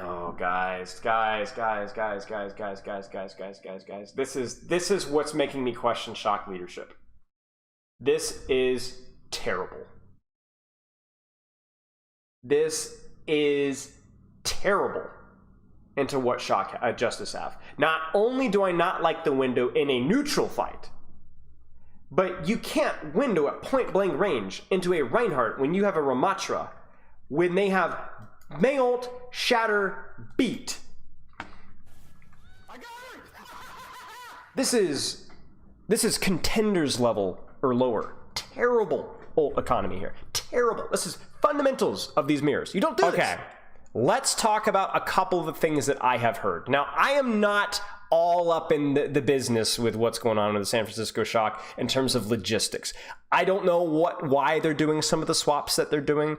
Oh, guys. This is what's making me question Shock leadership. This is terrible. This is terrible into what Shock Justice have. Not only do I not like the window in a neutral fight, but you can't window at point blank range into a Reinhardt when you have a Ramatra, when they have Mayult, Shatter, Beat. This is contenders level or lower. Terrible ult economy here. Terrible. This is fundamentals of these mirrors. You don't do this. Okay. Let's talk about a couple of the things that I have heard. Now, I am not all up in the business with what's going on with the San Francisco Shock in terms of logistics. I don't know why they're doing some of the swaps that they're doing.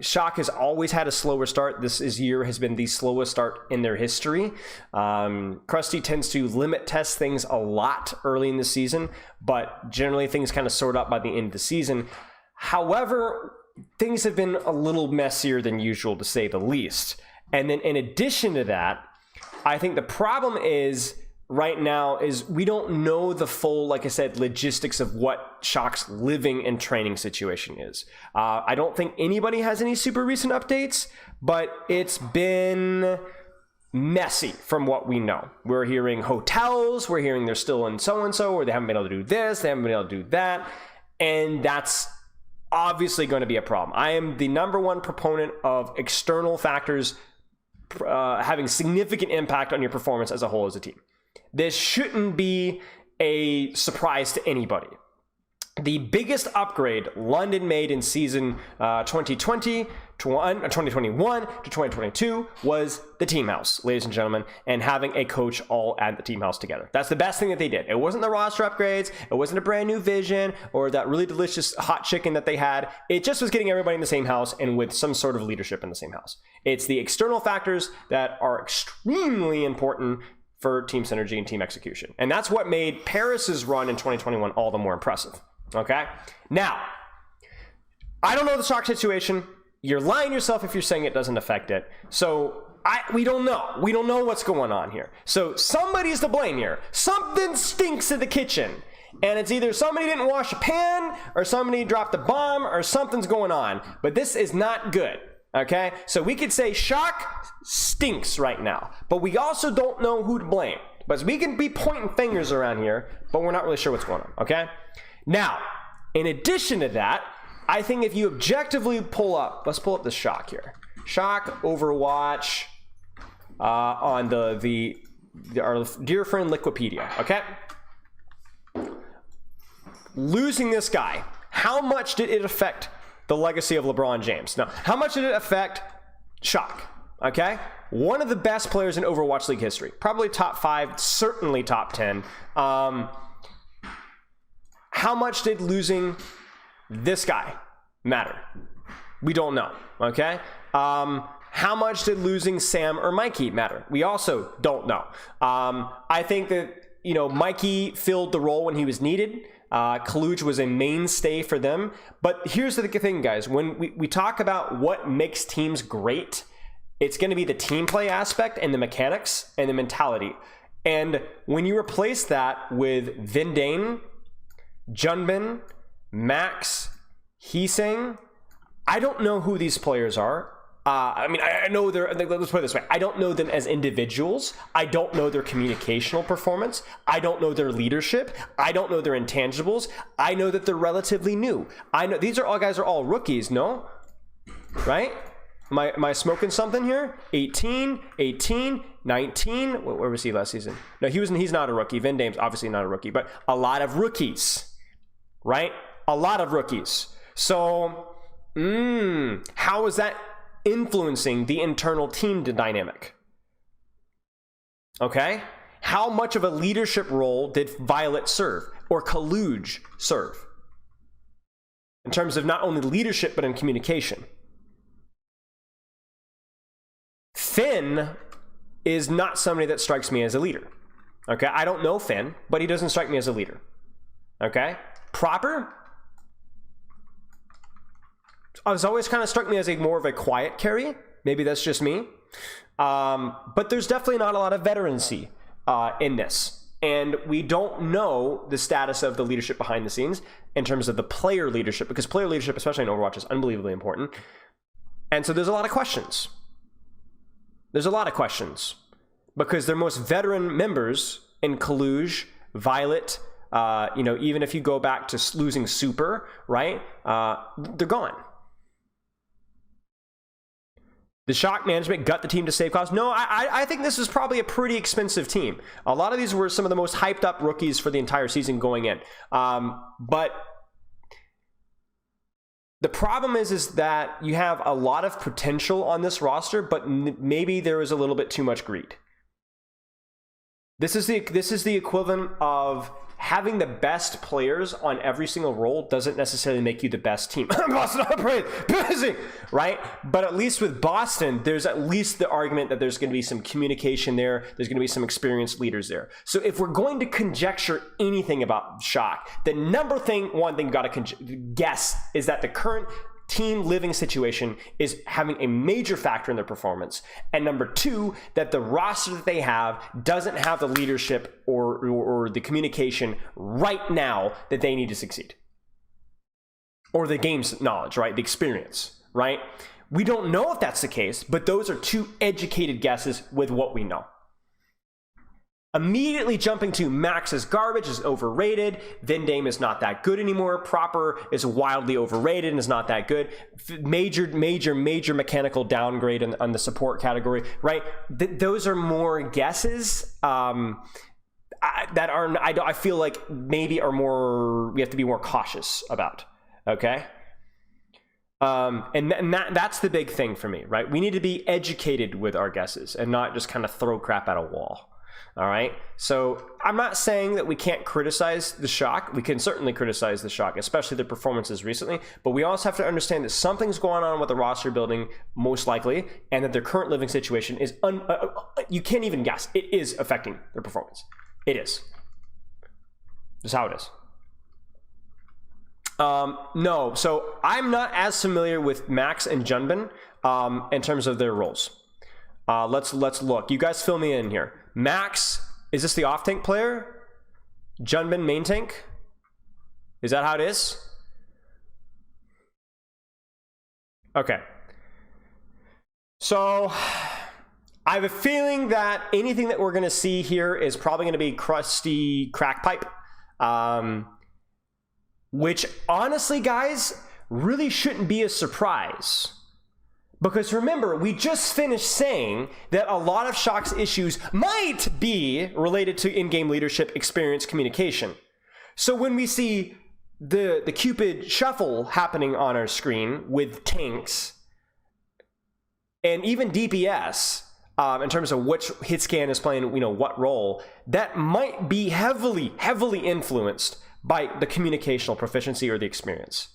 Shock has always had a slower start. This year has been the slowest start in their history. Krusty tends to limit test things a lot early in the season, but generally things kind of sort out by the end of the season. However, things have been a little messier than usual, to say the least. And then in addition to that, I think the problem is right now is we don't know the full, like I said, logistics of what Shock's living and training situation is. I don't think anybody has any super recent updates, but it's been messy from what we know. We're hearing hotels, we're hearing they're still in so-and-so, or they haven't been able to do this, they haven't been able to do that, and that's obviously going to be a problem. I am the #1 proponent of external factors having significant impact on your performance as a whole as a team. This shouldn't be a surprise to anybody. The biggest upgrade London made in season 2021 to 2022 was the team house, ladies and gentlemen, and having a coach all at the team house together. That's the best thing that they did. It wasn't the roster upgrades, it wasn't a brand new vision or that really delicious hot chicken that they had. It just was getting everybody in the same house and with some sort of leadership in the same house. It's the external factors that are extremely important for team synergy and team execution. And that's what made Paris's run in 2021 all the more impressive. Okay? Now, I don't know the Shock situation. You're lying yourself if you're saying it doesn't affect it. So we don't know. We don't know what's going on here. So somebody's to blame here. Something stinks in the kitchen. And it's either somebody didn't wash a pan or somebody dropped a bomb or something's going on. But this is not good. Okay? So we could say Shock stinks right now. But we also don't know who to blame. But we can be pointing fingers around here, but we're not really sure what's going on. Okay? Now, in addition to that, I think if you objectively pull up, let's pull up the Shock here. Shock, Overwatch, on our dear friend Liquipedia, okay? Losing this guy, how much did it affect the legacy of LeBron James? Now, how much did it affect Shock, okay? One of the best players in Overwatch League history, probably top 5, certainly top 10. How much did losing this guy matter? We don't know, okay? How much did losing Sam or Mikey matter? We also don't know. I think that, Mikey filled the role when he was needed. Kaluj was a mainstay for them. But here's the thing, guys. When we talk about what makes teams great, it's going to be the team play aspect and the mechanics and the mentality. And when you replace that with Vindane, Junbin, Max, Heesang, I don't know who these players are. I know let's put it this way. I don't know them as individuals. I don't know their communicational performance. I don't know their leadership. I don't know their intangibles. I know that they're relatively new. I know these guys are all rookies, no? Right? Am I smoking something here? 18, 19. Where was he last season? No, he's not a rookie. Vindame's obviously not a rookie, but a lot of rookies. Right? A lot of rookies. So, how is that influencing the internal team dynamic? Okay? How much of a leadership role did Violet serve or Kaluj serve? In terms of not only leadership, but in communication. Finn is not somebody that strikes me as a leader. Okay? I don't know Finn, but he doesn't strike me as a leader. Okay? Proper has always kind of struck me as more of a quiet carry. Maybe that's just me. But there's definitely not a lot of veterancy in this. And we don't know the status of the leadership behind the scenes in terms of the player leadership, because player leadership, especially in Overwatch, is unbelievably important. And so there's a lot of questions. There's a lot of questions because their most veteran members in Kaluj, Violet, you know, even if you go back to losing Super, right? They're gone. The Shock management gut the team to save costs. No, I think this is probably a pretty expensive team. A lot of these were some of the most hyped up rookies for the entire season going in. But the problem is that you have a lot of potential on this roster, but maybe there is a little bit too much greed. This is the equivalent of having the best players on every single role doesn't necessarily make you the best team. Boston busy, right? But at least with Boston, there's at least the argument that there's going to be some communication there. There's going to be some experienced leaders there. So if we're going to conjecture anything about Shock, the one thing you got to guess is that the current team living situation is having a major factor in their performance, and number two, that the roster that they have doesn't have the leadership or the communication right now that they need to succeed, or the game's knowledge, right? The experience, right? We don't know if that's the case, but those are two educated guesses with what we know. Immediately jumping to Max is garbage, is overrated. Vindame is not that good anymore. Proper is wildly overrated and is not that good. Major mechanical downgrade on the support category, right? Those are more guesses that are, I feel like maybe are more, we have to be more cautious about, okay? And that's the big thing for me, right? We need to be educated with our guesses and not just kind of throw crap at a wall. All right, so I'm not saying that we can't criticize the Shock. We can certainly criticize the Shock, especially their performances recently, but we also have to understand that something's going on with the roster building, most likely, and that their current living situation is, you can't even guess. It is affecting their performance. It is. That's how it is. No, so I'm not as familiar with Max and Junbin in terms of their roles. Let's look. You guys fill me in here. Max, is this the off-tank player? Junbin, main tank? Is that how it is? Okay. So, I have a feeling that anything that we're going to see here is probably going to be crusty crack pipe. Which, honestly, guys, really shouldn't be a surprise. Because remember, we just finished saying that a lot of Shock's issues might be related to in-game leadership, experience, communication. So when we see the Cupid shuffle happening on our screen with tanks, and even DPS, in terms of which hit scan is playing, you know, what role, that might be heavily influenced by the communicational proficiency or the experience.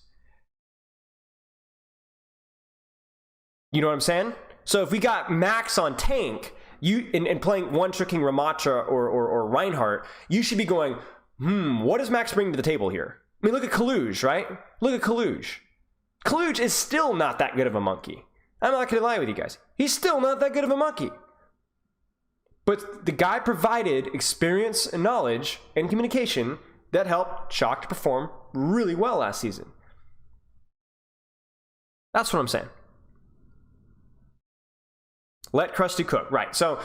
You know what I'm saying? So if we got Max on tank, and playing one-tricking Ramatra or Reinhardt, you should be going, what does Max bring to the table here? I mean, look at Kaluj, right? Look at Kaluj. Kaluj is still not that good of a monkey. I'm not going to lie with you guys. He's still not that good of a monkey. But the guy provided experience and knowledge and communication that helped Shock to perform really well last season. That's what I'm saying. Let Krusty cook. Right. So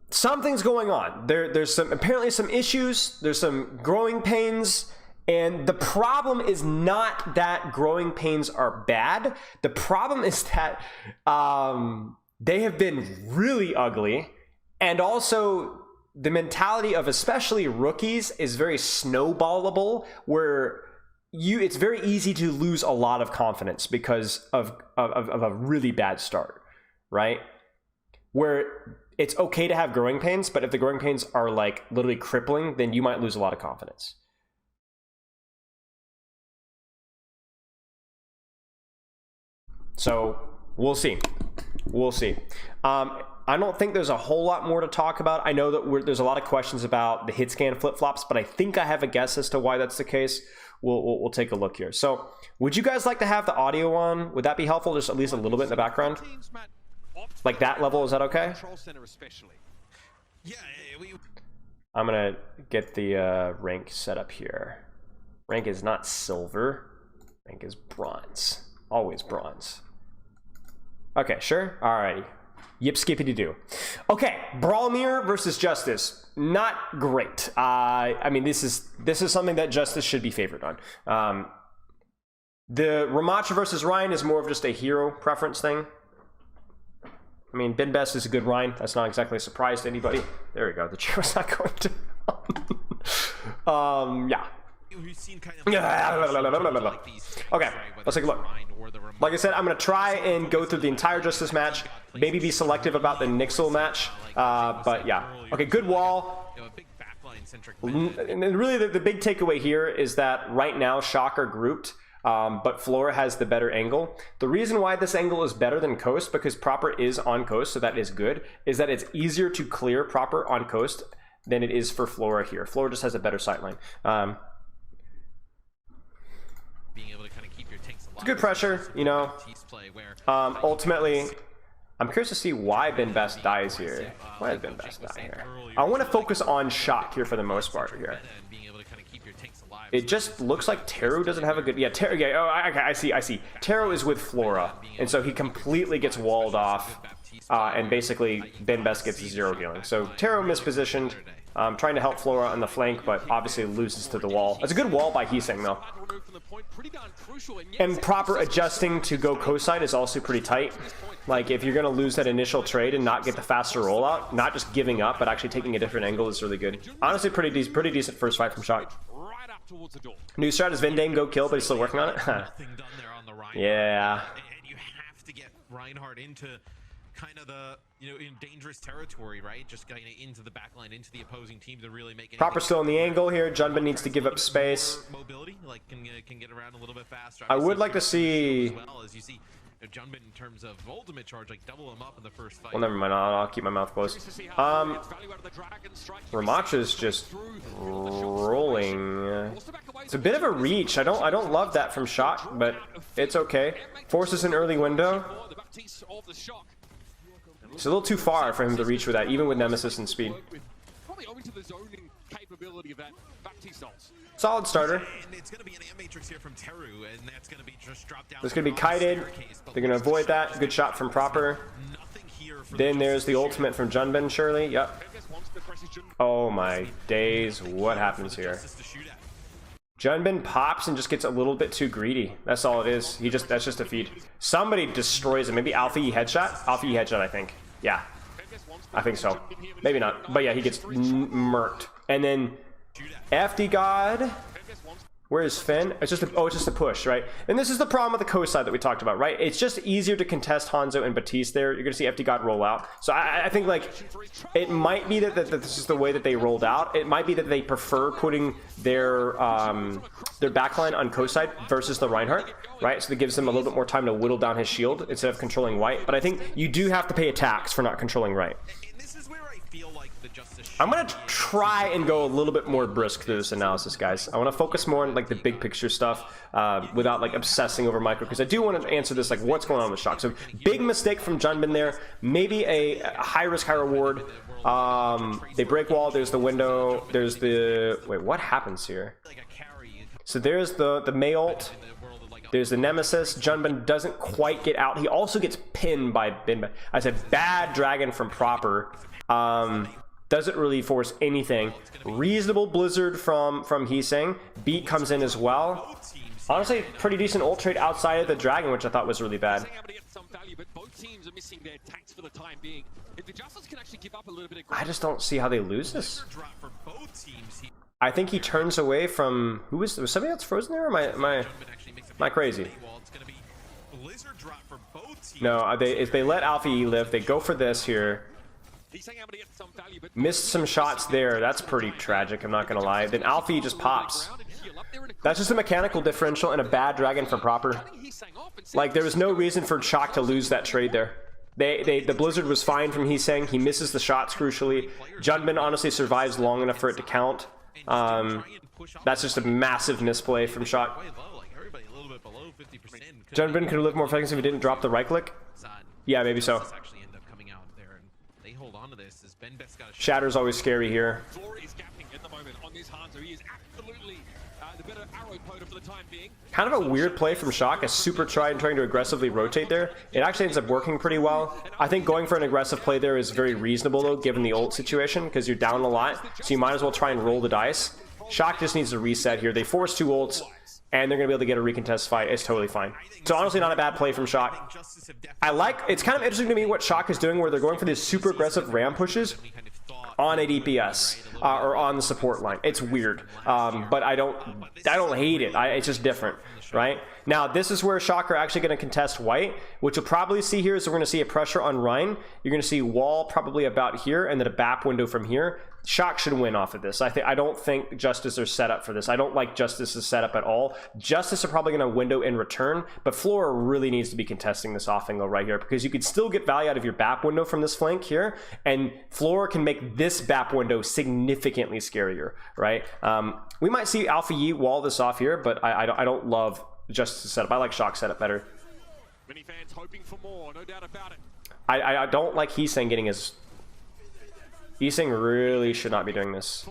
something's going on. There's apparently some issues. There's some growing pains. And the problem is not that growing pains are bad. The problem is that they have been really ugly. And also the mentality of especially rookies is very snowballable, where it's very easy to lose a lot of confidence because of a really bad start, right? Where it's okay to have growing pains, but if the growing pains are like literally crippling, then you might lose a lot of confidence. So we'll see. We'll see. I don't think there's a whole lot more to talk about. I know that there's a lot of questions about the hit scan flip-flops, but I think I have a guess as to why that's the case. We'll take a look here. So would you guys like to have the audio on? Would that be helpful? Just at least a little bit in the background? Like that level, is that okay? I'm gonna get the rank set up here. Rank is not silver. Rank is bronze. Always bronze. Okay, sure. Alrighty. Yip skippity doo. Okay, Brawlmere versus Justice. Not great. I mean, this is something that Justice should be favored on. The Ramacha versus Ryan is more of just a hero preference thing. I mean, Ben Best is a good Ryan. That's not exactly a surprise to anybody. There we go. The chair was not going to. Yeah. Okay, let's take a look. Like I said, I'm going to try and go through the entire Justice match. Maybe be selective about the Nixel match. But yeah. Okay, good wall. And really, the big takeaway here is that right now, Shock are grouped. But Flora has the better angle. The reason why this angle is better than Coast, because Proper is on Coast, so that is good, is that it's easier to clear Proper on Coast than it is for Flora here. Flora just has a better sightline. Being able to kind of keep your tanks alive. It's good pressure, you know. Ultimately, I'm curious to see why Ben Best dies here. Why did Ben Best die here? I want to focus on Shock here for the most part here. It just looks like Taro doesn't have a good... Yeah, Taro... Yeah, oh, okay, I see. Taro is with Flora, and so he completely gets walled off, and basically Ben Best gets 0 healing. So Taro mispositioned, trying to help Flora on the flank, but obviously loses to the wall. That's a good wall by Heeseng, though. And Proper adjusting to go co-side is also pretty tight. Like, if you're going to lose that initial trade and not get the faster rollout, not just giving up, but actually taking a different angle is really good. Honestly, pretty decent first fight from Shock. New strat is Vendame go kill, but he's still working on it. Yeah. And you have to get Reinhardt into kind of the, you know, in dangerous territory, right? Just getting it into the backline, into the opposing team to really make it. Proper still in the angle here. Junban needs to give up space. Mobility, like can get around a little bit faster. I would like to see. As well as you see, Junban in terms of ultimate charge, like double him up in the first fight. Well, never mind. I'll keep my mouth closed. Ramacha's just rolling. It's a bit of a reach. I don't love that from Shock, but it's okay. Forces an early window. It's a little too far for him to reach with that, even with Nemesis and speed. Solid starter. It's going to be an matrix here from Teru, and that's going to be just dropped down. There's going to be kited. They're going to avoid that. Good shot from Proper. Then there's the ultimate from Junban, surely. Yep. Oh my days. What happens here? Junban pops and just gets a little bit too greedy. That's all it is. That's just a feed. Somebody destroys him. Maybe Alpha E headshot? Alpha E headshot, I think. Yeah. I think so. Maybe not. But yeah, he gets murked. And then FD God. Where's Finn? It's just a push, right? And this is the problem with the coast side that we talked about, right? It's just easier to contest Hanzo and Batiste there. You're gonna see FD God roll out. So I think like it might be that this is the way that they rolled out. It might be that they prefer putting their backline on coast side versus the Reinhardt, right? So that gives them a little bit more time to whittle down his shield instead of controlling white. But I think you do have to pay a tax for not controlling right. I'm gonna try and go a little bit more brisk through this analysis, guys. I want to focus more on like the big picture stuff without like obsessing over micro, because I do want to answer this like what's going on with Shock. So big mistake from Junban there. Maybe a high risk, high reward. They break wall. There's the window. There's the what happens here? So there's the Mei ult. There's the Nemesis. Junban doesn't quite get out. He also gets pinned by Bin. I said bad dragon from Proper. Doesn't really force anything. Reasonable Blizzard from Heeseng. Beat comes in as well. Honestly, pretty decent ult trade outside of the dragon, which I thought was really bad. I just don't see how they lose this. I think he turns away from was somebody else frozen there, or am I crazy? No, if they let Alpha E live, they go for this here. Missed some shots there. That's pretty tragic, I'm not gonna lie. Then Alfie just pops. That's just a mechanical differential and a bad dragon for Proper. Like, there was no reason for Shock to lose that trade there. The Blizzard was fine from Heeseng. He misses the shots crucially. Junban honestly survives long enough for it to count. That's just a massive misplay from Shock. Junban could have lived more seconds if he didn't drop the right click. Yeah, maybe so. hold on to this. As Ben Best got a Shatter's always scary here. Flora is gapping at the moment on this Hanzo. He is absolutely the better arrow poder for the time being. Kind of a weird play from Shock, a super trying to aggressively rotate there. It actually ends up working pretty well. I think going for an aggressive play there is very reasonable though, given the ult situation, because you're down a lot, so you might as well try and roll the dice. Shock just needs to reset here. They force 2 ults, and they're going to be able to get a recontest fight. It's totally fine. So honestly, not a bad play from Shock. It's kind of interesting to me what Shock is doing, where they're going for these super aggressive ram pushes on a DPS or on the support line. It's weird, but I don't hate it. It's just different, right? Now this is where Shock are actually going to contest white. What you'll probably see here is we're going to see a pressure on Rhine. You're going to see wall probably about here, and then a BAP window from here. Shock should win off of this. I don't think Justice are set up for this. I don't like Justice's setup at all. Justice are probably going to window in return, but Flora really needs to be contesting this off angle right here, because you could still get value out of your BAP window from this flank here, and Flora can make this BAP window significantly scarier, right? We might see Alpha Yi wall this off here, but I don't love Justice's setup. I like Shock's setup better. Many fans hoping for more, no doubt about it. I don't like Heesang getting his... Heesang really should not be doing this.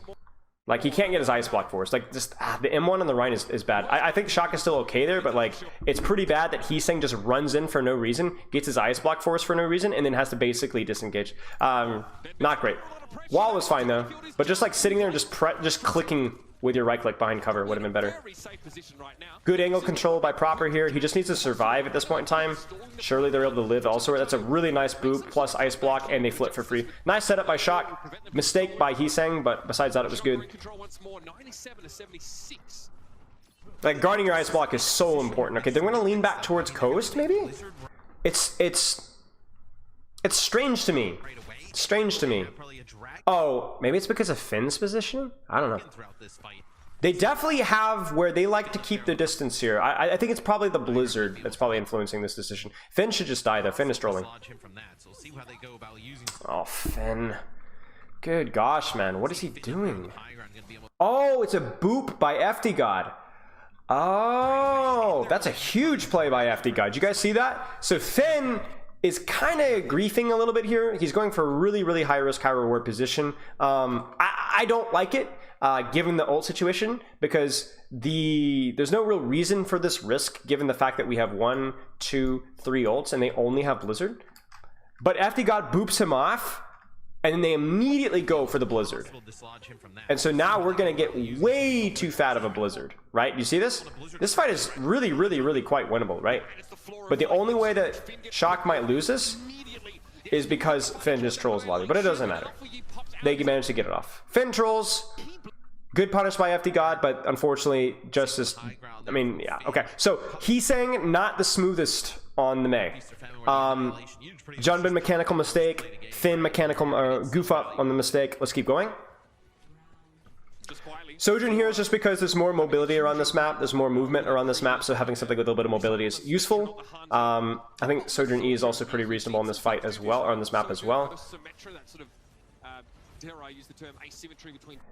Like, he can't get his ice block for us. Like, just the M1 on the Rhine is bad. I think Shock is still okay there, but like, it's pretty bad that Heesang just runs in for no reason, gets his ice block for us for no reason, and then has to basically disengage. Not great. Wall was fine though, but just like sitting there and just clicking with your right click behind cover would have been better. Good angle control by Proper here. He just needs to survive at this point in time. Surely they're able to live elsewhere. That's a really nice boop plus ice block, and they flip for free. Nice setup by Shock. Mistake by Heesang, but besides that, it was good. Like, guarding your ice block is so important. Okay, they're going to lean back towards coast, maybe? It's strange to me. Strange to me. Oh, maybe it's because of Finn's positioning? I don't know. They definitely have where they like to keep the distance here. I think it's probably the Blizzard that's probably influencing this decision. Finn should just die though. Finn is trolling. Oh, Finn. Good gosh, man. What is he doing? Oh, it's a boop by FD God. Oh, that's a huge play by FD God. Did you guys see that? So Finn is kind of griefing a little bit here. He's going for a really, really high risk, high reward position. I don't like it, given the ult situation, because there's no real reason for this risk, given the fact that we have 1, 2, 3 ults, and they only have Blizzard. But FD God boops him off, and then they immediately go for the Blizzard. And so now we're going to get way too fat of a Blizzard, right? You see this? This fight is really, really, really quite winnable, right? But the only way that Shock might lose this is because Finn just trolls lobby, but it doesn't matter. They managed to get it off. Finn trolls. Good punish by FD God, but unfortunately, Justice... I mean, yeah, okay. So, Heesang, not the smoothest on the Mei. Junbin, mechanical mistake. Finn, mechanical goof up on the mistake. Let's keep going. Sojourn here is just because there's more mobility around this map. There's more movement around this map, so having something with a little bit of mobility is useful. I think Sojourn E is also pretty reasonable in this fight as well, or on this map as well.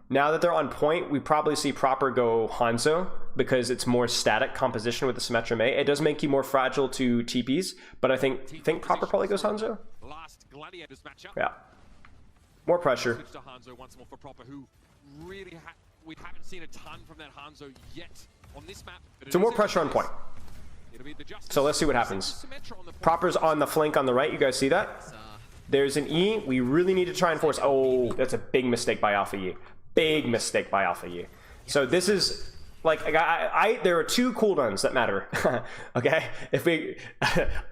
Now that they're on point, we probably see Proper go Hanzo, because it's more static composition with the Symmetra Mei. It does make you more fragile to TPs, but I think Proper probably goes Hanzo. Yeah. More pressure. We haven't seen a ton from that Hanzo yet on this map. So more pressure on point. So let's see what happens. Proper's on the flank on the right. You guys see that? There's an E. We really need to try and force... Oh, that's a big mistake by Alpha Yi. Big mistake by Alpha Yi. So this is... Like, there are 2 cooldowns that matter. Okay? If we...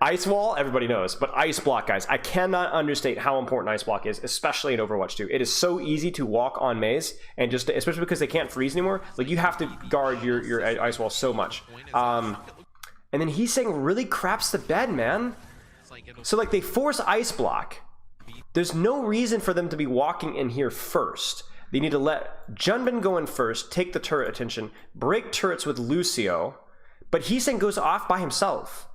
Ice Wall, everybody knows. But Ice Block, guys. I cannot understate how important Ice Block is, especially in Overwatch 2. It is so easy to walk on Maze, and just... Especially because they can't freeze anymore. Like, you have to guard your Ice Wall so much. And then Heesang really craps the bed, man. So, like, they force Ice Block. There's no reason for them to be walking in here first. They need to let Junbin go in first, take the turret attention, break turrets with Lucio, but Heesang goes off by himself.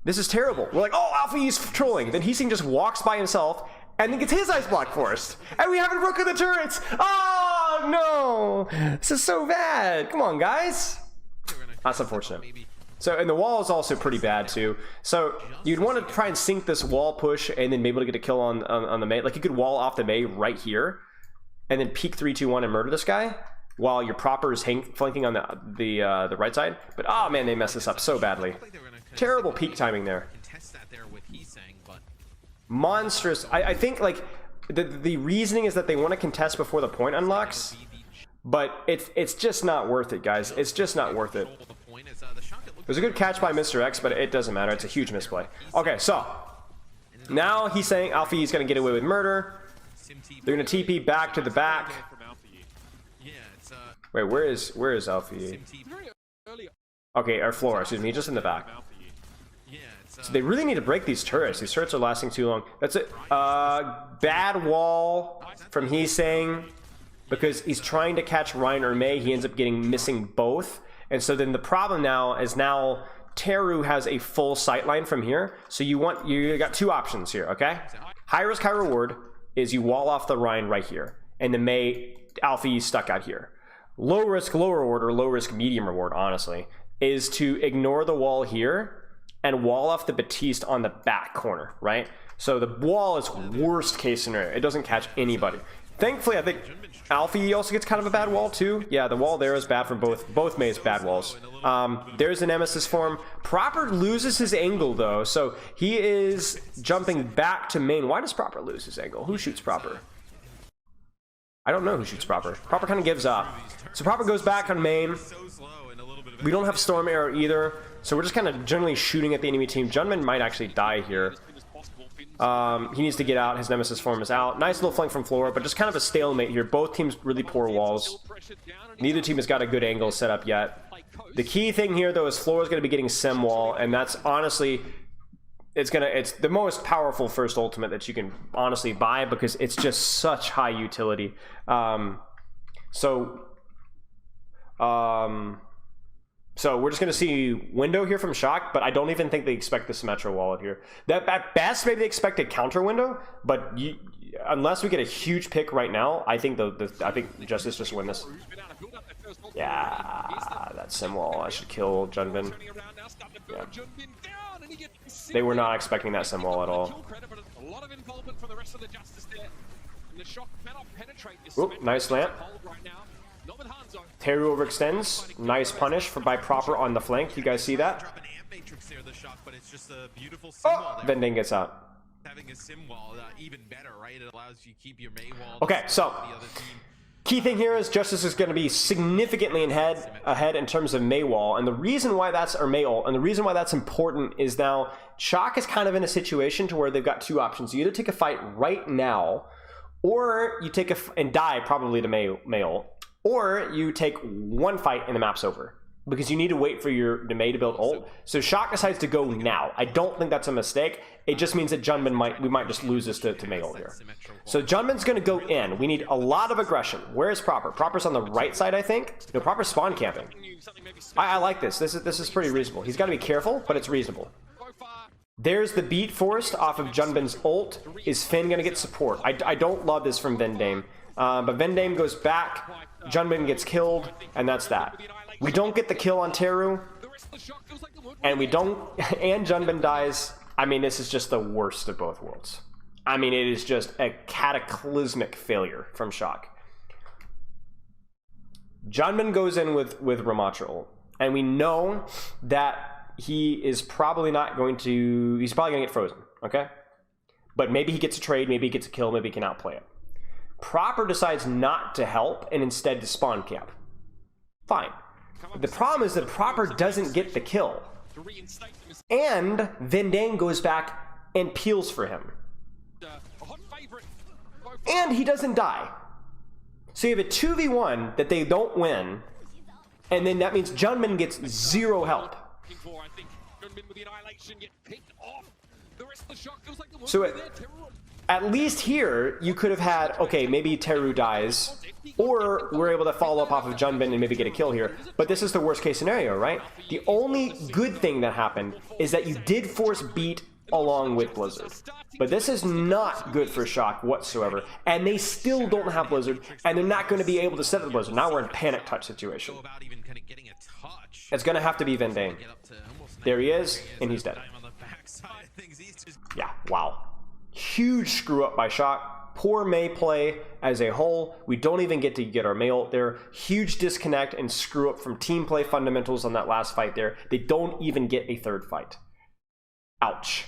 This is terrible. We're like, oh, Alpha Yi's trolling. Then Heesang just walks by himself and then gets his ice block forced. And we haven't broken the turrets. Oh, no. This is so bad. Come on, guys. That's unfortunate. So, and the wall is also pretty bad too. So you'd want to try and sink this wall push and then be able to get a kill on the Mei. Like you could wall off the Mei right here and then peek 3-2-1 and murder this guy while your proper is flanking on the right side. But oh man, they messed this up so badly. Terrible peak timing there. Monstrous. I think like the reasoning is that they want to contest before the point unlocks, but it's just not worth it, guys. It's just not worth it. It was a good catch by Mr. X, but it doesn't matter. It's a huge misplay. Okay, so now he's saying Alfie's going to get away with murder. They're going to TP back to the back. Wait, where is Alfie? Okay, or Flora, excuse me, just in the back. So they really need to break these turrets. These turrets are lasting too long. That's it. Bad wall from he's saying, because he's trying to catch Ryan or Mei. He ends up missing both. And so then the problem now is Teru has a full sightline from here. So you got two options here, okay? High risk, high reward is you wall off the Ryan right here. And the Mei, Alfie's stuck out here. Low risk, low reward, or low risk, medium reward, honestly, is to ignore the wall here and wall off the Batiste on the back corner, right? So the wall is worst case scenario. It doesn't catch anybody. Thankfully, I think Alfie also gets kind of a bad wall too. Yeah, the wall there is bad for both Mei's bad walls. There's a Nemesis form. Proper loses his angle though, so he is jumping back to main. Why does Proper lose his angle? Who shoots Proper? I don't know who shoots Proper. Proper kind of gives up. So Proper goes back on main. We don't have Storm Arrow either, so we're just kind of generally shooting at the enemy team. Junman might actually die here. He needs to get out. His Nemesis form is out. Nice little flank from Flora, but just kind of a stalemate here. Both teams really poor walls. Neither team has got a good angle set up yet. The key thing here, though, is Flora's going to be getting Sim Wall, and that's honestly, it's the most powerful first ultimate that you can honestly buy because it's just such high utility. So we're just going to see window here from Shock, but I don't even think they expect the Symmetra wallet here. That at best, maybe they expect a counter window, but unless we get a huge pick right now, I think I think Justice just win this. Yeah, that Sim wall. I should kill Junbin. Yeah. They were not expecting that Sim wall at all. Oop, nice lamp. Teru overextends. Nice punish by Proper on the flank. You guys see that? Oh, Vending gets out. Okay, so key thing here is Justice is going to be significantly ahead in terms of Mei wall, and the reason why that's important is now Shock is kind of in a situation to where they've got two options. You either take a fight right now, or you take and die probably to Mei ult. Or you take one fight and the map's over. Because you need to wait for your Mei to build ult. So Shock decides to go now. I don't think that's a mistake. It just means that Junman we might just lose this to Mei ult here. So Junman's going to go in. We need a lot of aggression. Where is Proper? Proper's on the right side, I think. No, Proper's spawn camping. I like this. This is pretty reasonable. He's got to be careful, but it's reasonable. There's the beat forced off of Junban's ult. Is Finn going to get support? I don't love this from Vendame. But Vendame goes back, Junban gets killed, and that's that. We don't get the kill on Teru, and Junban dies. I mean, this is just the worst of both worlds. I mean, it is just a cataclysmic failure from Shock. Junban goes in with Ramatra ult, and we know that he is probably not going to, he's probably going to get frozen, okay? But maybe he gets a trade, maybe he gets a kill, maybe he can outplay it. Proper decides not to help and instead to spawn camp. Fine. The problem is that Proper doesn't get the kill. And Vendang goes back and peels for him. And he doesn't die. So you have a 2v1 that they don't win, and then that means Junman gets zero help. So at least here, you could have had, okay, maybe Teru dies, or we're able to follow up off of Junban and maybe get a kill here. But this is the worst case scenario, right? The only good thing that happened is that you did force beat along with Blizzard. But this is not good for Shock whatsoever. And they still don't have Blizzard, and they're not going to be able to set up the Blizzard. Now we're in panic touch situation. It's gonna have to be Vendane. There he is, and he's dead. Yeah, wow. Huge screw up by Shock. Poor Mei play as a whole. We don't even get to get our Mei ult there. Huge disconnect and screw up from team play fundamentals on that last fight there. They don't even get a third fight. Ouch.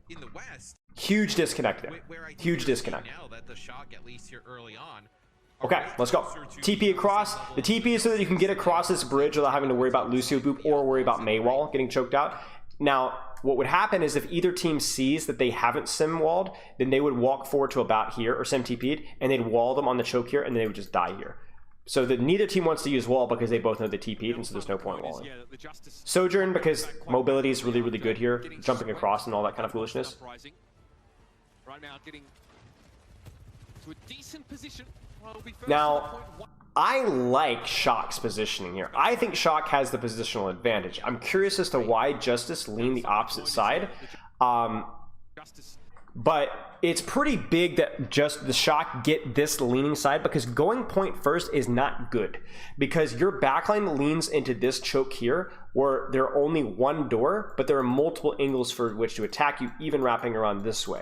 In the West, huge disconnect there. Huge disconnect. Now that the Shock, at least here early on. Okay, let's go. TP across. The TP is so that you can get across this bridge without having to worry about Lucio Boop or worry about Maywall getting choked out. Now, what would happen is if either team sees that they haven't sim walled, then they would walk forward to about here or sim TP'd, and they'd wall them on the choke here, and then they would just die here. So that neither team wants to use wall because they both know they TP'd, and so there's no point walling. Sojourn, because mobility is really, really good here, jumping across and all that kind of foolishness. Right now, getting to a decent position. Now, I like Shock's positioning here. I think Shock has the positional advantage. I'm curious as to why Justice leaned the opposite side. But it's pretty big that just the Shock get this leaning side, because going point first is not good. Because your backline leans into this choke here, where there are only one door, but there are multiple angles for which to attack you, even wrapping around this way.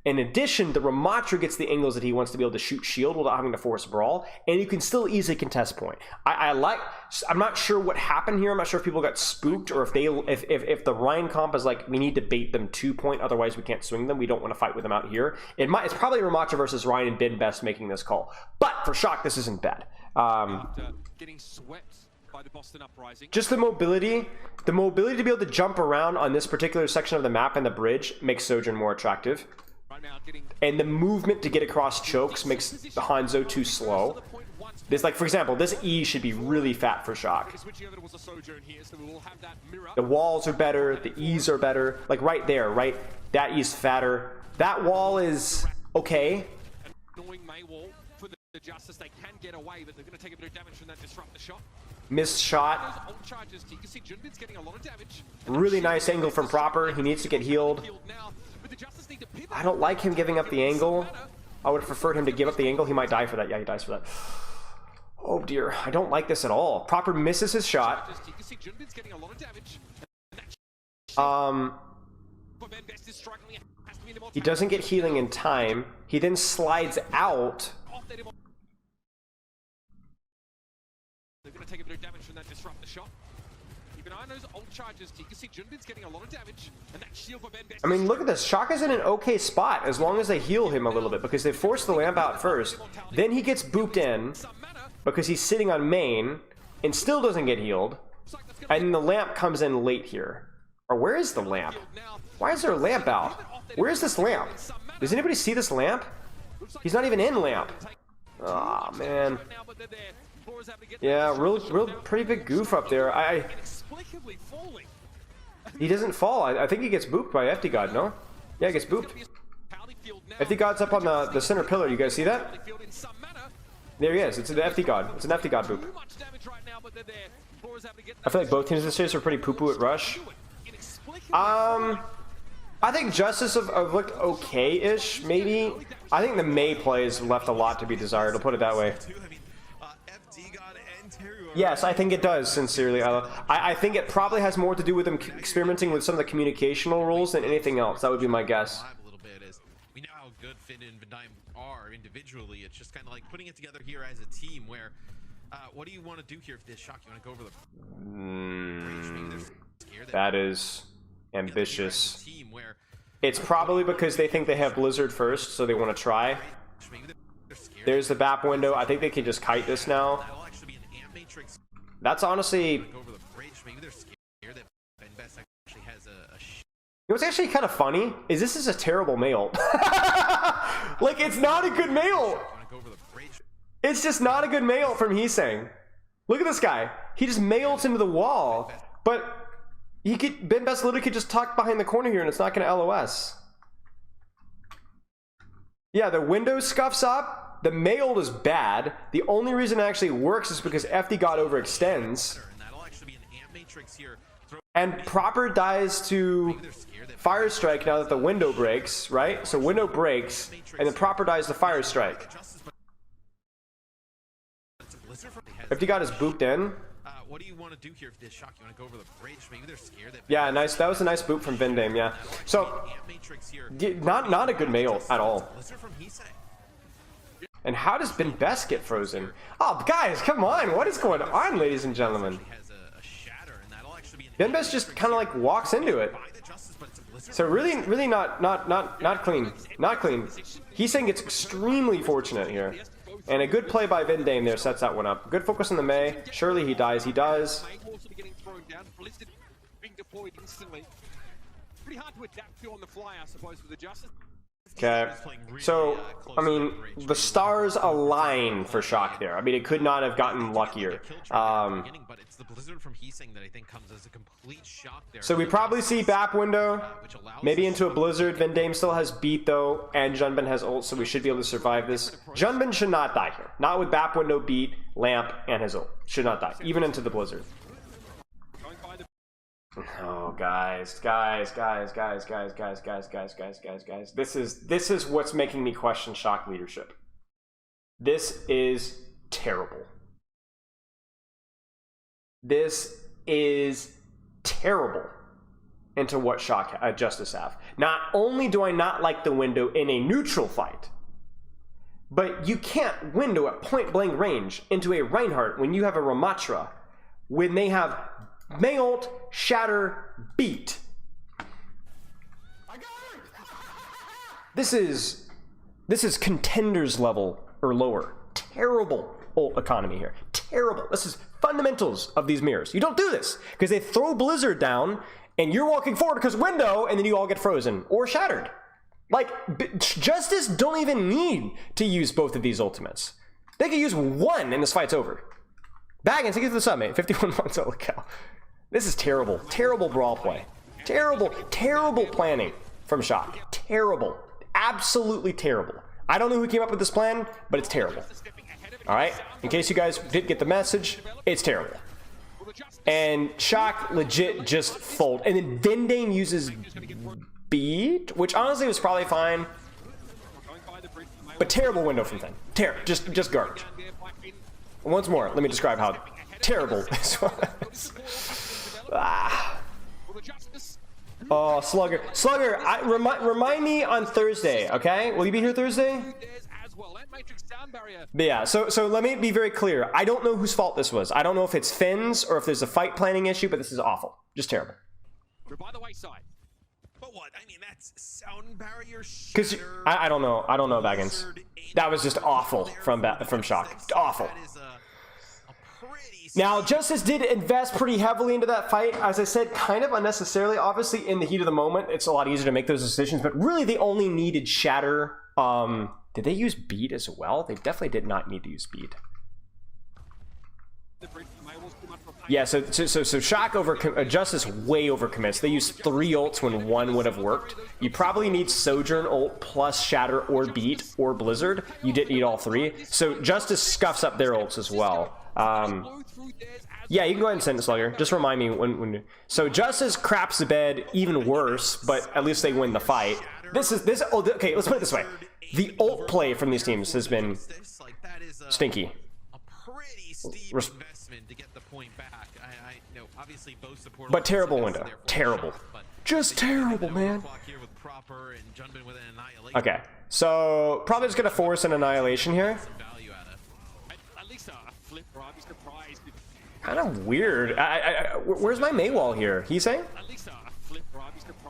In addition, the Ramatra gets the angles that he wants to be able to shoot shield without having to force brawl, and you can still easily contest point. I'm not sure what happened here. I'm not sure if people got spooked, or if the Ryan comp is like, we need to bait them 2 point, otherwise we can't swing them. We don't want to fight with them out here. It's probably Ramatra versus Ryan and Ben Best making this call. But for Shock, this isn't bad. Getting swept by the Boston Uprising. Just the mobility to be able to jump around on this particular section of the map and the bridge makes Sojourn more attractive. And the movement to get across chokes makes Hanzo too slow. This, like, for example, this E should be really fat for Shock. The walls are better, the E's are better. Like right there, right? That E's fatter. That wall is okay. Missed shot. Really nice angle from Proper. He needs to get healed. I don't like him giving up the angle. I would have preferred him to give up the angle. He might die for that. Yeah, he dies for that. Oh dear, I don't like this at all. Proper misses his shot. He doesn't get healing in time. He then slides out. They're going to take a bit of damage from that disrupt the shot. Keep an eye on those ult charges. You can see Junbin's getting a lot of damage. And that shield for Ben Best. I mean, look at this. Shock is in an okay spot as long as they heal him a little bit, because they force the lamp out first. Then he gets booped in because he's sitting on main and still doesn't get healed. And the lamp comes in late here. Or where is the lamp? Why is there a lamp out? Where is this lamp? Does anybody see this lamp? He's not even in lamp. Aw, man. Yeah, real pretty big goof up there. He doesn't fall. I think he gets booped by FD God, no? Yeah, he gets booped. FD God's up on the center pillar. You guys see that? There he is. It's an FD God. It's an FD God boop. I feel like both teams this series are pretty poo-poo at Rush. I think Justice have looked okay-ish, maybe. I think the Mei plays left a lot to be desired. I'll put it that way. Yes, I think it does, sincerely. I think it probably has more to do with them experimenting with some of the communicational rules than anything else. That would be my guess. We know how good Finn and Vandime are individually. It's just kind of like putting it together here as a team where, what do you want to do here if this Shock? You want to go over the... That is ambitious. It's probably because they think they have Blizzard first, so they want to try. There's the BAP window. I think they can just kite this now. That's honestly... You know what's actually kind of funny? Is this is a terrible mail. Like, it's not a good mail. It's just not a good mail from Heesang. Look at this guy. He just mails into the wall. But he could... Ben Best literally could just tuck behind the corner here and it's not going to LOS. Yeah, the window scuffs up. The mail is bad. The only reason it actually works is because FD God overextends. And Proper dies to Fire Strike now that the window breaks, right? So window breaks, and then Proper dies to Fire Strike. FD God is booped in. what do you want to do here for this shock? You want to go over the bridge? Maybe they're scared. That Yeah, nice. That was a nice boot from Vindame. Yeah. So not a good mail at all. And how does Ben Best get frozen? Oh, guys, come on! What is going on, ladies and gentlemen? Ben Best just kind of like walks into it. So really not clean. Not clean. He's saying it's extremely fortunate here. And a good play by Vindame there sets that one up. Good focus on the Mei. Surely he dies. He does. Okay. So, I mean, the stars align for Shock there. I mean, it could not have gotten luckier. So we probably see BAP window, maybe into a Blizzard. Vindame still has beat though, and Junbin has ult, so we should be able to survive this. Junbin should not die here. Not with BAP window, beat, lamp, and his ult. Should not die, even into the Blizzard. Oh, guys. This is what's making me question Shock leadership. This is terrible. This is terrible into what Shock Justice have. Not only do I not like the window in a neutral fight, but you can't window at point blank range into a Reinhardt when you have a Ramatra, when they have Mei ult, shatter, beat. This is contenders level or lower. Terrible ult economy here. Terrible. This is fundamentals of these mirrors. You don't do this because they throw Blizzard down and you're walking forward because window and then you all get frozen or shattered. Like, Justice don't even need to use both of these ultimates. They could use one and this fight's over. Baggins, take it to the sub, mate. 51 months, holy cow. This is terrible. Terrible brawl play. Terrible planning from Shock. Terrible. Absolutely terrible. I don't know who came up with this plan, but it's terrible. Alright? In case you guys didn't get the message, it's terrible. And Shock legit just fold. And then Vindame uses beat, which honestly was probably fine. But terrible window from Thin. Just garbage. Once more, let me describe how terrible this was. Oh, Slugger, remind me on Thursday, okay? Will you be here Thursday? But yeah, so let me be very clear. I don't know whose fault this was. I don't know if it's Finn's or if there's a fight planning issue, but this is awful. Just terrible. By the wayside. But what? I mean, that's sound barrier. Because I don't know, Baggins. That was just awful from Shock. Awful. Now, Justice did invest pretty heavily into that fight, as I said, kind of unnecessarily. Obviously, in the heat of the moment, it's a lot easier to make those decisions, but really they only needed Shatter. Did they use Beat as well? They definitely did not need to use Beat. Yeah, so Shock over Justice way overcommits. They used 3 ults when 1 would have worked. You probably need Sojourn ult plus Shatter or Beat or Blizzard. You didn't need all 3. So Justice scuffs up their ults as well. Yeah, you can go ahead and send it, Slugger. Just remind me when. So Justice craps the bed even worse, but at least they win the fight. Oh, okay, let's put it this way: the ult play from these teams has been stinky. But terrible window. Terrible. Just terrible, man. Okay, so probably just gonna force an annihilation here. Kind of weird. Where's my Mei wall here? He's saying?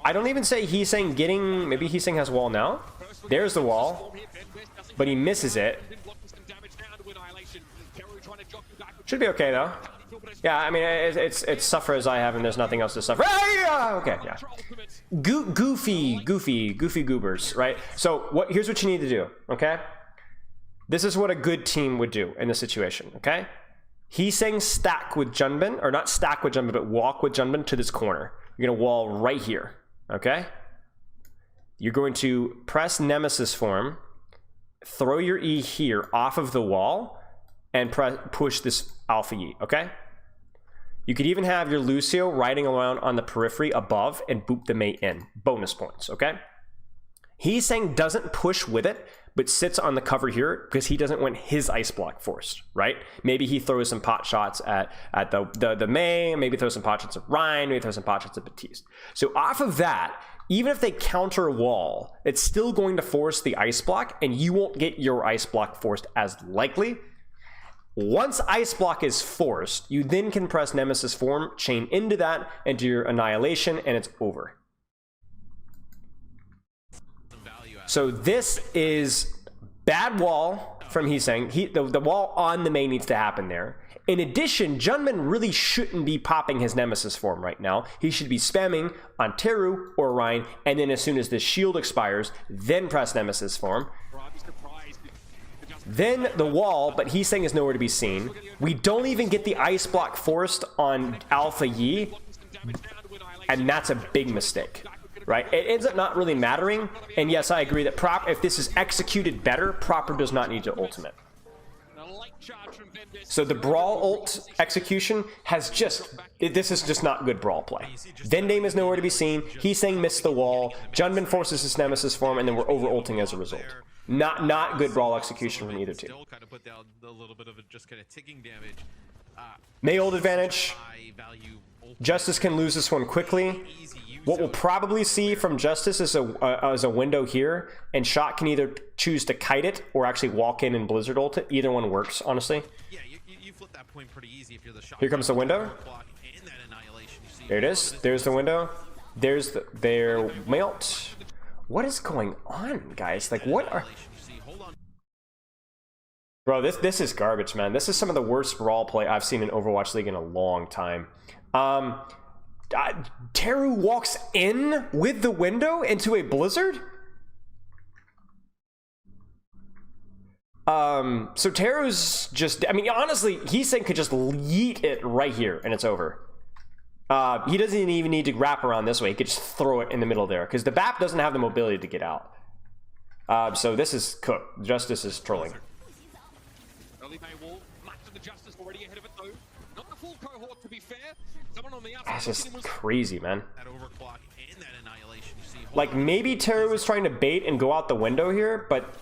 I don't even say he's saying getting. Maybe he's saying has wall now. There's the wall, but he misses it. Should be okay though. Yeah, I mean it's suffer as I have, and there's nothing else to suffer. Okay, yeah. Goofy goobers, right? So here's what you need to do. Okay, this is what a good team would do in this situation. Okay. He's saying stack with Junbin, or not stack with Junbin, but walk with Junbin to this corner. You're going to wall right here, okay? You're going to press Nemesis form, throw your E here off of the wall, and push this Alpha E, okay? You could even have your Lucio riding around on the periphery above and boop the mate in. Bonus points, okay? He's saying doesn't push with it, but sits on the cover here because he doesn't want his ice block forced, right? Maybe he throws some pot shots at the Mei, maybe throws some pot shots at Ryan, maybe throws some pot shots at Baptiste. So off of that, even if they counter wall, it's still going to force the ice block, and you won't get your ice block forced as likely. Once ice block is forced, you then can press Nemesis form, chain into that, into your annihilation, and it's over. So this is bad wall from Heesang. The wall on the Mei needs to happen there. In addition, Junman really shouldn't be popping his Nemesis form right now. He should be spamming on Teru or Ryan, and then as soon as the shield expires, then press Nemesis form. Then the wall, but Heesang is nowhere to be seen. We don't even get the ice block forced on Alpha Yi, and that's a big mistake, right? It ends up not really mattering, and yes, I agree that if this is executed better, Proper does not need to ultimate. So the Brawl ult execution has this is just not good Brawl play. Vendame is nowhere to be seen. Heesang missed the wall. Junman forces his Nemesis form, and then we're over ulting as a result. Not good Brawl execution from either team. Mei ult advantage. Justice can lose this one quickly. What we'll probably see from Justice is a window here, and Shot can either choose to kite it or actually walk in and Blizzard ult it. Either one works, honestly. Yeah, you flip that point pretty easy if you're the Shot. Here comes the window. There it is. There's the window. There's their melt. What is going on, guys? Like, what are... Bro, this is garbage, man. This is some of the worst Brawl play I've seen in Overwatch League in a long time. Teru walks in with the window into a Blizzard? So Teru's just... I mean, honestly, Heesang could just yeet it right here, and it's over. He doesn't even need to wrap around this way. He could just throw it in the middle there, because the BAP doesn't have the mobility to get out. So this is cooked. Justice is trolling. That's just crazy, man. Like, maybe Teru was trying to bait and go out the window here, but...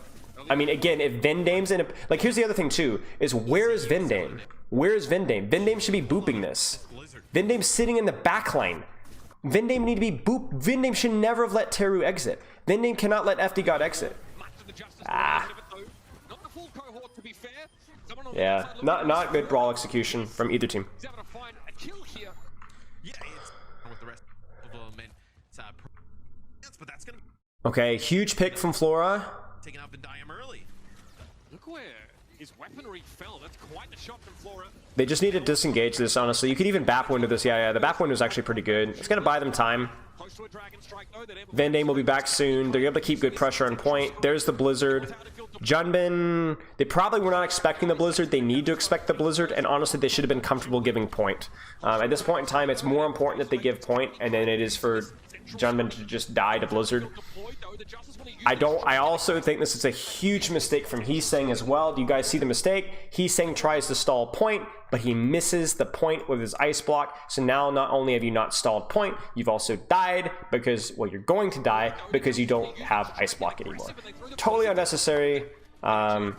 I mean, again, if Vendame's in a... Like, here's the other thing, too, is where is Vendame? Where is Vendame? Vendame should be booping this. Vendame's sitting in the back line. Vendame need to be boop. Vendame should never have let Teru exit. Vendame cannot let FD God exit. Yeah, not good Brawl execution from either team. Okay, huge pick from Flora. Taking out Vendame early. Look where his weaponry fell. That's quite a shot from Flora. They just need to disengage this, honestly. You could even BAP window this. Yeah, the BAP window is actually pretty good. It's going to buy them time. Vendame will be back soon. They're able to keep good pressure on point. There's the Blizzard. Junbin, they probably were not expecting the Blizzard. They need to expect the Blizzard, and honestly, they should have been comfortable giving point. At this point in time, it's more important that they give point, and then it is for Junbin to just die to Blizzard. I also think this is a huge mistake from Heesang as well. Do you guys see the mistake? Heesang tries to stall point, but he misses the point with his ice block. So now not only have you not stalled point, you've also died because, well, you're going to die because you don't have ice block anymore. Totally unnecessary. And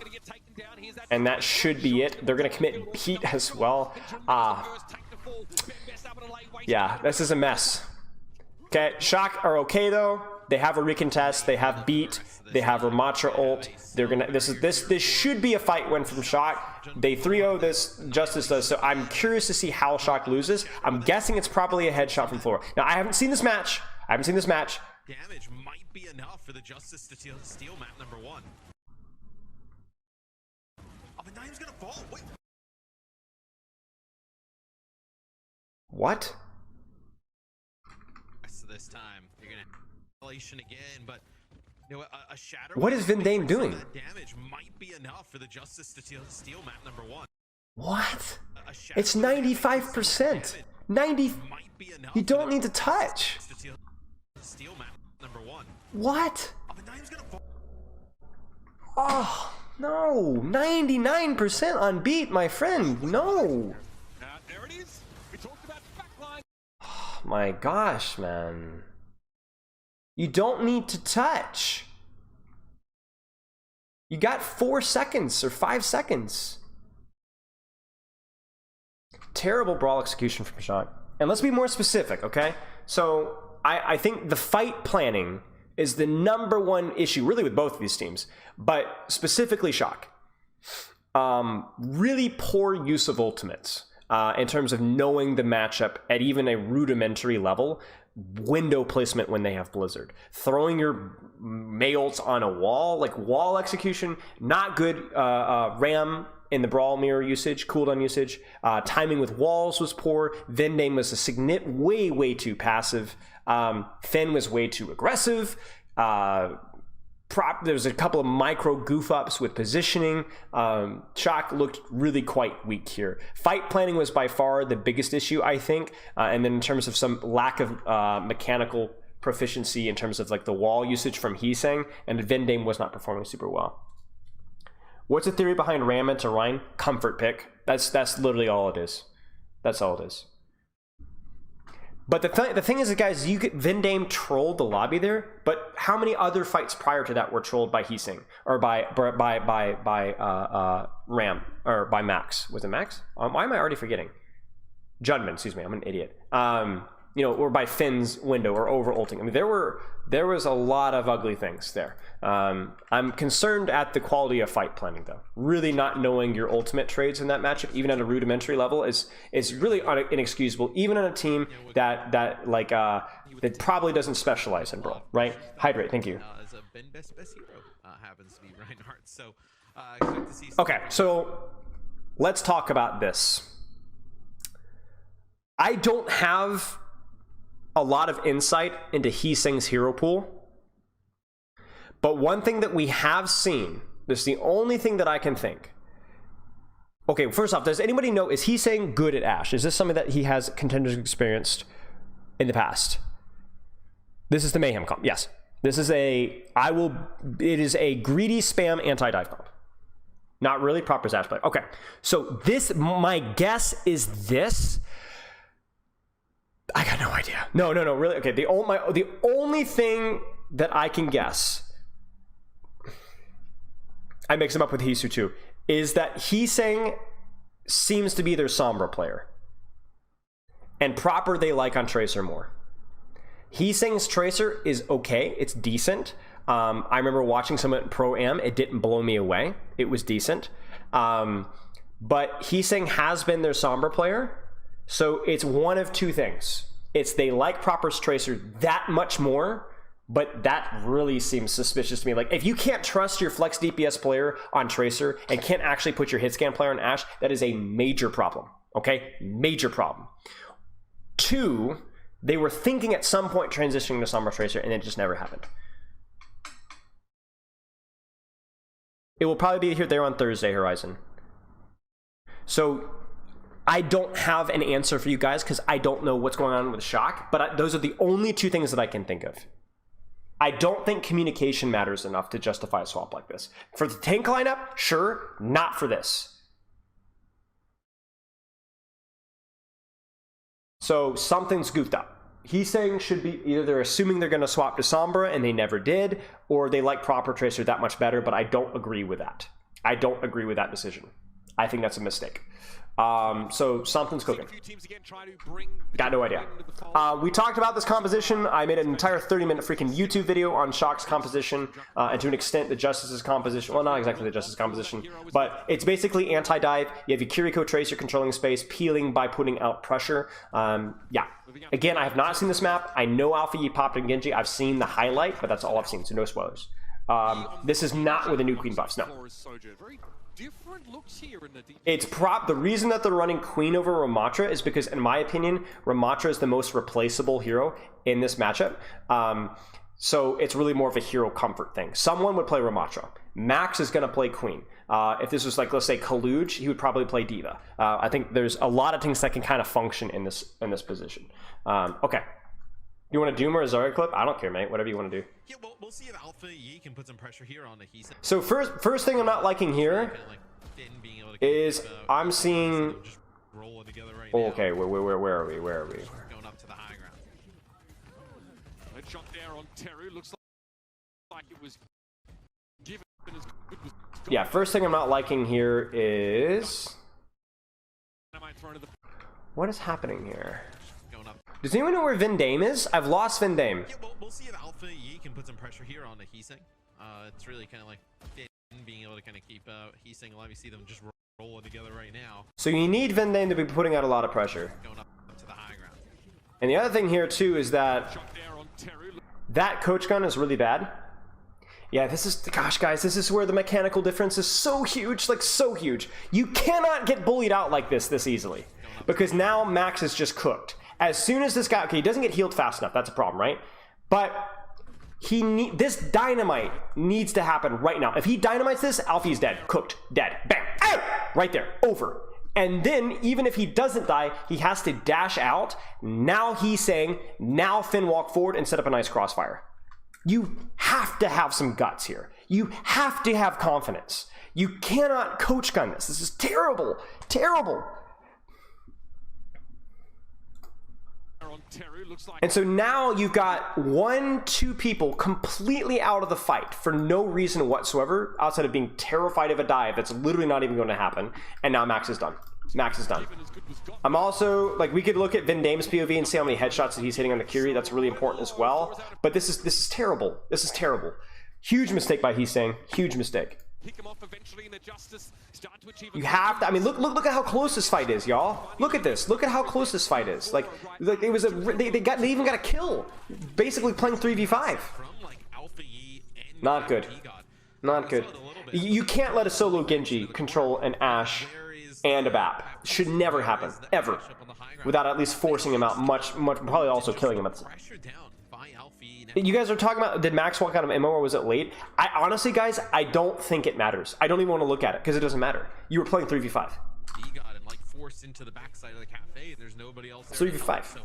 that should be it. They're going to commit heat as well. Yeah, this is a mess. Okay, Shock are okay though. They have a recontest. They have beat. They have Ramatra ult. They're gonna. This should be a fight win from Shock. They 3-0 this. Justice does. So I'm curious to see how Shock loses. I'm guessing it's probably a headshot from Flora. Now I haven't seen this match. Damage might be enough for the Justice to steal map number 1. Oh, but Niam's gonna fall. Wait. What? So this time you're gonna elation again, but you know a shatter. What is Vendame doing? That damage might be enough for the Justice to steal map number 1. What? It's 95%. 90. You don't need to touch. Steal map number 1. What? Oh no! 99% on beat, my friend. No. There it is. We talked about backline. Oh my gosh, man. You don't need to touch. You got 4 seconds or 5 seconds. Terrible brawl execution from Shock. And let's be more specific, okay? So I think the fight planning is the #1 issue, really, with both of these teams, but specifically Shock. Really poor use of ultimates in terms of knowing the matchup at even a rudimentary level. Window placement when they have Blizzard. Throwing your Mayults on a wall, like wall execution, not good. Ram in the Brawl mirror usage, cooldown usage. Timing with walls was poor. Vendame was a way too passive. Fen was way too aggressive. There was a couple of micro goof ups with positioning. Shock looked really quite weak here. Fight planning was by far the biggest issue, I think. And then in terms of some lack of mechanical proficiency in terms of like the wall usage from Heesang, and Vendame was not performing super well. What's the theory behind Ram into Rhine? Comfort pick. That's literally all it is. That's all it is. But the thing is, guys, you get Vendame trolled the lobby there, but how many other fights prior to that were trolled by Heesang or by Ram or by Max? Was it Max? Why am I already forgetting? Judman, excuse me, I'm an idiot. You know, or by Finn's window or over ulting. I mean, there was a lot of ugly things there. I'm concerned at the quality of fight planning, though. Really not knowing your ultimate trades in that matchup, even at a rudimentary level, is really inexcusable. Even on a team that probably doesn't specialize in Brawl, right? Hydrate, thank you. As a best hero happens to be Reinhardt. So okay, so let's talk about this. I don't have a lot of insight into Heesang's hero pool, but one thing that we have seen, this is the only thing that I can think. Okay, first off, does anybody know, is Heesang good at Ashe? Is this something that he has contenders experienced in the past? This is the Mayhem comp, yes. This is it is a greedy spam anti-dive comp. Not really proper Ashe play. Okay, so this, my guess is this. I got no idea. No, really. Okay, the only thing that I can guess, I mix him up with Hisu too, is that Heesang seems to be their Sombra player. And proper they like on Tracer more. Heesang's Tracer is okay, it's decent. I remember watching some at Pro-Am, it didn't blow me away. It was decent. But Heesang has been their Sombra player. So it's one of two things. It's they like Proper's Tracer that much more, but that really seems suspicious to me. Like, if you can't trust your flex DPS player on Tracer and can't actually put your hit scan player on Ashe, that is a major problem, okay? Major problem. 2, they were thinking at some point transitioning to Sombra Tracer, and it just never happened. It will probably be there on Thursday, Horizon. So I don't have an answer for you guys because I don't know what's going on with Shock, but those are the only 2 things that I can think of. I don't think communication matters enough to justify a swap like this. For the tank lineup, sure, not for this. So something's goofed up. Heesang should be, either they're assuming they're going to swap to Sombra and they never did, or they like Proper Tracer that much better, but I don't agree with that. I don't agree with that decision. I think that's a mistake. So something's cooking. Got no idea. We talked about this composition. I made an entire 30-minute freaking YouTube video on Shock's composition, and to an extent the Justice's composition. Well, not exactly the Justice composition, but it's basically anti-dive. You have your Kiriko Tracer controlling space, peeling by putting out pressure. Yeah. Again, I have not seen this map. I know Alpha Yi popped in Genji. I've seen the highlight, but that's all I've seen, so no spoilers. This is not with the new Queen buffs, no. It's the reason that they're running Queen over Ramatra is because, in my opinion, Ramatra is the most replaceable hero in this matchup. So it's really more of a hero comfort thing. Someone would play Ramatra. Max is going to play Queen. If this was like, let's say, Kaluj, he would probably play Diva. I think there's a lot of things that can kind of function in this position. Okay. You want a Doom or a Zarya clip? I don't care, mate. Whatever you want to do. Yeah, we'll see if Alpha Yi can put some pressure here on the Heesang. So first thing I'm not liking here is I'm seeing. Oh, okay, where are we? Where are we? Going up to the high ground. A shot there on Teru looks like it was given as good. Yeah, first thing I'm not liking here is... What is happening here? Does anyone know where Vindame is? I've lost Vindame. Yeah, we'll see if Alpha Yi can put some pressure here on the Heesing. It's really kind of like being able to kind of keep Heesing alive. You see them just rolling together right now. So you need Vindame to be putting out a lot of pressure. Going up to the high ground. And the other thing here too is that that coach gun is really bad. Yeah, this is, gosh guys, this is where the mechanical difference is so huge, like so huge. You cannot get bullied out like this easily. Because now Max is just cooked. As soon as this guy, okay, he doesn't get healed fast enough, that's a problem, right? But this dynamite needs to happen right now. If he dynamites this, Alfie's dead, cooked, dead, bang, out, right there, over. And then, even if he doesn't die, he has to dash out. Now he's saying, now Finn walk forward and set up a nice crossfire. You have to have some guts here. You have to have confidence. You cannot coach gun this. This is terrible, terrible. And so now you've got 1-2 people completely out of the fight for no reason whatsoever, outside of being terrified of a dive that's literally not even going to happen. And now Max is done. Max is done. I'm also, like, we could look at Vindame's POV and see how many headshots that he's hitting on the Curie. That's really important as well. But this is terrible. This is terrible. Huge mistake by Heesang. Huge mistake. You have to, I mean, look at how close this fight is, y'all. Look at this. Look at how close this fight is. Like it was they even got a kill, basically playing 3v5. Not good. Not good. You can't let a solo Genji control an Ashe and a BAP. Should never happen, ever, without at least forcing him out. Much, probably also killing him. You guys are talking about, did Max walk out of ammo or was it late? I honestly, guys, I don't think it matters. I don't even want to look at it because it doesn't matter. You were playing 3v5. He got and like forced into the backside of the cafe. There's nobody else there. 3v5. So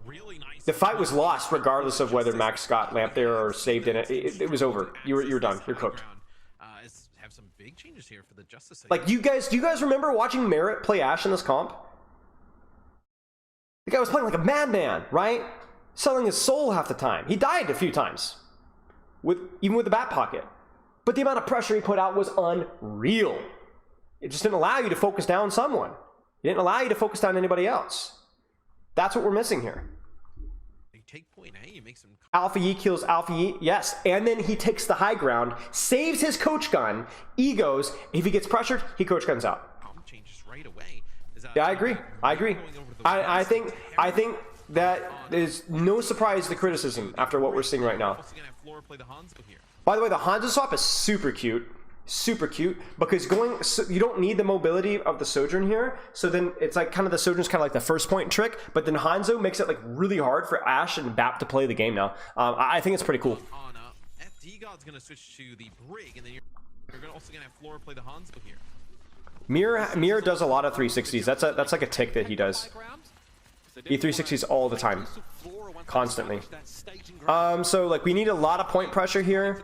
really nice. The fight was lost regardless of whether Max got lamp there or saved in it. It was over. You were done. You're cooked. Have some big changes here for the Justice. Like, do you guys remember watching Merritt play Ashe in this comp? The guy was playing like a madman, right? Selling his soul half the time. He died a few times, even with the back pocket. But the amount of pressure he put out was unreal. It just didn't allow you to focus down someone. It didn't allow you to focus down anybody else. That's what we're missing here. You take point A, you make some... Alpha Yi kills Alpha Yi, yes. And then he takes the high ground, saves his coach gun, egos. If he gets pressured, he coach guns out. Changes right away. Yeah, I agree. I agree. I think that is no surprise to criticism after what we're seeing right now. By the way, the Hanzo swap is super cute. Super cute, because you don't need the mobility of the Sojourn here, so then it's like kind of the Sojourn's kind of like the first point trick, but then Hanzo makes it like really hard for Ashe and BAP to play the game now. I think it's pretty cool. FD God's gonna switch to the Brig, and then you're also gonna have Flora play the Hanzo here. Mir does a lot of 360s. That's like a tick that he does. He 360s all the time, constantly. So like we need a lot of point pressure here.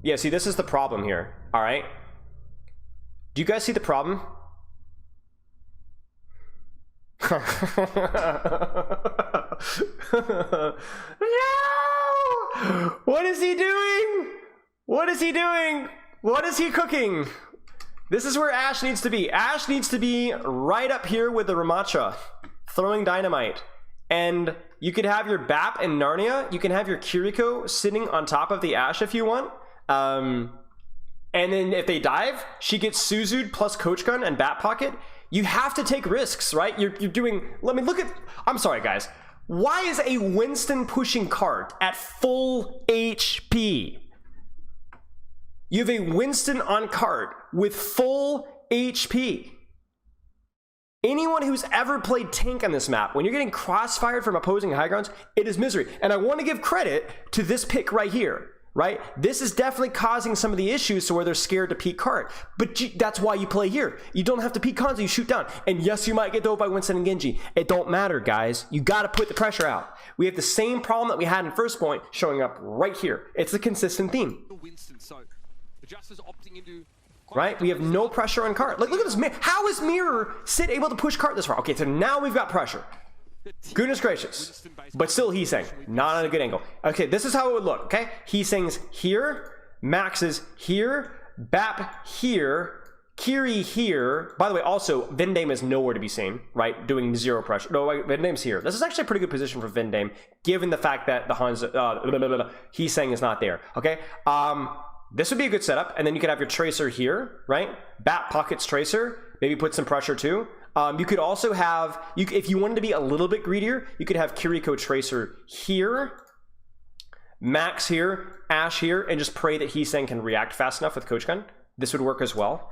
Yeah, see, this is the problem here. All right. Do you guys see the problem? No! What is he doing? What is he doing? What is he cooking? This is where Ashe needs to be. Ashe needs to be right up here with the Ramacha, throwing dynamite. And you could have your BAP and Narnia. You can have your Kiriko sitting on top of the Ashe if you want. And then if they dive, she gets Suzu'd plus Coach Gun and Bat Pocket. You have to take risks, right? You're doing... Let me look at... I'm sorry, guys. Why is a Winston pushing cart at full HP? You have a Winston on cart with full HP. Anyone who's ever played tank on this map, when you're getting crossfired from opposing high grounds, it is misery. And I want to give credit to this pick right here. Right? This is definitely causing some of the issues to where they're scared to peek cart. But that's why you play here. You don't have to peek Konzo, you shoot down. And yes, you might get dove by Winston and Genji. It don't matter, guys. You got to put the pressure out. We have the same problem that we had in first point showing up right here. It's a consistent theme. Right? We have no pressure on cart. Look at this. How is Mirror Sid able to push cart this far? Okay, so now we've got pressure. Goodness gracious. But still Heesang. Not on a good angle. Okay, this is how it would look, okay? Heesang's here. Max is here, Bap here, Kiri here. By the way, also, Vindame is nowhere to be seen, right? Doing 0 pressure. No, wait, Vindame's here. This is actually a pretty good position for Vindame, given the fact that the Hans, Heesang is not there, okay? This would be a good setup, and then you could have your Tracer here, right? Bat pockets Tracer, maybe put some pressure too. You could also have, if you wanted to be a little bit greedier, you could have Kiriko Tracer here, Max here, Ash here, and just pray that Heesang can react fast enough with Coach Gun. This would work as well.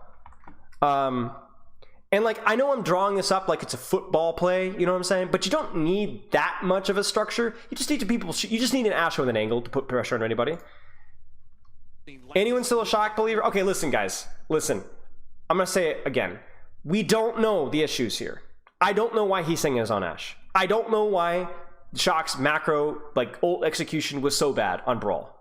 And like, I know I'm drawing this up like it's a football play, you know what I'm saying? But you don't need that much of a structure. You just need you just need an Ash with an angle to put pressure on anybody. Anyone still a shock believer? Okay, listen, guys. Listen. I'm going to say it again. We don't know the issues here. I don't know why Heesang is on Ash. I don't know why Shock's macro, like, ult execution was so bad on Brawl.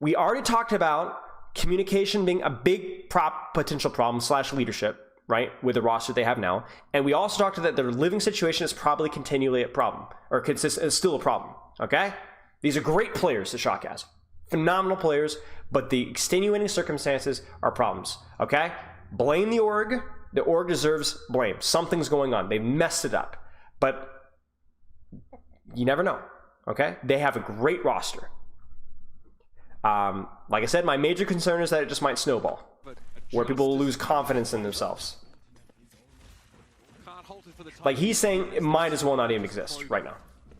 We already talked about communication being a big potential problem / leadership, right, with the roster they have now. And we also talked about that their living situation is probably continually a problem, or is still a problem, okay? These are great players that Shock has. Phenomenal players, but the extenuating circumstances are problems, okay? Blame the org. The org deserves blame. Something's going on. They messed it up. But you never know, okay? They have a great roster. Like I said, my major concern is that it just might snowball, where people will lose confidence in themselves. Like, he's saying it might as well not even exist right now.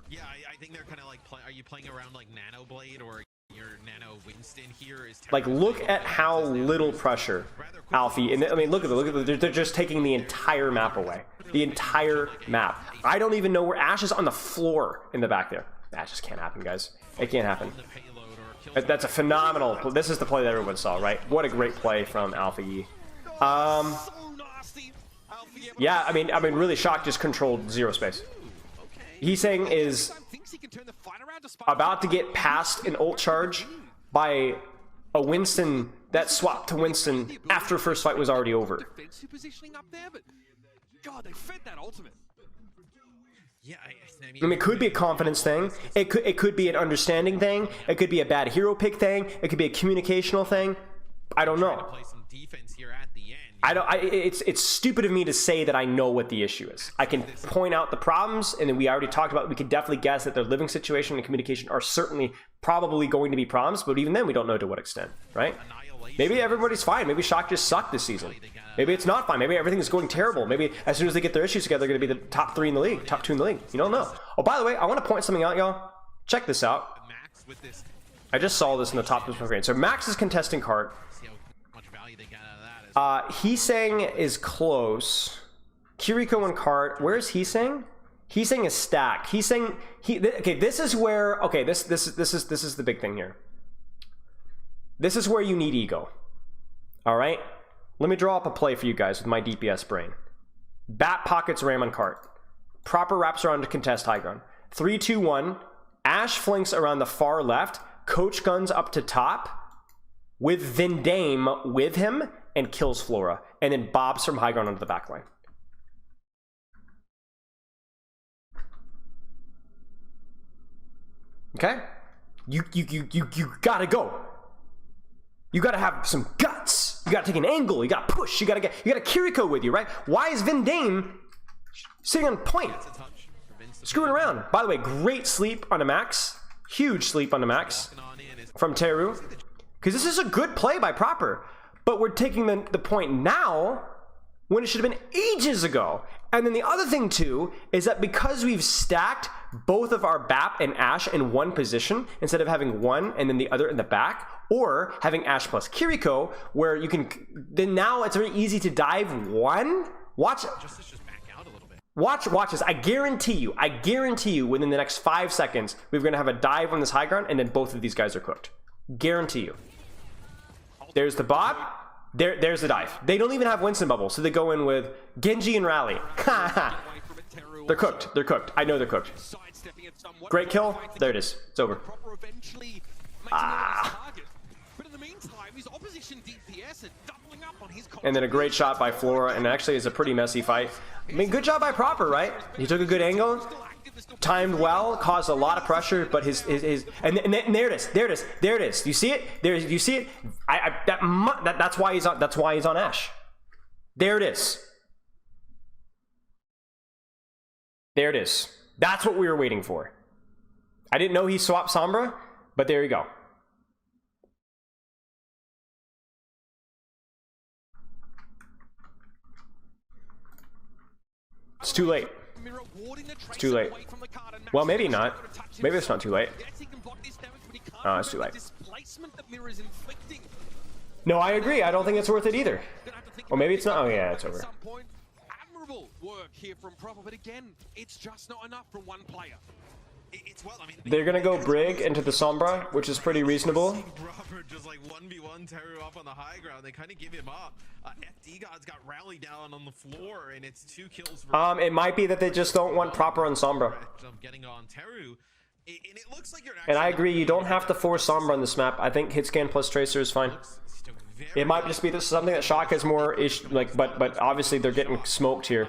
Yeah, I think they're kind of like, are you playing around like Nano Blade or your Nano Winston here? Like, look at how little pressure Alfie, and I mean, look at them, they're just taking the entire map away. The entire map. I don't even know where Ash is on the floor in the back there. That just can't happen, guys. It can't happen. That's a phenomenal, this is the play that everyone saw, right? What a great play from Alpha Yi. Yeah, I mean, really, Shock just controlled 0 space. Heesang is about to get past an ult charge by a Winston that swapped to Winston after first fight was already over. I mean, it could be a confidence thing. It could be an understanding thing. It could be a bad hero pick thing. It could be a communicational thing. I don't know. It's stupid of me to say that I know what the issue is. I can point out the problems, and then we already talked about, we could definitely guess that their living situation and communication are certainly probably going to be problems, but even then we don't know to what extent, right? Maybe everybody's fine. Maybe Shock just sucked this season. Maybe it's not fine. Maybe everything is going terrible. Maybe as soon as they get their issues together, they're going to be the top 3 in the league, top 2 in the league. You don't know. Oh, by the way, I want to point something out, y'all. Check this out. I just saw this in the top of the screen. So Max is contesting cart. Heesang is close. Kiriko and cart. Where's Heesang? Heesang is stacked. Okay, this is where, okay, this is the big thing here. This is where you need ego. All right? Let me draw up a play for you guys with my DPS brain. Bat pockets Ram on cart. Proper wraps around to contest high ground. 3, 2, 1. Ash flanks around the far left. Coach guns up to top with Vindame with him and kills Flora. And then bobs from high ground onto the back line. Okay? You gotta go. You gotta have some guts. You gotta take an angle. You gotta push. You gotta Kiriko with you, right? Why is Vindame sitting on point? Screwing around. By the way, great sleep on a Max. Huge sleep on the Max from Teru. Because this is a good play by Proper. But we're taking the point now when it should have been ages ago. And then the other thing too is that because we've stacked both of our BAP and Ash in one position instead of having one and then the other in the back, or having Ash plus Kiriko, where you can then now it's very easy to dive one. Watch this. I guarantee you within the next 5 seconds we're gonna have a dive on this high ground and then both of these guys are cooked. Guarantee you. There's the bot. There's the dive. They don't even have Winston bubble, so they go in with Genji and Rally. They're cooked. They're cooked. I know they're cooked. Great kill. There it is. It's over. And then a great shot by Flora, and actually it's a pretty messy fight. I mean, good job by Proper, right? He took a good angle. timed well, caused a lot of pressure, but his and there it is. You see it? You see it? That's why he's on Ash. There it is. There it is. That's what we were waiting for. I didn't know he swapped Sombra, but there you go. It's too late. It's too late. Well, maybe not. Maybe it's not too late. Oh, it's too late. No, I agree. I don't think it's worth it either. Or maybe it's not. Oh, yeah, it's over. Admirable work here from Proper, but again, it's just not enough from one player. They're gonna go Brig into the Sombra, which is pretty reasonable. Just like 1v1 Teru up on the high ground. They kind of give him up. FD Gods got rallied down on the floor, and it's 2 kills. For It might be that they just don't want Proper on Sombra. Getting on Teru, and it looks like you're. And I agree, you don't have to force Sombra on this map. I think hit scan plus Tracer is fine. It might just be this something that Shock has more issue, like, but obviously they're getting smoked here.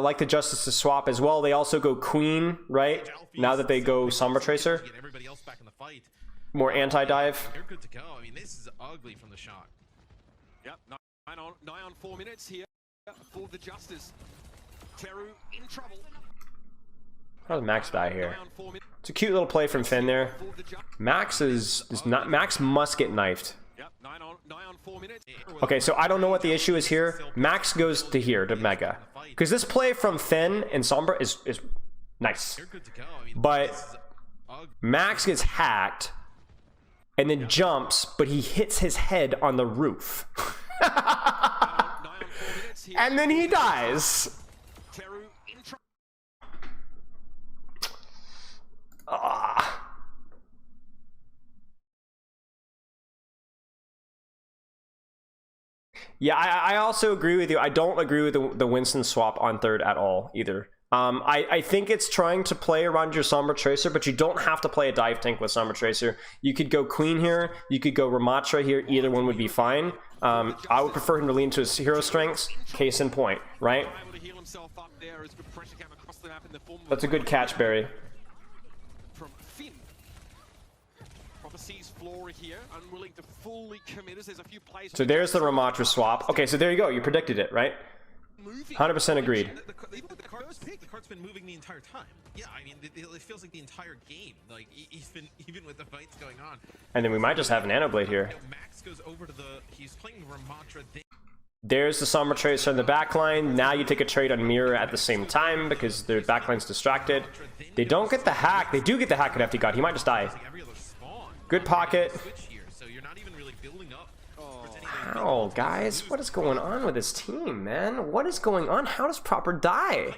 Like the Justice to swap as well. They also go Queen, right? Now that they go Sombra Tracer. More anti-dive. You're good to go. I mean, this is ugly from the Shock. Yep, 9 on 4 minutes here for the Justice. Teru in trouble. How does Max die here? It's a cute little play from Finn there. Max is not. Max must get knifed. Yep, 9 on 4 minutes. Okay, so I don't know what the issue is here. Max goes to here, to Mega. Because this play from Finn and Sombra is nice. But Max gets hacked and then jumps, but he hits his head on the roof. And then he dies. Yeah, I also agree with you. I don't agree with the Winston swap on third at all either. I think it's trying to play around your Sombra Tracer, but you don't have to play a dive tank with Sombra Tracer. You could go Queen here, you could go Ramatra here, either one would be fine. I would prefer him to lean to his hero strengths, case in point, right? That's a good catch, Barry. From Finn. Proper sees Flora here, unwilling to fully commit as there's a few plays. So there's the Ramatra swap. Okay, so there you go. You predicted it, right? 100% agreed. The card's been moving the entire time. Yeah, I mean, it feels like the entire game. Like, even with the fights going on. And then we might just have an Nanoblade here. Max goes over to he's playing Ramatra. There's the Sombra Tracer in the backline. Now you take a trade on Mirror at the same time because their backline's distracted. They don't get the hack. They do get the hack at FD God. He might just die. Good pocket. Wow, guys, what is going on with this team, man? What is going on? How does Proper die?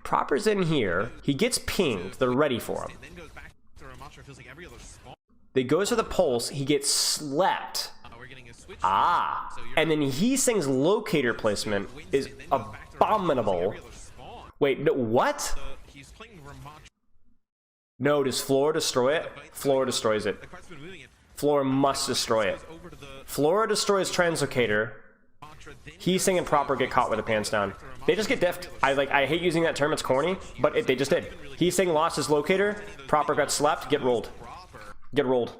Proper's in here. He gets pinged. They're ready for him. They goes for the pulse. He gets slept. And then he sings locator placement is abominable. Wait, no, what? No, does Flora destroy it? Flora destroys it. Flora must destroy it. Flora destroys Translocator. He's singing Proper get caught with the pants down. They just get diffed. I hate using that term, it's corny, but they just did. He's saying lost his locator, Proper got slept, get rolled. Get rolled.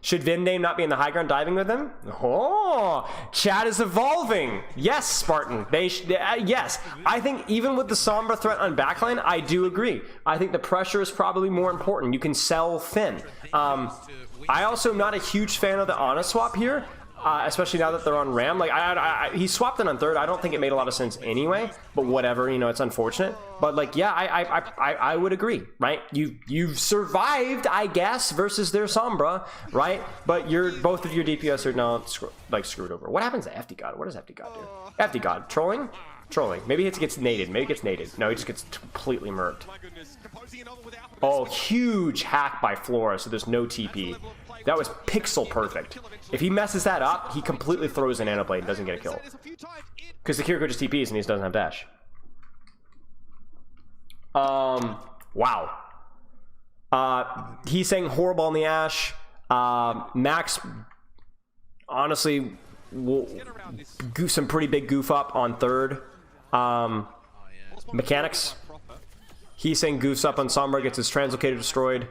Should Vindame not be in the high ground diving with him? Oh, chat is evolving. Yes, Spartan. Yes. I think even with the Sombra threat on backline, I do agree. I think the pressure is probably more important. You can sell Finn. I also am not a huge fan of the Ana swap here, especially now that they're on Ram. Like he swapped it on third. I don't think it made a lot of sense anyway. But whatever, you know, it's unfortunate. But like, yeah, I would agree, right? You've survived, I guess, versus their Sombra, right? But both of your DPS are now screwed over. What happens to FD God? What does FD God do? FD God trolling. Trolling. Maybe he gets naded. Maybe he gets naded. No, he just gets completely murked. Oh, huge hack by Flora, so there's no TP. That was pixel perfect. If he messes that up, he completely throws an Nanoblade and doesn't get a kill. Because the Kiriko just TPs and he doesn't have dash. Wow. He's saying horrible on the Ashe. Max honestly, some pretty big goof up on third. Mechanics. Heesing goofs up on Sombra, gets his translocator destroyed.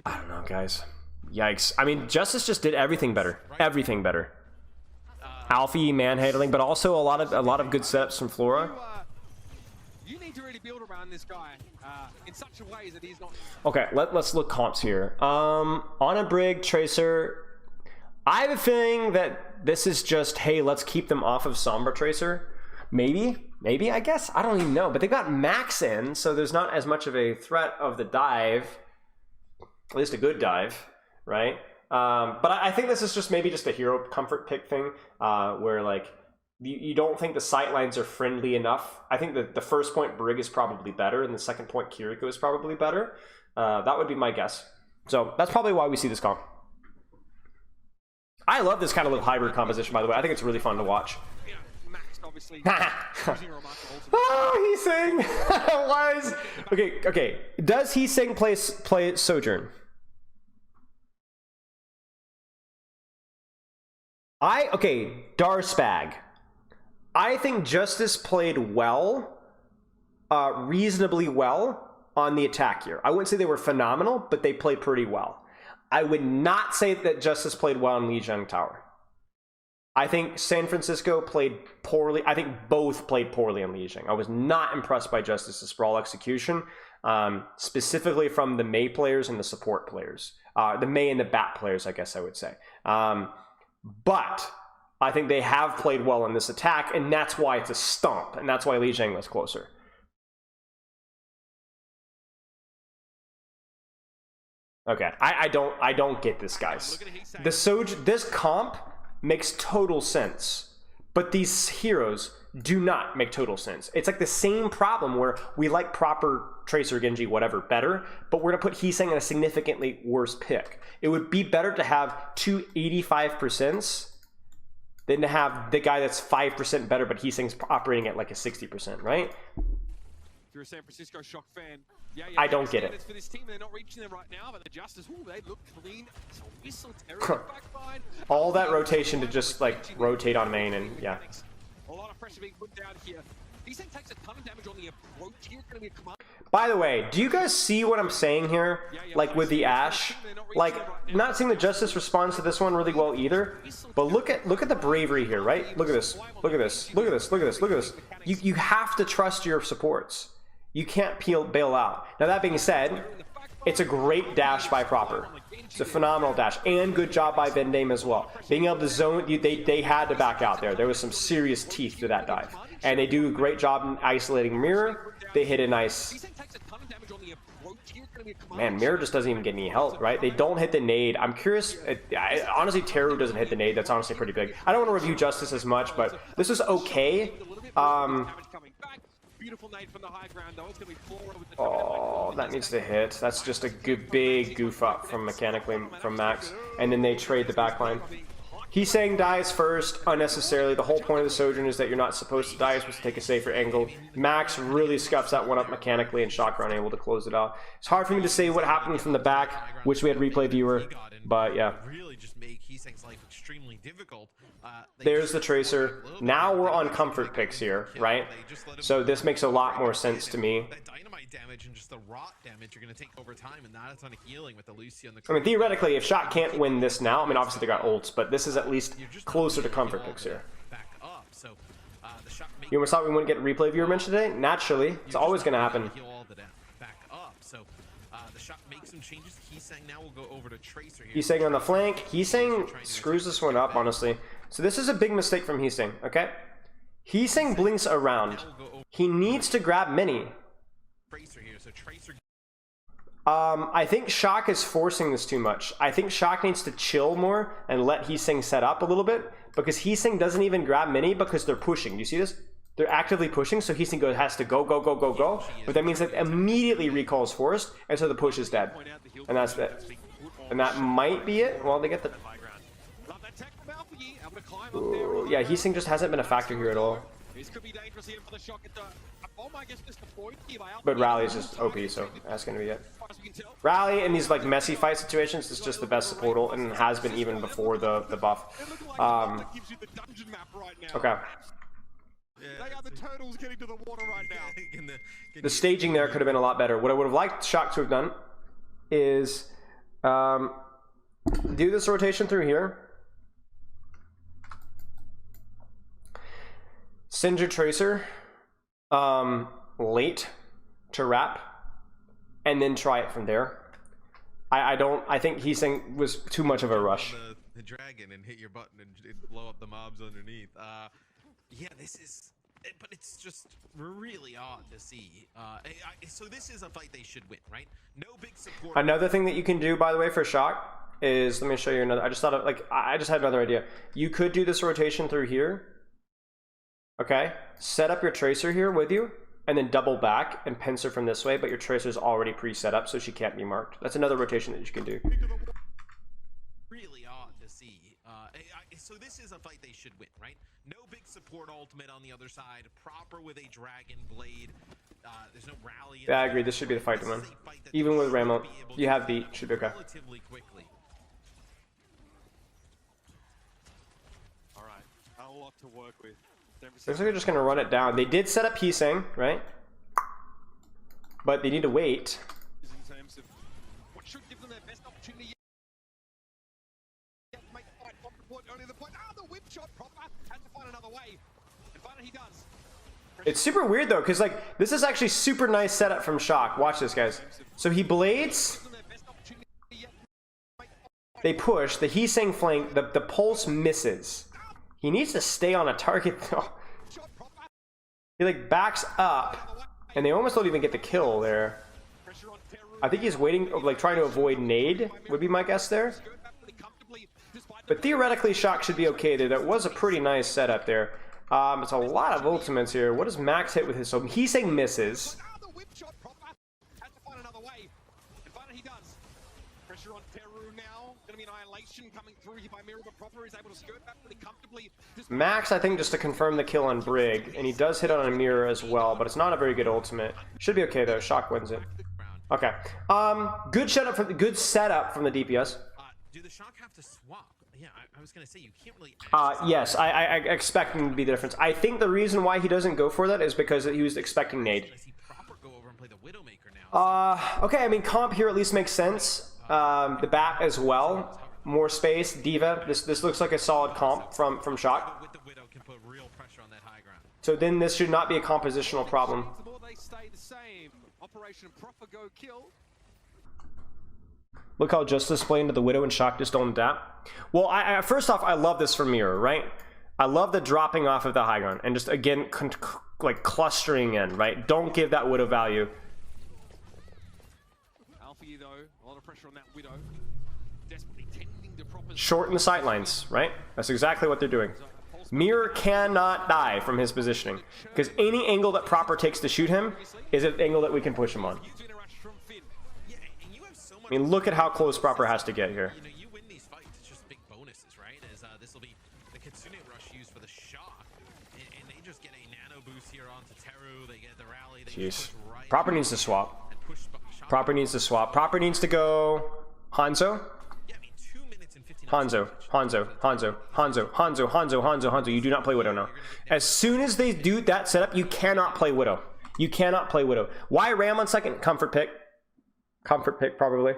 I don't know, guys. Yikes. I mean, Justice just did everything better. Everything better. Alfie manhandling, but also a lot of good setups from Flora. You need to really build around this guy in such a way that he's not. Okay, let's look comps here. On a Brig, Tracer. I have a feeling that this is just, hey, let's keep them off of Sombra Tracer. Maybe, I guess. I don't even know. But they got Max in, so there's not as much of a threat of the dive. At least a good dive, right? But I think this is just maybe just a hero comfort pick thing, where like you don't think the sightlines are friendly enough. I think that the first point Brig is probably better, and the second point Kiriko is probably better. That would be my guess. So that's probably why we see this comp. I love this kind of little hybrid composition, by the way. I think it's really fun to watch. Oh, Heesing! Why is... Okay. Does Heesing play Sojourn? Darspag. I think Justice played well, reasonably well on the attack here. I wouldn't say they were phenomenal, but they played pretty well. I would not say that Justice played well in Lijiang Tower. I think San Francisco played poorly. I think both played poorly in Lijiang. I was not impressed by Justice's sprawl execution, specifically from the Mei players and the support players. The Mei and the Bat players, I guess I would say. But I think they have played well in this attack, and that's why it's a stomp, and that's why Lijiang was closer. Okay, I don't get this, guys. This comp makes total sense, but these heroes do not make total sense. It's like the same problem where we like proper Tracer, Genji, whatever, better, but we're gonna put Heesing in a significantly worse pick. It would be better to have two 85% than to have the guy that's 5% better, but Heesing's operating at like a 60%, right? If you're a San Francisco Shock fan, I don't get it. For this team, they're not reaching them right now, but the Justice, they look clean. Whistle, terrible backline. All that rotation to just like rotate on main, and yeah. A lot of pressure being put down here. Heesing takes a ton of damage on the approach here. It's gonna be a command. By the way, do you guys see what I'm saying here? Like with the Ashe, like not seeing the Justice responds to this one really well either. But look at the bravery here, right? Look at this. Look at this. Look at this. Look at this. Look at this. You have to trust your supports. You can't bail out. Now that being said, it's a great dash by Proper. It's a phenomenal dash, and good job by Vendame as well. Being able to zone, they had to back out there. There was some serious teeth to that dive, and they do a great job in isolating Mirror. They hit a nice. Man, Mirror just doesn't even get any help, right? They don't hit the nade. I'm curious. Honestly, Teru doesn't hit the nade. That's honestly pretty big. I don't want to review Justice as much, but this is okay. Oh, that needs to hit. That's just a good big goof up from mechanically from Max, and then they trade the backline. Heesing dies first unnecessarily. The whole point of the Sojourn is that you're not supposed to die. You're supposed to take a safer angle. Max really scuffs that one up mechanically, and Shock are unable to close it out. It's hard for me to say what happened from the back. Wish we had replay viewer, but yeah. Really just make Heesing's life extremely difficult. There's the Tracer. Now we're on comfort picks here, right? So this makes a lot more sense to me. That dynamite damage and just the rot damage are going to take over time, and not a ton of healing with the Lucy on the. I mean, theoretically, if Shock can't win this now, I mean, obviously they got ults, but this is at least closer to comfort picks here. You almost thought we wouldn't get replay viewer mentioned today? Naturally, it's always going to happen. Now we'll go over to Tracer here. Heesing on the flank. Heesing screws this one up, honestly. So this is a big mistake from Heesing, okay? Heesing blinks around. He needs to grab mini. I think Shock is forcing this too much. I think Shock needs to chill more and let Heesing set up a little bit, because Heesing doesn't even grab mini because they're pushing. Do you see this? They're actively pushing, so Heesing has to go. But that means that immediately recall is forced, and so the push is dead. And that's it. And that might be it. Well, they get the... Ooh, yeah, Heesing just hasn't been a factor here at all. This could be dangerous here for the Shock. But Rally is just OP, so that's gonna be it. Rally in these like messy fight situations is just the best support ult, and has been even before the buff. Okay. They are the turtles getting to the water right now. The staging there could have been a lot better. What I would have liked Shock to have done is do this rotation through here. Send your Tracer late to wrap, and then try it from there. I think Heesing was too much of a rush. The dragon and hit your button and blow up the mobs underneath. Yeah, this is, but it's just really odd to see. So this is a fight they should win, right? No big support. Another thing that you can do, by the way, for Shock is, let me show you another. I just thought of, like, I just had another idea. You could do this rotation through here. Okay, set up your Tracer here with you, and then double back and pincer from this way, but your Tracer's already pre-set up, so she can't be marked. That's another rotation that you can do. Really odd to see. So this is a fight they should win, right? No big support ultimate on the other side, proper with a dragon blade. There's no rally. Yeah, I agree. This should be the fight to win. Even with Ramo, you have beat. Should be okay. Relatively quickly. All right, a lot to work with. Looks like they're just going to run it down. They did set up Heesing, right? But they need to wait. In terms of what should give them their best opportunity. Make the fight off the point, only the point. The whip shot proper. Has to find another way. And finally he does. It's super weird though, because like this is actually super nice setup from Shock. Watch this, guys. So he blades. They push. The Heesing flank. The pulse misses. He needs to stay on a target though. He like backs up, and they almost don't even get the kill there. I think he's waiting, like trying to avoid nade would be my guess there. But theoretically, Shock should be okay there. That was a pretty nice setup there. It's a lot of ultimates here. What does Max hit with his? So Heesing misses. Max, I think, just to confirm the kill on Brig, and he does hit on a mirror as well, but it's not a very good ultimate. Should be okay though. Shock wins it. Okay. Good setup from the DPS. Do the Shock have to swap? Yeah, I was gonna say you can't really. Yes, I expect him to be the difference. I think the reason why he doesn't go for that is because he was expecting nade. Okay, I mean comp here at least makes sense. The bat as well. More space, Diva. This looks like a solid comp from Shock. So then this should not be a compositional problem. Look how just displaying to the Widow and Shock just don't adapt. Well, first off, I love this for Mirror, right? I love the dropping off of the high ground and just again like clustering in, right? Don't give that Widow value. Though, a lot of pressure on that Widow. Desperately tending to proper shorten the sightlines, right? That's exactly what they're doing. Mirror cannot die from his positioning, because any angle that Proper takes to shoot him is an angle that we can push him on. I mean, look at how close Proper has to get here. You know, you win these fights, it's just big bonuses, right? As this will be the Kitsune rush used for the Shock, and they just get a nano boost here onto Teru. They get the rally. They Jeez. Right Proper needs to swap. Proper needs to swap. Proper needs to go Hanzo. Yeah, I mean, 2 minutes and 15 Hanzo, Hanzo, Hanzo, Hanzo, Hanzo, Hanzo, Hanzo, Hanzo. You do not play Widow now. As soon as they do that setup, you cannot play Widow. You cannot play Widow. Why Ram on second? Comfort pick. Comfort pick, probably.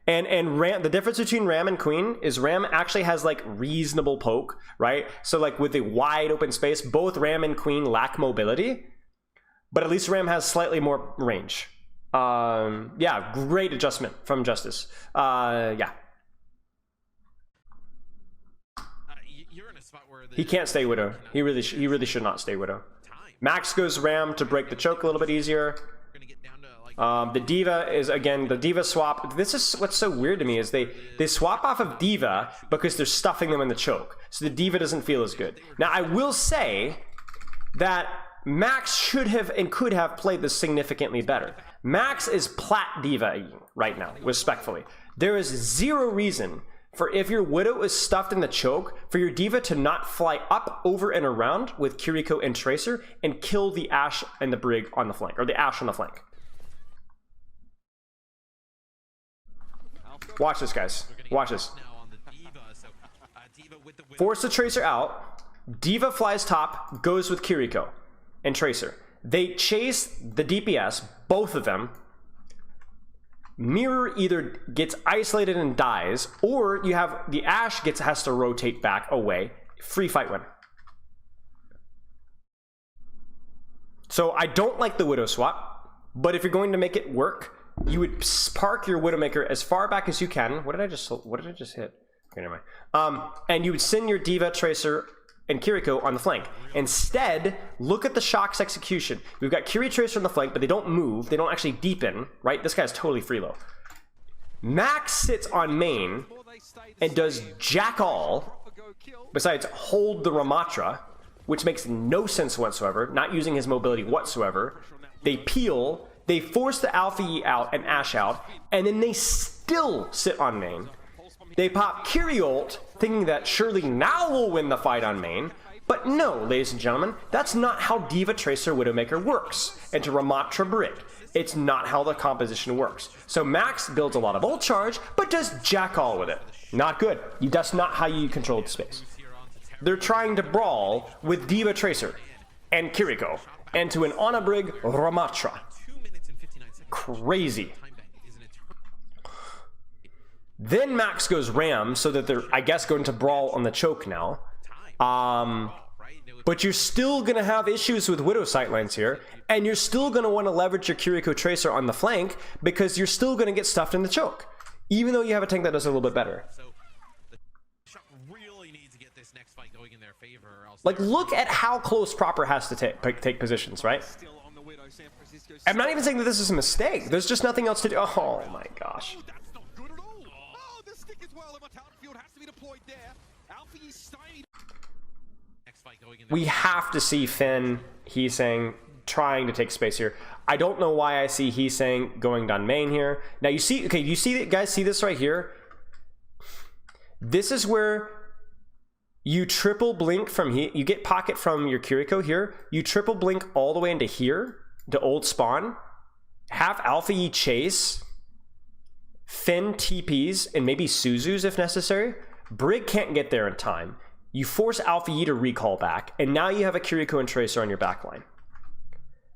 And Ram, the difference between Ram and Queen is Ram actually has like reasonable poke, right? So like with the wide open space, both Ram and Queen lack mobility, but at least Ram has slightly more range. Yeah, great adjustment from Justice. Yeah. You're in a spot where He can't stay Widow. He really should not stay Widow. Max goes Ram to break the choke a little bit easier. The Diva is, again, the Diva swap. This is what's so weird to me is they swap off of Diva because they're stuffing them in the choke. So the Diva doesn't feel as good. Now, I will say that Max should have and could have played this significantly better. Max is plat Diva right now, respectfully. There is zero reason for if your Widow is stuffed in the choke, for your D.Va to not fly up, over, and around with Kiriko and Tracer and kill the Ashe and the Brig on the flank, or the Ashe on the flank. Watch this, guys. Watch this. Force the Tracer out. D.Va flies top, goes with Kiriko and Tracer. They chase the DPS, both of them. Mirror either gets isolated and dies, or you have the Ashe has to rotate back away. Free fight win. So I don't like the Widow swap, but if you're going to make it work, you would park your Widowmaker as far back as you can. What did I just hit? Okay, never mind. And you would send your D.Va, Tracer, and Kiriko on the flank. Instead, look at the Shock's execution. We've got Kiri Tracer on the flank, but they don't move. They don't actually deepen, right? This guy's totally free low. Max sits on main and does jack all, besides hold the Ramatra, which makes no sense whatsoever, not using his mobility whatsoever. They peel, they force the Alpha E out and Ashe out, and then they still sit on main. They pop Kiri ult, thinking that surely now we'll win the fight on main. But no, ladies and gentlemen, that's not how D.Va, Tracer, Widowmaker works. And to Ramatra Brig, it's not how the composition works. So Max builds a lot of ult charge, but does jack all with it. Not good. That's not how you control the space. They're trying to brawl with D.Va, Tracer and Kiriko, and to an Ana Brig Ramatra. Crazy. Then Max goes Ram, so that they're, I guess, going to brawl on the choke now. But you're still going to have issues with Widow sightlines here, and you're still going to want to leverage your Kiriko Tracer on the flank, because you're still going to get stuffed in the choke, even though you have a tank that does a little bit better. Like, look at how close Proper has to take positions, right? I'm not even saying that this is a mistake. There's just nothing else to do. Oh my gosh. We have to see Finn, he's saying, trying to take space here. I don't know why I see he's saying going down main here. Now you see, okay, you see, guys see this right here? This is where you triple blink from here. You get pocket from your Kiriko here. You triple blink all the way into here, to old spawn. Have Alpha E chase. Finn TPs and maybe Suzu's if necessary. Brig can't get there in time. You force Alpha E to recall back, and now you have a Kiriko and Tracer on your backline.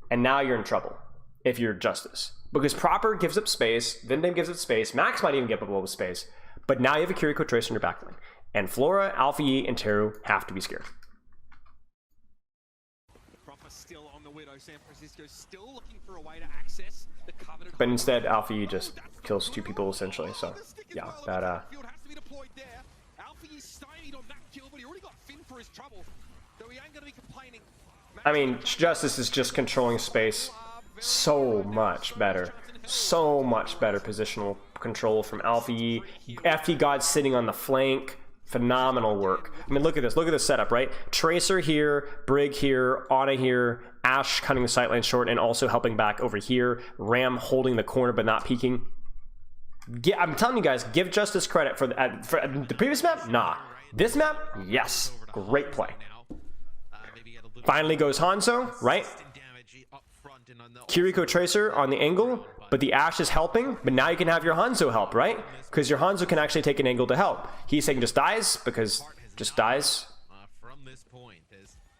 And now you're in trouble if you're Justice. Because Proper gives up space, Vindem gives up space, Max might even get up a little space, but now you have a Kiriko Tracer on your backline. And Flora, Alpha E, and Teru have to be scared. Proper still on the Widow. San Francisco still looking for a way to access the coveted. But instead, Alpha E just kills two people essentially, so yeah, that I mean, Justice is just controlling space so much better. So much better positional control from Alpha E. FT God sitting on the flank. Phenomenal work. I mean, look at this. Look at this setup, right? Tracer here, Brig here, Ana here, Ashe cutting the sideline short and also helping back over here. Ram holding the corner but not peeking. Yeah, I'm telling you guys, give Justice credit for the previous map. Nah. This map, yes. Great play. Finally goes Hanzo, right? Kiriko Tracer on the angle, but the Ashe is helping, but now you can have your Hanzo help, right? Because your Hanzo can actually take an angle to help. He's saying just dies, because just dies.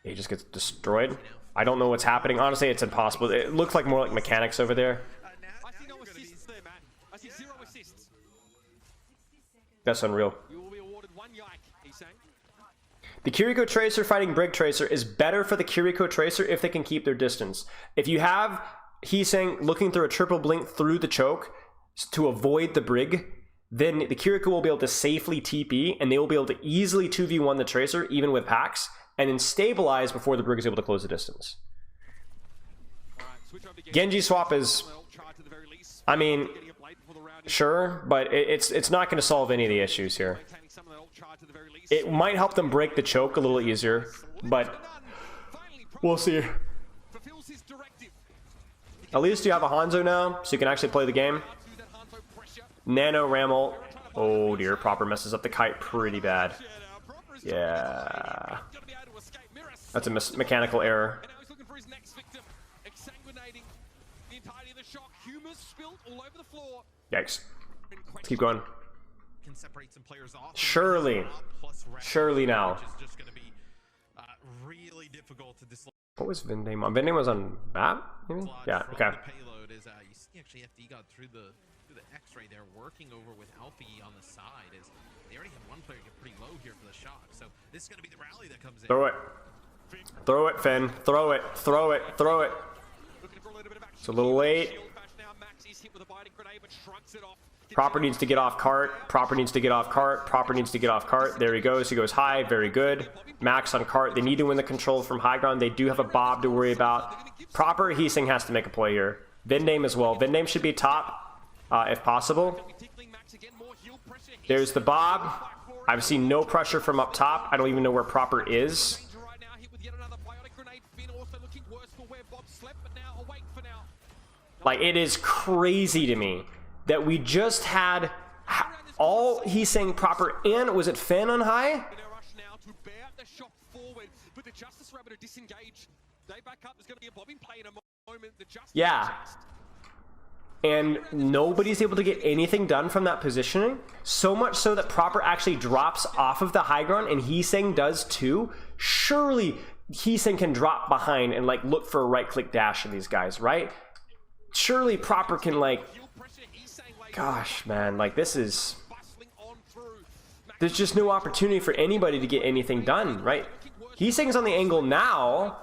He just gets destroyed. I don't know what's happening. Honestly, it's impossible. It looks like more like mechanics over there. That's unreal. The Kiriko Tracer fighting Brig Tracer is better for the Kiriko Tracer if they can keep their distance. If you have, he's saying, looking through a triple blink through the choke to avoid the Brig, then the Kiriko will be able to safely TP, and they will be able to easily 2v1 the Tracer, even with packs, and then stabilize before the Brig is able to close the distance. Genji swap is, I mean, sure, but it's not going to solve any of the issues here. It might help them break the choke a little easier, but we'll see. At least you have a Hanzo now, so you can actually play the game. Nano, Ram ult, Oh dear, Proper messes up the kite pretty bad. Yeah. That's a mechanical error. And now he's looking for his next victim. Exsanguinating the entirety of the shock. Humors spilled all over the floor. Yikes. Let's keep going. Can separate some players off. Surely. Surely now. Which is just going to be really difficult to dislodge. What was Vindame on? Vindame was on map? Maybe? Yeah, from okay. The payload is you see actually FD got through the X-ray there, working over with Alfie on the side. Is they already have one player get pretty low here for the shock. So this is going to be the rally that comes in. Throw it. Throw it, Finn. Throw it. Throw it. Throw it. It's a little late. Proper needs to get off cart. Proper needs to get off cart. Proper needs to get off cart. There he goes. He goes high. Very good. Max on cart. They need to win the control from high ground. They do have a Bob to worry about. Proper Heesing has to make a play here. Vindame as well. Vindame should be top if possible. There's the Bob. I've seen no pressure from up top. I don't even know where Proper is. Like, it is crazy to me that we just had all he's saying Proper and was it Finn on high? Yeah. And nobody's able to get anything done from that positioning. So much so that Proper actually drops off of the high ground and Heesing does too. Surely Heesing can drop behind and like look for a right click dash in these guys, right? Surely Proper can like, gosh man, like this is, there's just no opportunity for anybody to get anything done, right? Heesing's on the angle now,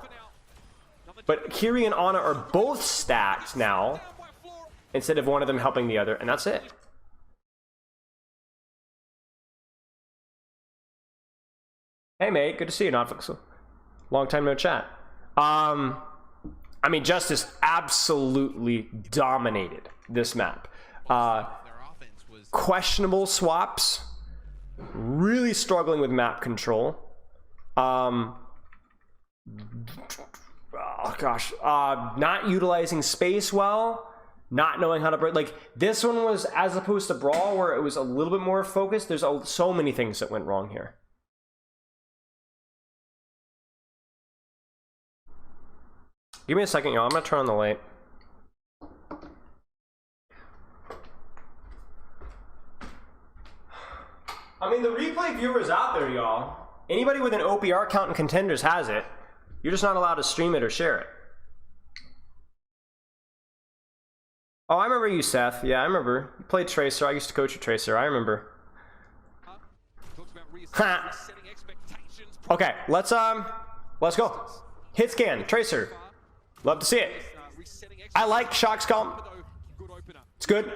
but Kiri and Ana are both stacked now, instead of one of them helping the other, and that's it. Hey mate, good to see you, Netflix. Long time no chat. I mean, Justice absolutely dominated this map. Questionable swaps. Really struggling with map control. Oh gosh. Not utilizing space well. Not knowing how to break. Like, this one was, as opposed to Brawl, where it was a little bit more focused, there's so many things that went wrong here. Give me a second, y'all. I'm gonna turn on the light. I mean, the replay viewer's out there, y'all. Anybody with an OPR count in Contenders has it. You're just not allowed to stream it or share it. Oh, I remember you, Seth. Yeah, I remember. You played Tracer. I used to coach a Tracer. I remember. Ha. Okay, let's go. Hit scan, Tracer. Love to see it. I like Shock's comp. It's good.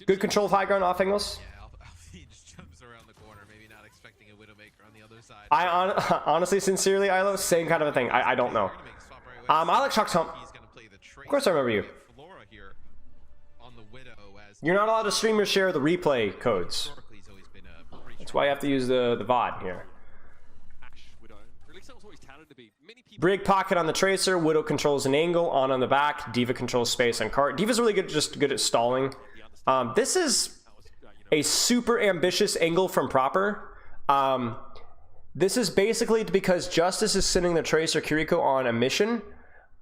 Good control of high ground off angles. Alfie just jumps around the corner, maybe not expecting a Widowmaker on the other side. I honestly, sincerely, Ilo, same kind of a thing. I don't know. I like Shock's comp. Of course I remember you. You're not allowed to stream or share the replay codes. That's why you have to use the VOD here. Brig pocket on the Tracer, Widow controls an angle, on the back, D.Va controls space on cart. D.Va's really good, just good at stalling. This is a super ambitious angle from Proper. This is basically because Justice is sending the Tracer Kiriko on a mission,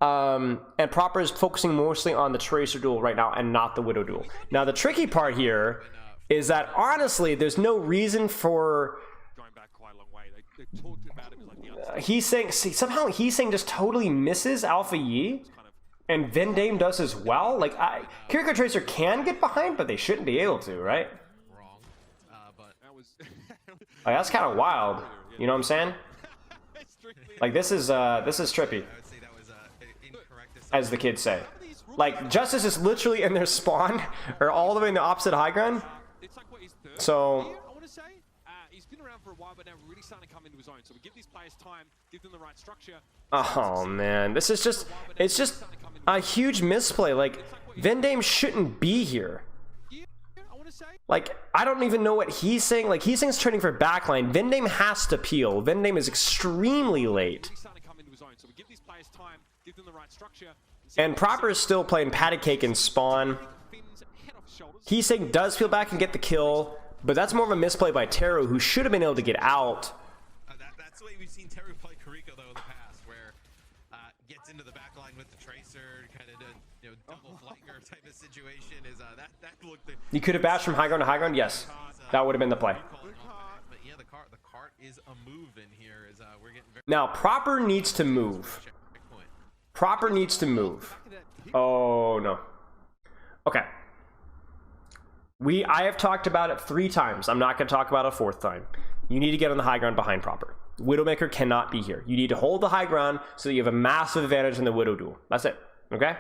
and Proper is focusing mostly on the Tracer duel right now and not the Widow duel. Now the tricky part here is that honestly, there's no reason for somehow Heesing just totally misses Alpha Yi, and Vindame does as well. Like, Kiriko Tracer can get behind, but they shouldn't be able to, right? Like, that's kind of wild. You know what I'm saying? Like, this is trippy, as the kids say. Like, Justice is literally in their spawn, or all the way in the opposite high ground. So for a while, but now really starting to come into his own. So we give these players time, give them the right structure. Oh man, this is just, it's just a huge misplay. Like, Vindame shouldn't be here. Like, I don't even know what he's saying. Like, he's saying he's turning for backline. Vindame has to peel. Vindame is extremely late. And Proper is still playing patty cake and spawn. Heesing does peel back and get the kill. but that's more of a misplay by Taro, who should have been able to get out. That's the way we've seen Teru play Kariko though in the past, where gets into the back line with the tracer, kind of double flanker type of situation. Is that looked? You could have bashed from high ground to high ground. Yes, that would have been the play. But yeah, the cart is a move in here. Is we're getting very Now Proper needs to move. Proper needs to move. Oh no. Okay. I have talked about it 3 times. I'm not going to talk about it a 4th time. You need to get on the high ground behind Proper. Widowmaker cannot be here. You need to hold the high ground so that you have a massive advantage in the Widow duel. That's it. Okay?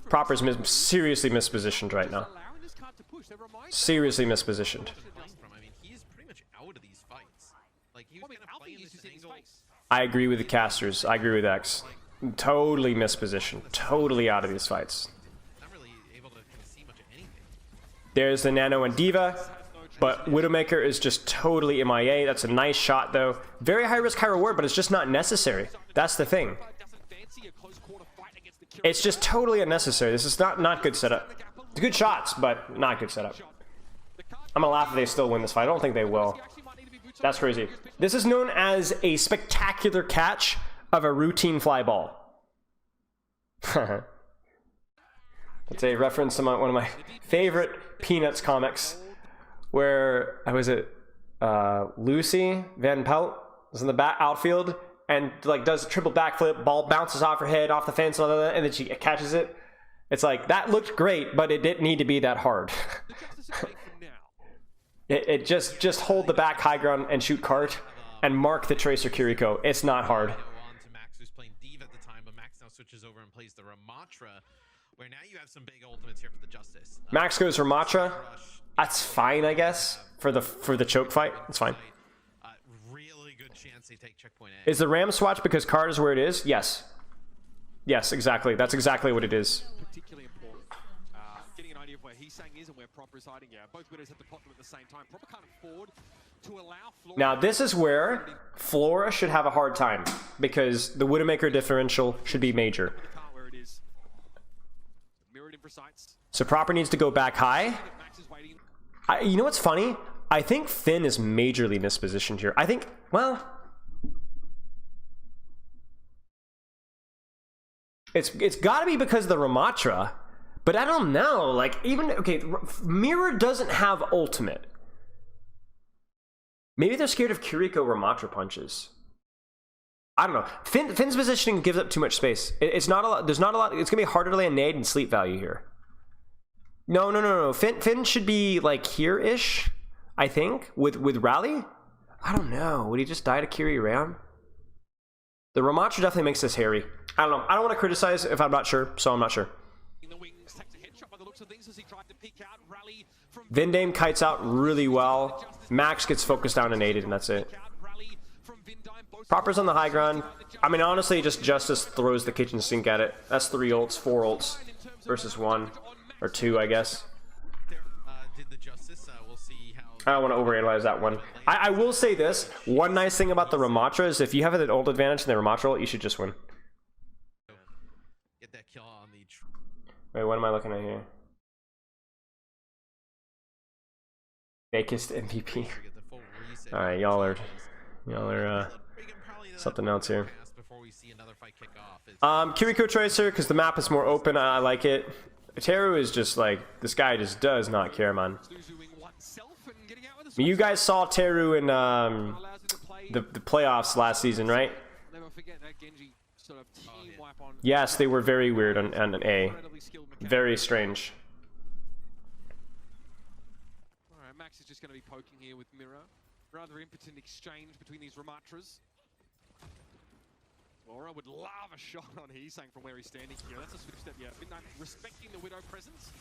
Proper's seriously mispositioned right now. Seriously mispositioned. I mean, he is pretty much out of these fights. Like he was going to play in this angle. I agree with the casters. I agree with X. Totally mispositioned. Totally out of these fights. Not really able to kind of see much of anything. There's the Nano and Diva, but Widowmaker is just totally MIA. That's a nice shot, though. Very high risk, high reward, but it's just not necessary. That's the thing. It's just totally unnecessary. This is not good setup. It's good shots, but not good setup. I'm gonna laugh if they still win this fight. I don't think they will. That's crazy. This is known as a spectacular catch of a routine fly ball. That's a reference to one of my favorite Peanuts comics, where Lucy Van Pelt is in the back outfield and like does a triple backflip, ball bounces off her head, off the fence, and then she catches it. It's like, that looked great, but it didn't need to be that hard. it just hold the back high ground and shoot cart and mark the Tracer Kiriko. It's not hard. On to Max, who's playing Diva at the time, but Max now switches over and plays the Ramatra, where now you have some big ultimates here for the Justice. Max goes Ramatra. That's fine, I guess, for the choke fight. It's fine. Really good chance they take checkpoint A. Is the Ram swatch because card is where it is? Yes. Yes, exactly. That's exactly what it is. Particularly important. Getting an idea of where Heesang is and where Proper is hiding. Yeah, both widows have to plot them at the same time. Proper can't afford to allow Flora. Now, this is where Flora should have a hard time, because the Widowmaker differential should be major. Where it is. Mirrored in precise. So Proper needs to go back high. Max is waiting. You know what's funny? I think Finn is majorly mispositioned here. I think, well, it's got to be because of the Ramatra, but I don't know. Like, even, okay, Mirror doesn't have ultimate. Maybe they're scared of Kiriko Ramatra punches. I don't know. Finn's positioning gives up too much space. It's not a lot. There's not a lot. It's gonna be harder to land nade and sleep value here. No. Finn should be like here-ish, I think, with Rally. I don't know. Would he just die to Kiri Ram? The Ramatra definitely makes this hairy. I don't know. I don't want to criticize if I'm not sure, so I'm not sure. Vindame kites out really well. Max gets focused down and aided, and that's it. Proper's on the high ground. I mean, honestly, just Justice throws the kitchen sink at it. That's 3 ults, 4 ults versus 1 or 2, I guess. I don't want to overanalyze that one. I will say this. One nice thing about the Ramatra is if you have an ult advantage in the Ramatra ult, you should just win. Get that kill on the... Wait, what am I looking at here? Fakest MVP. Alright, y'all are something else here. Kiriko Tracer, because the map is more open, I like it. Teru is just like, this guy just does not care, man. You guys saw Teru in the playoffs last season, right? Yes, they were very weird on an A. Very strange. Alright, Max is just going to be poking here with Mirror. Rather impotent exchange between these Ramatras. Laura would love a shot on Heesang from where he's standing here. That's a switch step, yeah. Midnight respecting the Widow presence.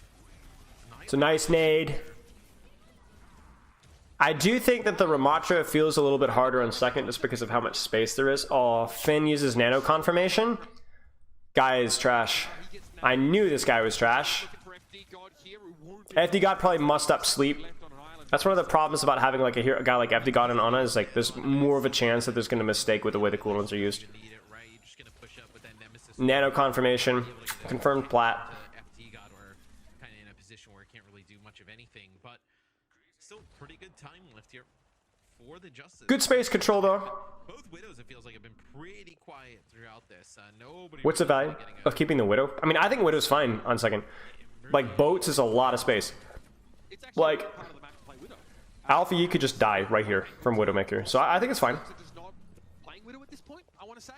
It's a nice nade. I do think that the Ramatra feels a little bit harder on second just because of how much space there is. Oh, Finn uses nano confirmation. Guy is trash. I knew this guy was trash. FD God probably mussed up sleep. That's one of the problems about having like a guy like FD God and Ana is like there's more of a chance that there's going to mistake with the way the cooldowns are used. Nano confirmation, confirmed plat. pretty good time left here for the Justice. Good space control though. Both Widows, it feels like, have been pretty quiet throughout this. Nobody. What's the really value getting of keeping the Widow? I mean, I think Widow's fine on second. Like, boats is a lot of space. It's actually Like, part of the map to play Widow. Alpha, you could just die right here from Widowmaker. So I think it's fine. So just not playing Widow at this point, I want to say.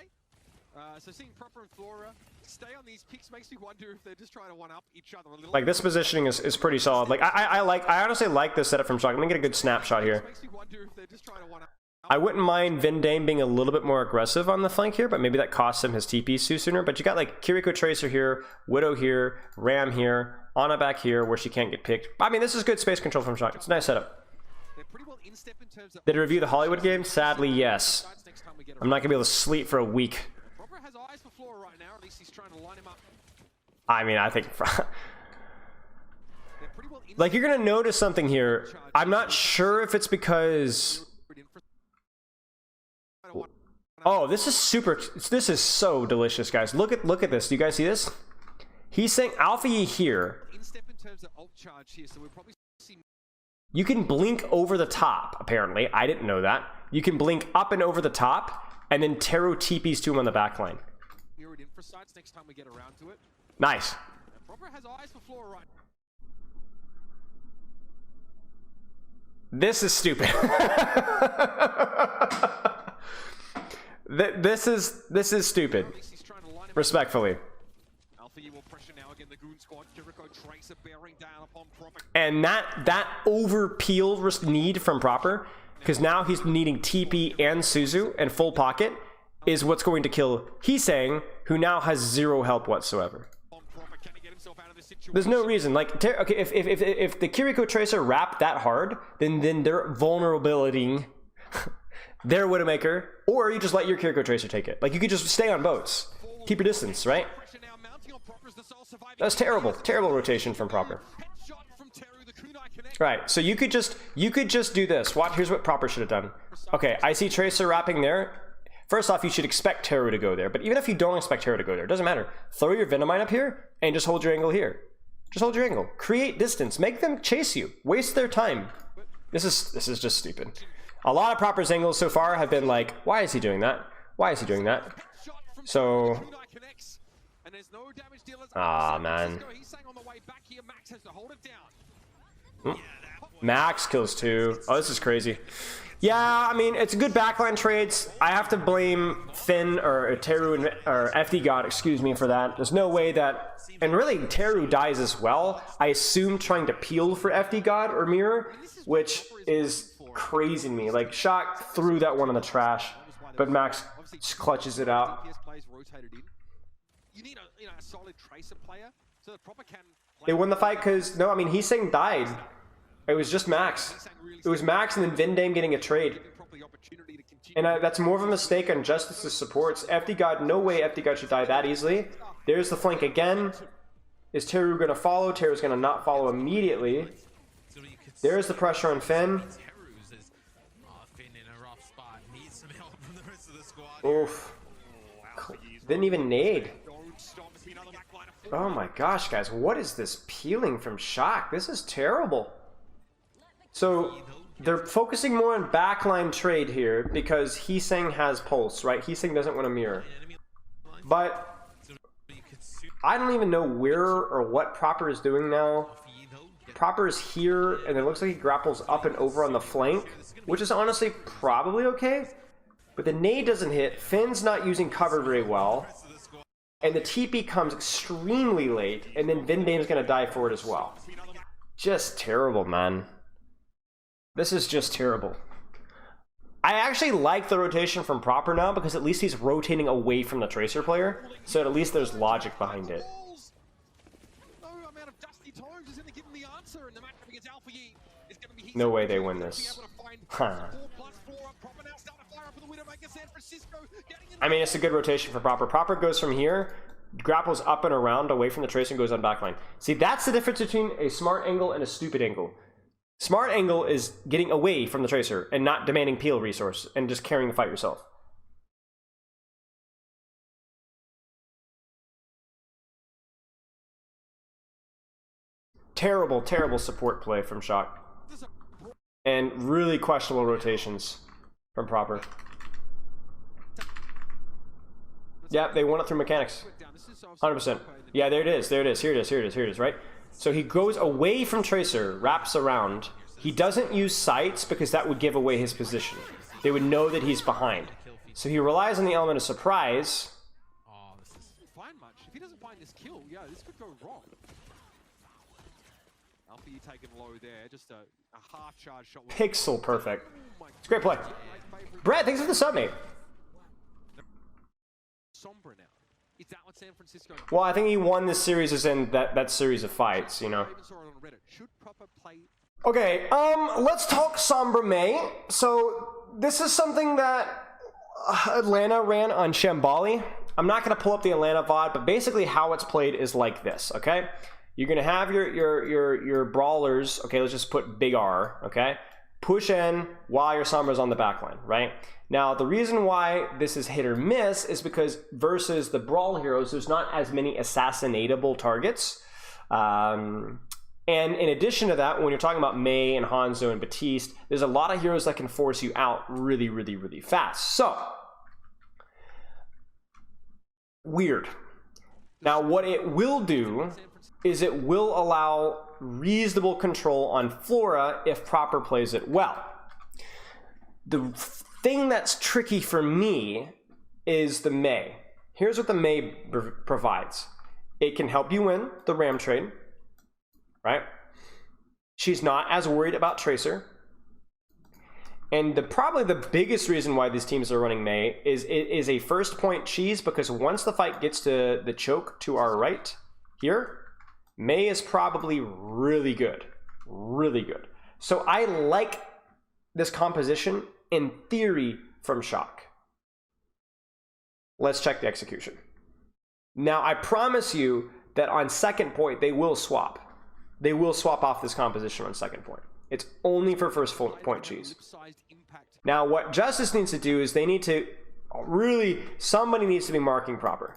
So seeing Proper and Flora stay on these picks makes me wonder if they're just trying to one-up each other a little. Like, this positioning is pretty solid. Like, I honestly like this setup from Shock. Let me get a good snapshot here. Makes me wonder if they're just trying to one-up. I wouldn't mind Vindame being a little bit more aggressive on the flank here, but maybe that costs him his TP sooner. But you got like Kiriko Tracer here, Widow here, Ram here, Ana back here where she can't get picked. I mean, this is good space control from Shock. It's a nice setup. They're pretty well in step in terms of. Did it review the Hollywood game? Sadly, yes. I'm not going to be able to sleep for a week. Proper has eyes for Flora right now, at least he's trying to line him up. I mean, I think... They're pretty well in like, you're going to notice something here. I'm not sure if it's because... Oh, this is super... This is so delicious, guys. Look at this. Do you guys see this? He's saying Alpha Yi here. in step in terms of ult charge here, so we'll probably see. You can blink over the top, apparently. I didn't know that. You can blink up and over the top, and then Teru TPs to him on the back line. Mirrored infra sites next time we get around to it. Nice. And Proper has eyes for Flora right now. This is stupid. This is stupid. At least he's trying to line him up. Respectfully. Alpha Yi will pressure now again the Goon squad. Kiriko Tracer bearing down upon Proper. And that over peel need from Proper, because now he's needing TP and Suzu and full pocket, is what's going to kill Heesang, who now has zero help whatsoever. Proper, can he get himself out of this situation? There's no reason. Like, okay, if the Kiriko Tracer wrap that hard, then they're vulnerabilitying their Widowmaker, or you just let your Kiriko Tracer take it. Like, you could just stay on boats. Keep your distance, right? Pressure now mounting on Proper as the sole surviving. That's terrible. Terrible rotation from Proper. Headshot from Teru, the kunai connect. Right, so you could just do this. Watch, here's what Proper should have done. Okay, I see Tracer wrapping there. First off, you should expect Teru to go there, but even if you don't expect Teru to go there, it doesn't matter. Throw your Venomine up here, and just hold your angle here. Just hold your angle. Create distance. Make them chase you. Waste their time. This is just stupid. A lot of Proper's angles so far have been like, why is he doing that? Why is he doing that? So... Ah, man. Max kills 2. Oh, this is crazy. Yeah, I mean, it's good backline trades. I have to blame Finn or Teru or FD God, excuse me, for that. There's no way that... And really, Teru dies as well. I assume trying to peel for FD God or Mirror, which is crazy to me. Like, Shock threw that one in the trash, but Max just clutches it out. You need a solid Tracer player so that Proper can. They won the fight because, no, I mean, Heesang died. It was just Max. It was Max and then Vindame getting a trade. And that's more of a mistake on Justice's supports. FD God, no way FD God should die that easily. There's the flank again. Is Teru going to follow? Teru's going to not follow immediately. There's the pressure on Finn. Oof. Didn't even nade. Oh my gosh, guys. What is this peeling from Shock? This is terrible. So, they're focusing more on backline trade here because Heesang has pulse, right? Heesang doesn't want to mirror. But I don't even know where or what Proper is doing now. Proper is here, and it looks like he grapples up and over on the flank, which is honestly probably okay. But the nade doesn't hit, Finn's not using cover very well, and the TP comes extremely late, and then Vindame's gonna die for it as well. Just terrible, man. This is just terrible. I actually like the rotation from Proper now, because at least he's rotating away from the Tracer player, so at least there's logic behind it. No way they win this. Huh. I mean, it's a good rotation for Proper. Proper goes from here, grapples up and around away from the Tracer and goes on backline. See, that's the difference between a smart angle and a stupid angle. Smart angle is getting away from the Tracer and not demanding peel resource and just carrying the fight yourself. Terrible, terrible support play from Shock. And really questionable rotations from Proper. Yeah, they won it through mechanics. 100%. Yeah, there it is. There it is. Here it is. Here it is. Here it is, right? So he goes away from Tracer, wraps around. He doesn't use sights because that would give away his position. They would know that he's behind. So he relies on the element of surprise. Oh, this is fine much. If he doesn't find this kill, yeah, this could go wrong. Alpha taken low there, just a half charge shot. Pixel perfect. It's a great play. Brad, thanks for the sub, mate. Sombra now. Is that what San Francisco? Well, I think he won this series as in that series of fights, you know. Should Proper play? Okay, let's talk Sombra May. So this is something that Atlanta ran on Shambali. I'm not going to pull up the Atlanta VOD, but basically how it's played is like this, okay? You're going to have your brawlers, okay, let's just put big R, okay? Push in while your Sombra's on the backline, right? Now, the reason why this is hit or miss is because versus the Brawl heroes, there's not as many assassinatable targets. And in addition to that, when you're talking about Mei and Hanzo and Batiste, there's a lot of heroes that can force you out really, really, really fast. So, weird. Now, what it will do is it will allow reasonable control on Flora if Proper plays it well. The thing that's tricky for me is the Mei. Here's what the Mei provides. It can help you win the Ram trade, right? She's not as worried about Tracer. And probably the biggest reason why these teams are running Mei is it is a first point cheese, because once the fight gets to the choke to our right here, Mei is probably really good. Really good. So I like this composition in theory from Shock. Let's check the execution. Now, I promise you that on second point, they will swap. They will swap off this composition on second point. It's only for first point cheese. Now, what Justice needs to do is they need to really, somebody needs to be marking Proper.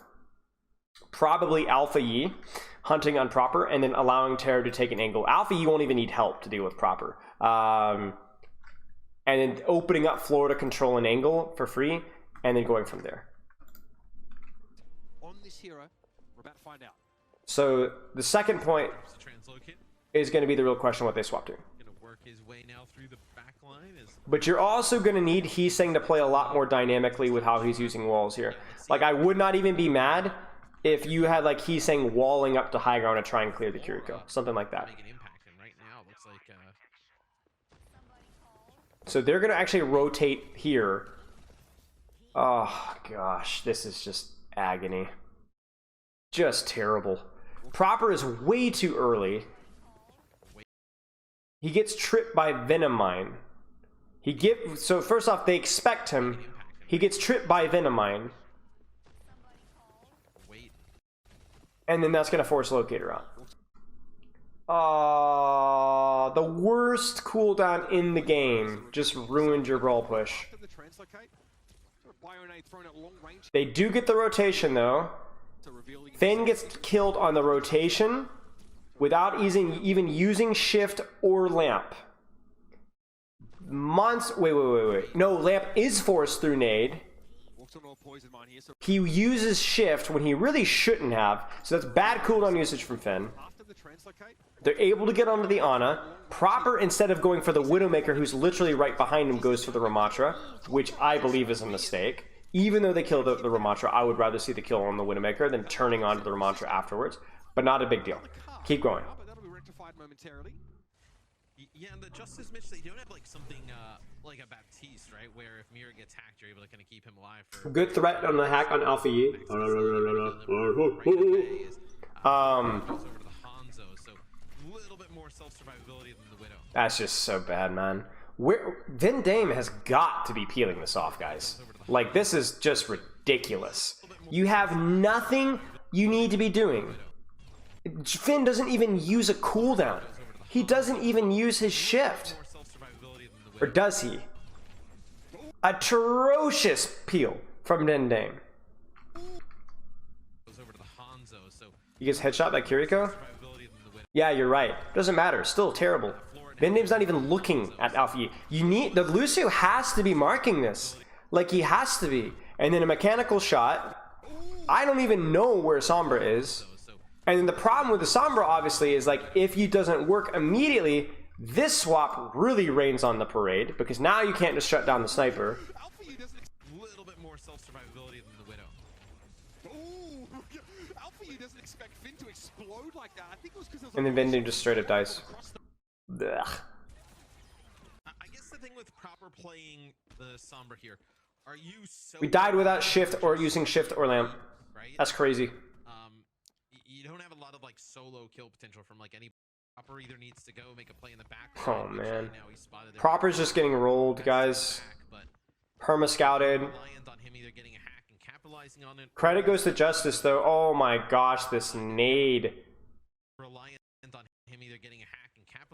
Probably Alpha Yi, hunting on Proper, and then allowing Terror to take an angle. Alpha Yi won't even need help to deal with Proper. And then opening up floor to control an angle for free, and then going from there. On this hero, we're about to find out. So the second point is going to be the real question what they swap to. Work his way now through the back line. But you're also going to need Heesang to play a lot more dynamically with how he's using walls here. Like, I would not even be mad if you had like Heesang walling up to high ground to try and clear the Kiriko. Something like that. So they're going to actually rotate here. Oh, gosh. This is just agony. Just terrible. Proper is way too early. He gets tripped by Venomine. So first off, they expect him. He gets tripped by Venomine. And then that's going to force Locator out. The worst cooldown in the game just ruined your brawl push. They do get the rotation though. Finn gets killed on the rotation without even using shift or lamp. Wait. No, lamp is forced through nade. He uses shift when he really shouldn't have, so that's bad cooldown usage from Finn. They're able to get onto the Ana. Proper, instead of going for the Widowmaker, who's literally right behind him, goes for the Ramatra, which I believe is a mistake. Even though they kill the Ramatra, I would rather see the kill on the Widowmaker than turning on to the Ramatra afterwards. But not a big deal. Keep going. Yeah, and the Justice Mitch, they don't have like something like a Baptiste, right? Where if Mira gets hacked, you're able to kind of keep him alive for good threat on the hack on Alpha Yi. Goes over to the Hanzo, so a little bit more self-survivability than the Widow. That's just so bad, man. Vin Dame has got to be peeling this off, guys. Like, this is just ridiculous. You have nothing you need to be doing. Finn doesn't even use a cooldown. He doesn't even use his shift. Or does he? Atrocious peel from Vin Dame. He gets headshot by Kiriko? Yeah, you're right. Doesn't matter. Still terrible. Vendame's not even looking at Alpha E. You need, the Lucio has to be marking this. Like, he has to be. And then a mechanical shot. I don't even know where Sombra is. And then the problem with the Sombra, obviously, is like, if it doesn't work immediately, this swap really rains on the parade, because now you can't just shut down the sniper. A little bit more self-survivability than the Widow. Ooh, Alpha U doesn't expect Finn to explode like that. I think it was because And then Vendame just straight up dies. Ugh. I guess the thing with proper playing the Sombra here, are you so... We died without shift or using shift or lamp. Right? That's crazy. You don't have a lot of like solo kill potential from like any... Proper either needs to go make a play in the back. Oh man. Proper's just getting rolled, guys. Perma scouted. Credit goes to Justice though. Oh my gosh, this nade.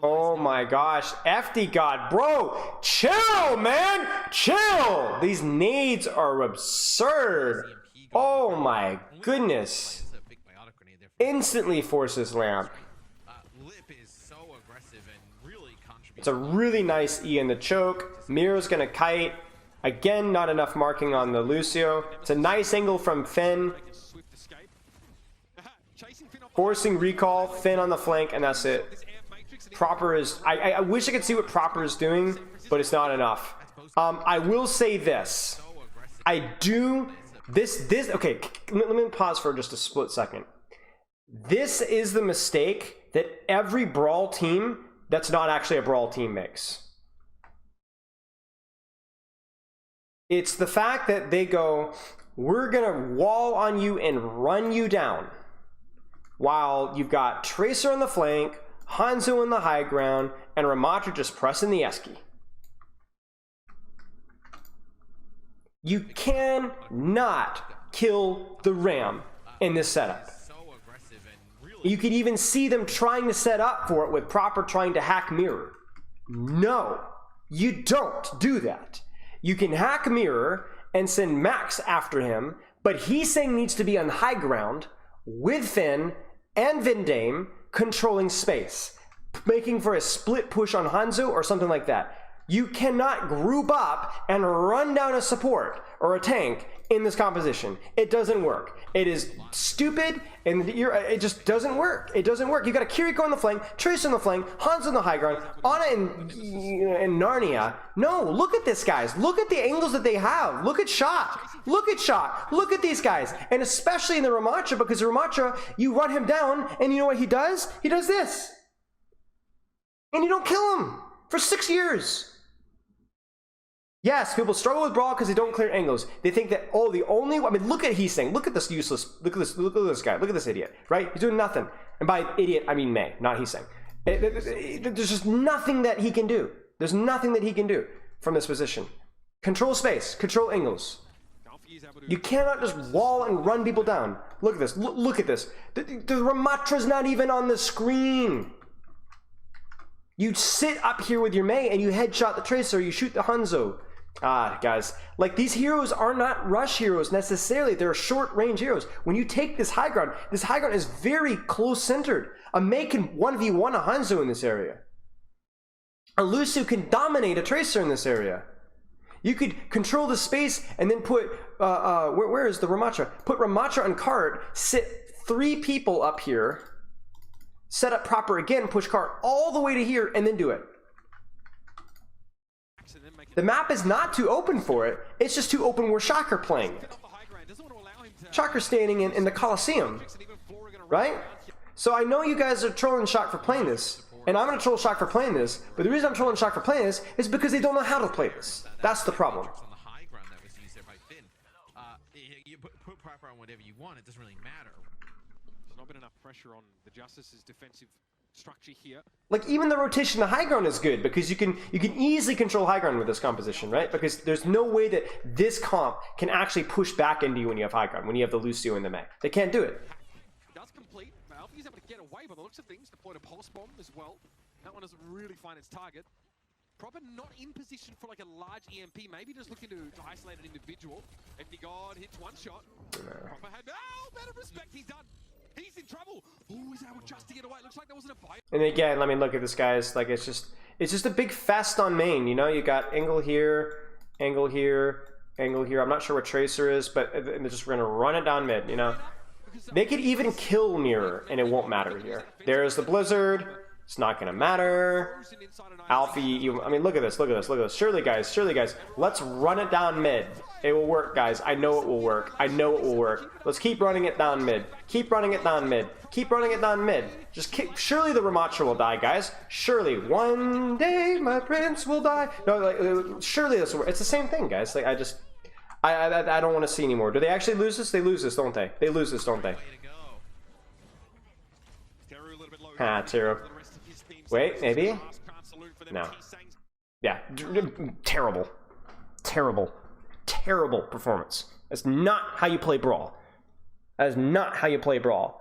Oh my gosh. FD God, bro, chill, man, chill. These nades are absurd. Oh my goodness. Instantly forces lamp. It's a really nice E in the choke. Miro's gonna kite. Again, not enough marking on the Lucio. It's a nice angle from Finn. Forcing recall, Finn on the flank, and that's it. Proper is... I wish I could see what Proper is doing, but it's not enough. I will say this. I do... Okay, let me pause for just a split second. This is the mistake that every Brawl team that's not actually a Brawl team makes. It's the fact that they go, we're gonna wall on you and run you down, while you've got Tracer on the flank, Hanzo in the high ground, and Ramatra just pressing the Eski. You cannot kill the Ram in this setup. You could even see them trying to set up for it with Proper trying to hack Mirror. No, you don't do that. You can hack Mirror and send Max after him, but he's saying needs to be on high ground with Finn and Vendame controlling space, making for a split push on Hanzo or something like that. You cannot group up and run down a support or a tank in this composition. It doesn't work. It is stupid, and it just doesn't work. It doesn't work. You got a Kiriko on the flank, Trace on the flank, Hanzo on the high ground, Ana and Narnia. No, look at this, guys. Look at the angles that they have. Look at Shot. Look at Shot. Look at these guys. And especially in the Ramatra, because the Ramatra, you run him down, and you know what he does? He does this. And you don't kill him for 6 years. Yes, people struggle with Brawl because they don't clear angles. They think that, oh, the only... I mean, look at he's saying. Look at this useless... Look at this guy. Look at this idiot, right? He's doing nothing. And by idiot, I mean May, not he's saying. There's just nothing that he can do. There's nothing that he can do from this position. Control space. Control angles. You cannot just wall and run people down. Look at this. Look at this. The Ramatra's not even on the screen. You sit up here with your May and you headshot the Tracer. You shoot the Hanzo. Ah, guys, like these heroes are not rush heroes necessarily. They're short range heroes. When you take this high ground is very close centered. A May can 1v1 a Hanzo in this area. A Lucio can dominate a Tracer in this area. You could control the space and then put, where is the Ramatra? Put Ramatra on cart, sit 3 people up here, set up Proper again, push cart all the way to here, and then do it. The map is not too open for it. It's just too open where Shocker playing. Shocker standing in the Coliseum, right? So I know you guys are trolling Shock for playing this, and I'm going to troll Shock for playing this, but the reason I'm trolling Shock for playing this is because they don't know how to play this. That's the problem. You put Proper on whatever you want, it doesn't really matter. There's not been enough pressure on the Justice's defensive structure here. Like even the rotation to high ground is good because you can easily control high ground with this composition, right? Because there's no way that this comp can actually push back into you when you have high ground, when you have the Lucio and the May. They can't do it. Does complete. Alfie's able to get away by the looks of things. Deployed a pulse bomb as well. That one doesn't really find its target. Proper not in position for like a large EMP. Maybe just looking to isolate an individual. Empty God hits one shot. Proper had better respect. He's done. He's in trouble. Oh, he's able just to get away. Looks like there wasn't a buy. And again, I mean, look at this, guys. Like, it's just a big fest on main. You know, you got angle here, angle here, angle here. I'm not sure what Tracer is, but they're just gonna run it down mid. You know, they could even kill Mirror, and it won't matter here. There's the Blizzard. It's not gonna matter. Alfie, I mean, look at this, look at this, look at this. Surely, guys, let's run it down mid. It will work, guys. I know it will work. I know it will work. Let's keep running it down mid. Keep running it down mid. Keep running it down mid. Just keep. Surely the Ramacha will die, guys. Surely one day my prince will die. No, like, surely this will work. It's the same thing, guys. Like, I don't want to see anymore. Do they actually lose this? They lose this, don't they? They lose this, don't they? Ah, Tiro. Wait, maybe? No. Yeah, terrible. Terrible. Terrible performance. That's not how you play Brawl. That is not how you play Brawl.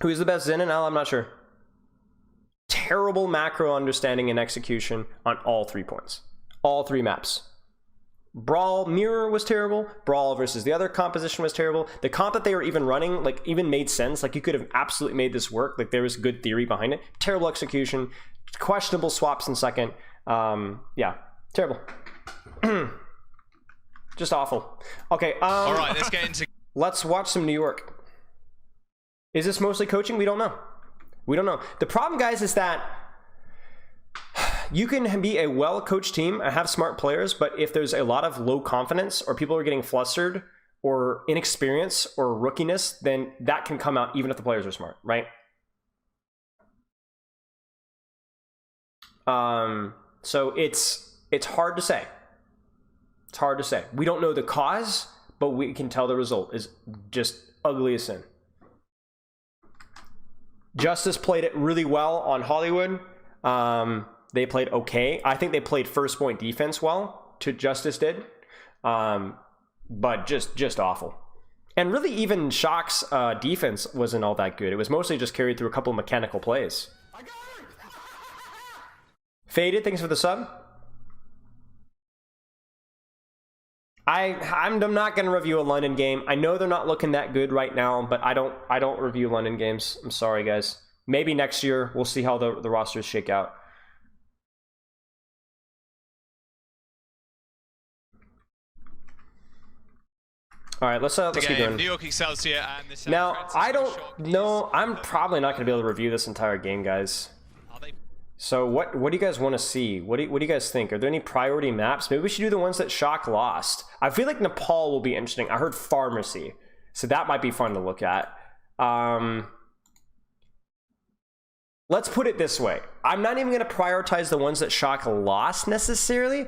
Who's the best Zen and Al? I'm not sure. Terrible macro understanding and execution on all 3 points. All 3 maps. Brawl Mirror was terrible. Brawl versus the other composition was terrible. The comp that they were even running, like, even made sense. Like, you could have absolutely made this work. Like, there was good theory behind it. Terrible execution. Questionable swaps in second. Yeah, terrible. Just awful. Okay. All right, let's get into. Let's watch some New York. Is this mostly coaching? We don't know. We don't know. The problem, guys, is that you can be a well-coached team and have smart players, but if there's a lot of low confidence or people are getting flustered or inexperience or rookiness, then that can come out even if the players are smart, right? So it's hard to say. It's hard to say. We don't know the cause, but we can tell the result is just ugly as sin. Justice played it really well on Hollywood. They played okay. I think they played first point defense well. Justice did, but just awful. And really, even Shock's defense wasn't all that good. It was mostly just carried through a couple of mechanical plays. Faded, thanks for the sub. I'm not going to review a London game. I know they're not looking that good right now, but I don't review London games. I'm sorry, guys. Maybe next year we'll see how the rosters shake out. All right, let's keep going. New York Excelsior and the San now, Francisco I don't Shock know. I'm is- probably not going to be able to review this entire game, guys. Are they? So what do you guys want to see? What do you guys think? Are there any priority maps? Maybe we should do the ones that Shock lost. I feel like Nepal will be interesting. I heard Pharmacy, so that might be fun to look at. Let's put it this way. I'm not even going to prioritize the ones that Shock lost necessarily.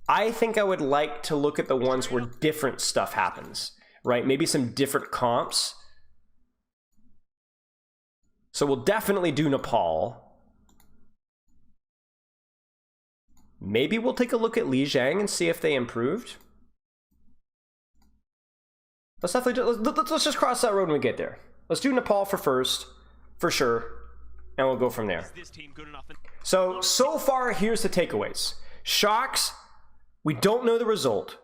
I think I would like to look at the ones where different stuff happens, right? Maybe some different comps. So we'll definitely do Nepal. Maybe we'll take a look at Lijiang and see if they improved. Let's just cross that road when we get there. Let's do Nepal for sure, and we'll go from there. So far, here's the takeaways. Shocks, we don't know the result,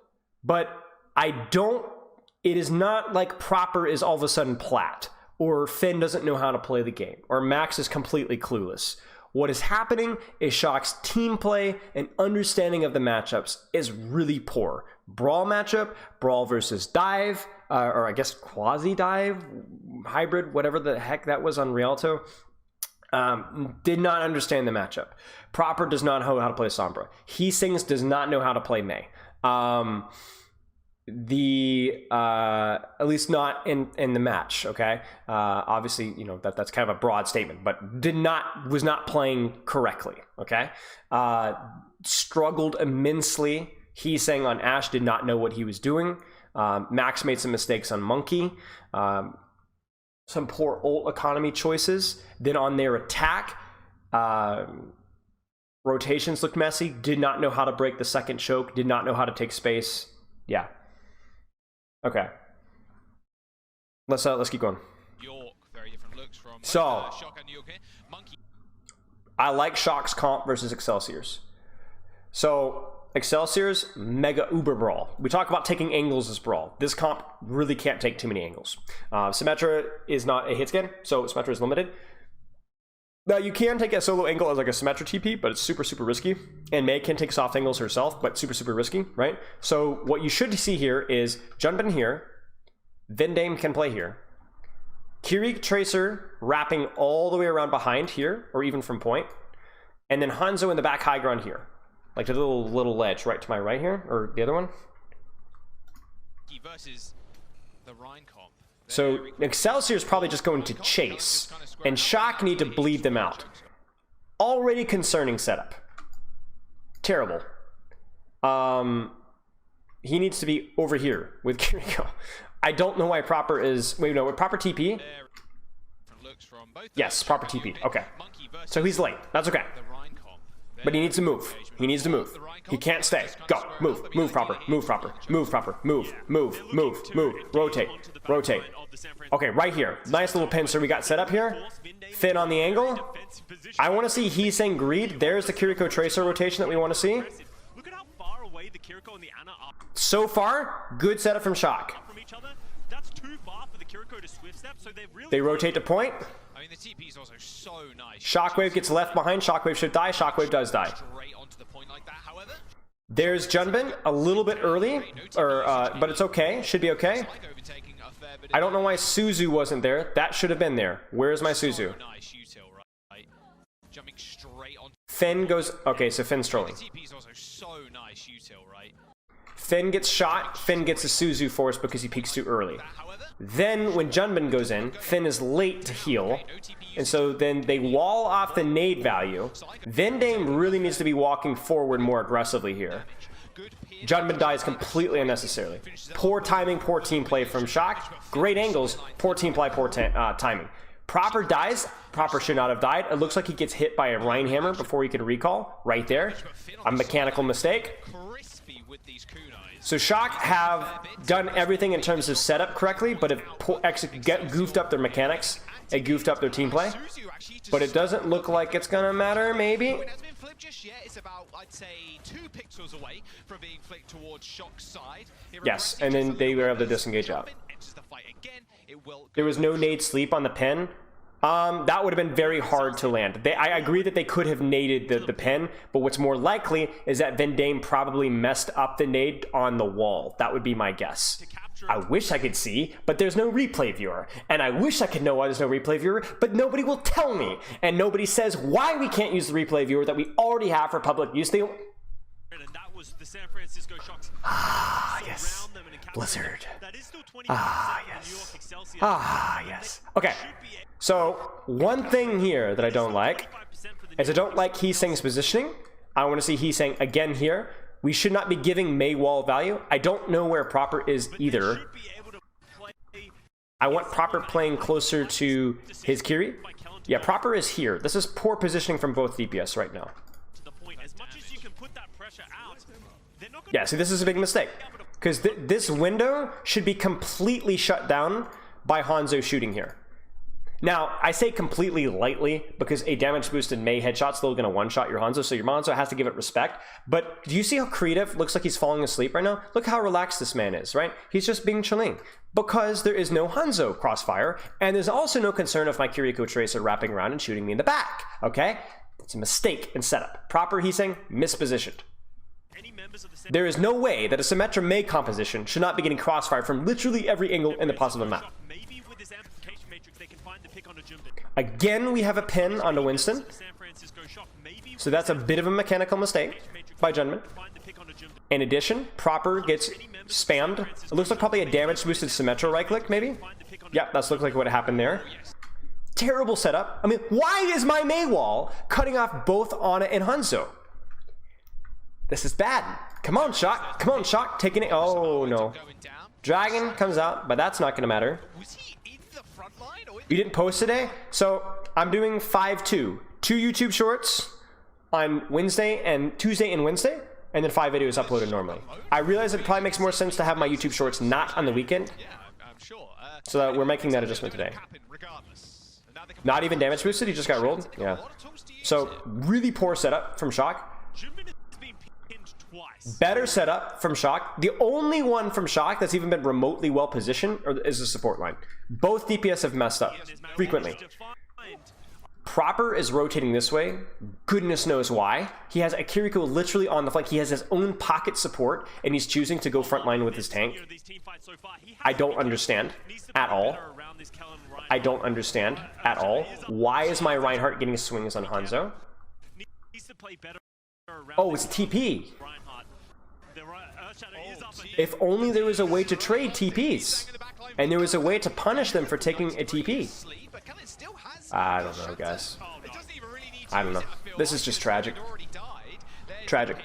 but it is not like Proper is all of a sudden plat, or Finn doesn't know how to play the game, or Max is completely clueless. What is happening is Shock's team play and understanding of the matchups is really poor. Brawl matchup, Brawl versus Dive, or I guess quasi-dive, hybrid, whatever the heck that was on Rialto, did not understand the matchup. Proper does not know how to play Sombra. He Sings does not know how to play Mei. At least not in the match, okay? Obviously, you know, that's kind of a broad statement, but was not playing correctly, okay? Struggled immensely. He Sang on Ashe did not know what he was doing. Max made some mistakes on Monkey. Some poor ult economy choices. Then on their attack, rotations looked messy. Did not know how to break the second choke. Did not know how to take space. Yeah. Okay. Let's keep going. York, very different looks from So, Shock and New York here. Monkey. I like Shock's comp versus Excelsior's. So Excelsior's mega uber brawl. We talk about taking angles as brawl. This comp really can't take too many angles. Symmetra is not a hit scan, so Symmetra is limited. Now you can take a solo angle as like a Symmetra TP, but it's super, super risky. And Mei can take soft angles herself, but super, super risky, right? So what you should see here is Junbin here, Vendame can play here. Kiri Tracer wrapping all the way around behind here, or even from point. And then Hanzo in the back high ground here. Like the little ledge right to my right here, or the other one. Versus the Rhine comp. So Excelsior is probably just going to chase, and Shock need to bleed them out. Already concerning setup. Terrible. He needs to be over here with Kiriko. I don't know why proper is... Wait, no, with proper TP? Yes, proper TP. Okay. So he's late. That's okay. But he needs to move. He needs to move. He can't stay. Go. Move. Move proper. Move proper. Move proper. Move. Move. Move. Move. Rotate. Rotate. Okay, right here. Nice little pincer we got set up here. Finn on the angle. I want to see Heeseng Greed. There's the Kiriko Tracer rotation that we want to see. So far, good setup from Shock. They rotate to point. I mean, the TP is also so nice. Shockwave gets left behind. Shockwave should die. Shockwave does die. Straight onto the point like that, however. There's Junbin a little bit early, but it's okay. Should be okay. I don't know why Suzu wasn't there. That should have been there. Where's my Suzu? Nice util, right? Jumping straight on. Finn goes... Okay, so Finn's trolling. The TP is also so nice util, right? Finn gets shot. Finn gets a Suzu force because he peeks too early. Then when Junbin goes in, Finn is late to heal. And so then they wall off the nade value. Vendame really needs to be walking forward more aggressively here. Junbin dies completely unnecessarily. Poor timing, poor team play from Shock. Great angles, poor team play, poor timing. Proper dies. Proper should not have died. It looks like he gets hit by a Rhinehammer before he could recall. Right there. A mechanical mistake. So Shock have done everything in terms of setup correctly, but have goofed up their mechanics. It goofed up their team play. But it doesn't look like it's gonna matter, maybe. Yes, and then they were able to disengage out. There was no nade sleep on the pen. That would have been very hard to land. I agree that they could have naded the pen, but what's more likely is that Vendame probably messed up the nade on the wall. That would be my guess. I wish I could see, but there's no replay viewer. And I wish I could know why there's no replay viewer, but nobody will tell me. And nobody says why we can't use the replay viewer that we already have for public use. Ah, yes. Blizzard. Ah, yes. Ah, yes. Okay. So, one thing here that I don't like is I don't like Heeseng's positioning. I want to see Heeseng again here. We should not be giving Mei wall value. I don't know where proper is either. I want proper playing closer to his Kiri. Yeah, proper is here. This is poor positioning from both DPS right now. Yeah, see, this is a big mistake. Because this window should be completely shut down by Hanzo shooting here. Now, I say completely lightly because a damage boosted Mei headshot's still going to one-shot your Hanzo, so your Hanzo has to give it respect. But do you see how creative looks like he's falling asleep right now? Look how relaxed this man is, right? He's just being chilling. Because there is no Hanzo crossfire, and there's also no concern of my Kiriko Tracer wrapping around and shooting me in the back, okay? It's a mistake in setup. Proper Heeseng, mispositioned. There is no way that a Symmetra Mei composition should not be getting crossfire from literally every angle in the possible map. Again, we have a pin onto Winston. So that's a bit of a mechanical mistake by Junbin. In addition, proper gets spammed. It looks like probably a damage boosted Symmetra right click, maybe? Yep, that's looked like what happened there. Terrible setup. I mean, why is my Mei wall cutting off both Ana and Hanzo? This is bad. Come on, Shock. Come on, Shock. Taking it. Oh, no. Dragon comes out, but that's not going to matter. You didn't post today? So I'm doing 5-2. 2 YouTube shorts on Wednesday and Tuesday and Wednesday, and then 5 videos uploaded normally. I realize it probably makes more sense to have my YouTube shorts not on the weekend. So that we're making that adjustment today. Not even damage boosted, he just got rolled? Yeah. So really poor setup from Shock. Better setup from Shock. The only one from Shock that's even been remotely well positioned is the support line. Both DPS have messed up frequently. Proper is rotating this way. Goodness knows why. He has Akiriko literally on the flank. He has his own pocket support, and he's choosing to go frontline with his tank. I don't understand at all. I don't understand at all. Why is my Reinhardt getting swings on Hanzo? Oh, it's TP. If only there was a way to trade TPs, and there was a way to punish them for taking a TP. I don't know, guys. I don't know. This is just tragic. Tragic.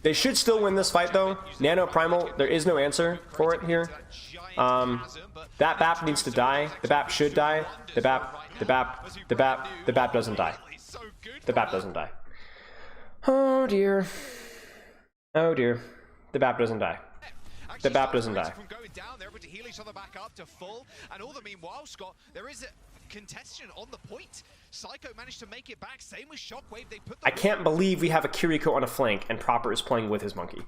They should still win this fight, though. Nano Primal, there is no answer for it here. That BAP needs to die. The BAP should die. The BAP doesn't die. The BAP doesn't die. Oh dear. Oh dear. The BAP doesn't die. The BAP doesn't die. And all the meanwhile, Scott, there is a contestation on the point. Psycho managed to make it back. Same with Shockwave. They put I can't believe we have a Kiriko on a flank and Proper is playing with his monkey.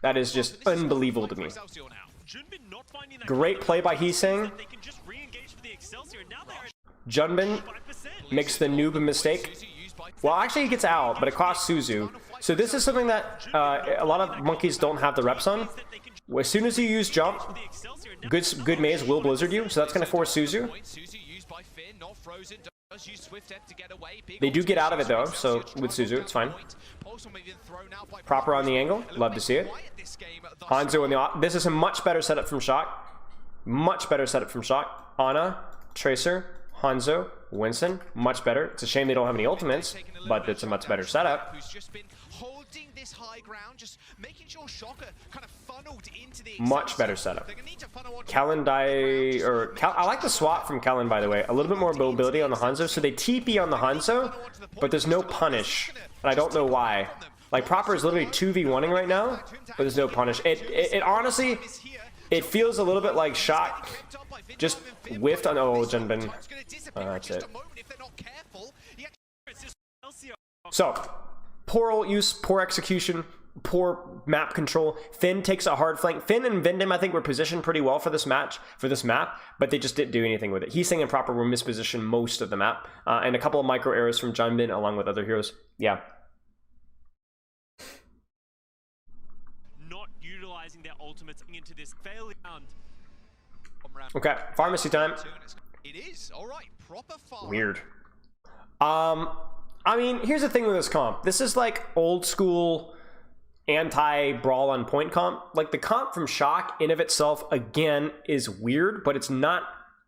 That is just unbelievable to me. Great play by Heesang. Junbin makes the noob a mistake. Well, actually he gets out, but it costs Suzu. So this is something that a lot of monkeys don't have the reps on. As soon as you use jump, good maze will blizzard you, so that's going to force Suzu. They do get out of it though, so with Suzu, it's fine. Proper on the angle, love to see it. Hanzo in the this is a much better setup from Shock. Much better setup from Shock. Ana, Tracer, Hanzo, Winston, much better. It's a shame they don't have any ultimates, but it's a much better setup. Much better setup. Kellen I like the swap from Kellen, by the way. A little bit more mobility on the Hanzo. So they TP on the Hanzo, but there's no punish. And I don't know why. Like, Proper is literally 2v1ing right now, but there's no punish. It honestly, it feels a little bit like Shock just whiffed on Junbin. That's it. So, poor ult use, poor execution, poor map control. Finn takes a hard flank. Finn and Vindem, I think, were positioned pretty well for this map, but they just didn't do anything with it. Heesang and Proper were mispositioned most of the map, and a couple of micro errors from Junbin along with other heroes. Yeah. Not utilizing their ultimates into this failure round. Okay, pharmacy time. It is all right. Proper farm. Weird. I mean, here's the thing with this comp. This is like old school anti-brawl on point comp. Like, the comp from Shock in of itself, again, is weird, but it's not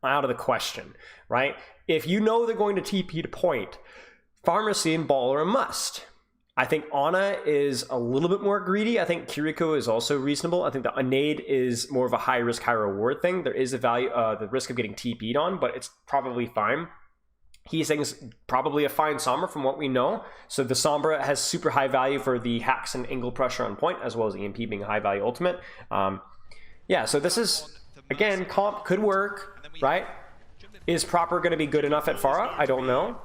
out of the question, right? If you know they're going to TP to point, Pharmacy and Ball are a must. I think Ana is a little bit more greedy. I think Kiriko is also reasonable. I think the nade is more of a high risk, high reward thing. There is a value, the risk of getting TP'd on, but it's probably fine. Heesang's probably a fine Sombra from what we know. So the Sombra has super high value for the hacks and angle pressure on point, as well as the EMP being a high value ultimate. Yeah, so this is, again, comp could work, right? Is Proper going to be good enough at Pharah? I don't know.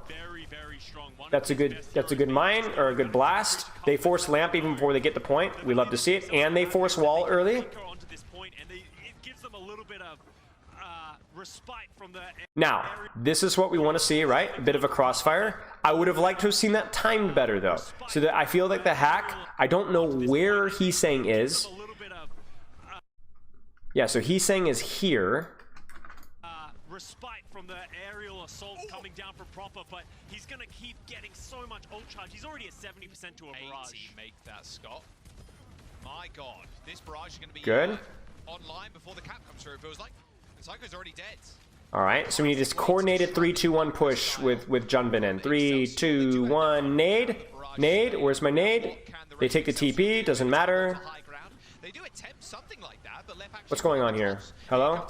That's a good mine or a good blast. They force lamp even before they get the point. We love to see it, and they force wall early. Now, this is what we want to see, right? A bit of a crossfire. I would have liked to have seen that timed better, though. So that I feel like the hack, I don't know where Heesang is. Yeah, so Heesang is here. Respite from the aerial assault coming down from Proper, but he's going to keep getting so much ult charge. He's already at 70% to a barrage. Make that, Scott. My God, this barrage is going to be good. Online before the cap comes through. It feels like, and Psycho's already dead. All right, so we need this coordinated 3-2-1 push with Junbin in. 3, 2, 1, nade. Nade, where's my nade? They take the TP, doesn't matter. What's going on here? Hello?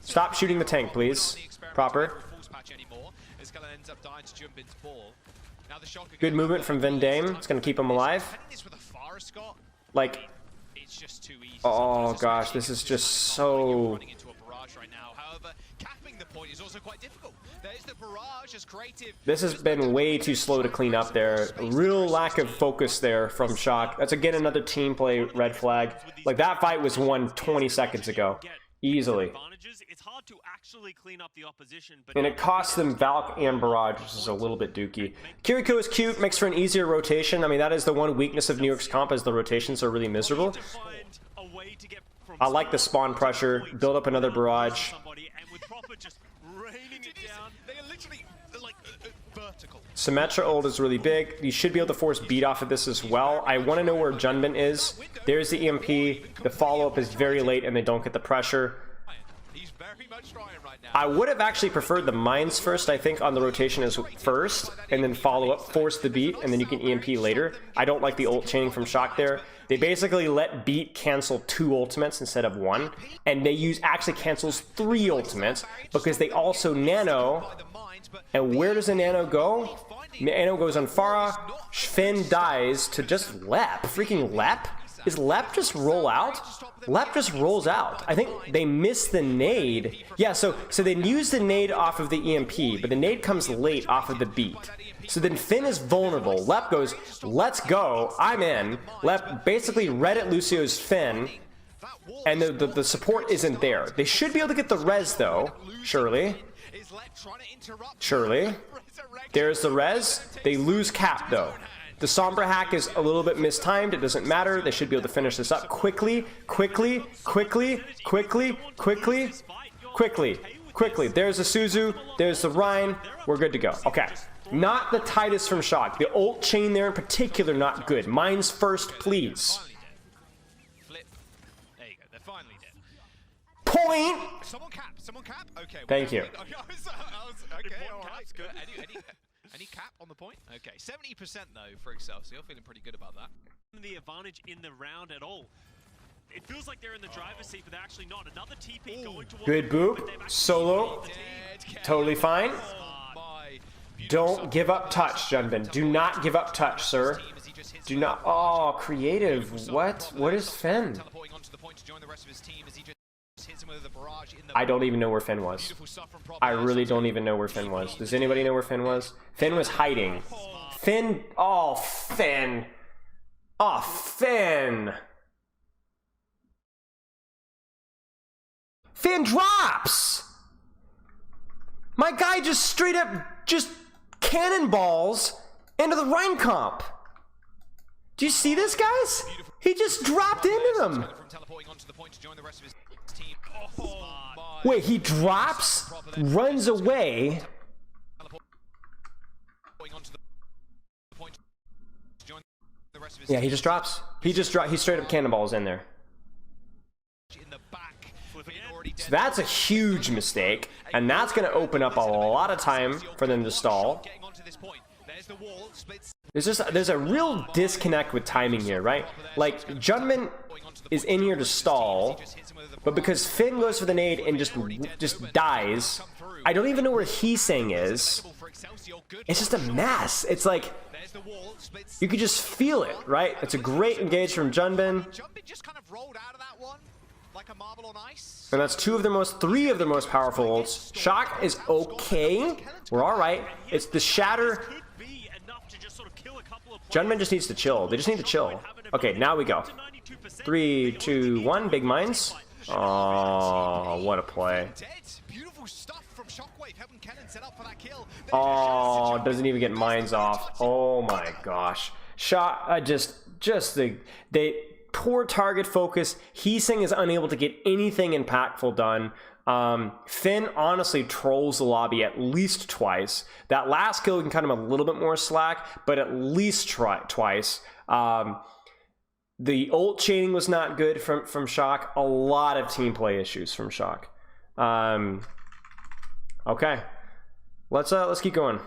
Stop shooting the tank, please. Proper. Good movement from Vindem. It's going to keep him alive. Like, oh gosh, this is just so... Overwatch right now. However, capping the point is also quite difficult. There's the barrage as creative. This has been way too slow to clean up there. Real lack of focus there from Shock. That's again another team play red flag. Like that fight was won 20 seconds ago. Easily. It's hard to actually clean up the opposition, but And it costs them Valk and Barrage, which is a little bit dookie. Kiriko is cute, makes for an easier rotation. I mean, that is the one weakness of New York's comp, is the rotations are really miserable. I like the spawn pressure, build up another Barrage. They are literally like vertical. Symmetra ult is really big. You should be able to force beat off of this as well. I want to know where Junbin is. There's the EMP. The follow-up is very late and they don't get the pressure. He's very much trying right now. I would have actually preferred the mines first, I think, on the rotation as first, and then follow up, force the beat, and then you can EMP later. I don't like the ult chaining from Shock there. They basically let beat cancel 2 ultimates instead of 1, and they actually cancels 3 ultimates because they also nano. And where does the nano go? Nano goes on Pharah. Finn dies to just Lep. Freaking Lep? Is Lep just roll out? Lep just rolls out. I think they missed the nade. Yeah, so they use the nade off of the EMP, but the nade comes late off of the beat. So then Finn is vulnerable. Lep goes, let's go, I'm in. Lep basically read at Lucio's Finn, and the support isn't there. They should be able to get the res though, surely. Surely. There's the res. They lose cap though. The Sombra hack is a little bit mistimed. It doesn't matter. They should be able to finish this up quickly, quickly, quickly, quickly, quickly, quickly, quickly. There's the Suzu. There's the Rhine. We're good to go. Okay. Not the tightest from Shock. The ult chain there in particular, not good. Mines first, please. Flip. There you go. They're finally dead. Point! Someone cap. Someone cap. Okay. Thank you. Okay, all right. Good. Any cap on the point? Okay. 70% though for Excelsior. Feeling pretty good about that. The advantage in the round at all. It feels like they're in the driver's seat, but they're actually not. Another TP going towards Good boop. Solo. Totally fine. Don't give up touch, Junbin. Do not give up touch, sir. Do not. Oh, creative. What? What is Finn? I don't even know where Finn was. I really don't even know where Finn was. Does anybody know where Finn was? Finn was hiding. Finn. Oh, Finn. Oh, Finn. Finn drops. My guy just straight up just cannonballs into the Rhine comp. Do you see this, guys? He just dropped into them. Wait, he drops, runs away. Yeah, he just drops. He straight up cannonballs in there. So that's a huge mistake, and that's going to open up a lot of time for them to stall. There's a real disconnect with timing here, right? Like, Junbin is in here to stall, but because Finn goes for the nade and just dies, I don't even know where Heesang is. It's just a mess. It's like, you could just feel it, right? It's a great engage from Junbin. And that's three of their most powerful ults. Shock is okay. We're alright. It's the shatter. Junbin just needs to chill. They just need to chill. Okay, now we go. 3, 2, 1. Big mines. Oh, what a play. Oh, doesn't even get mines off. Oh my gosh. Shot, they poor target focus. Heesang is unable to get anything impactful done. Finn honestly trolls the lobby at least twice. That last kill can cut him a little bit more slack, but at least twice. The ult chaining was not good from Shock. A lot of team play issues from Shock. Okay, let's keep going.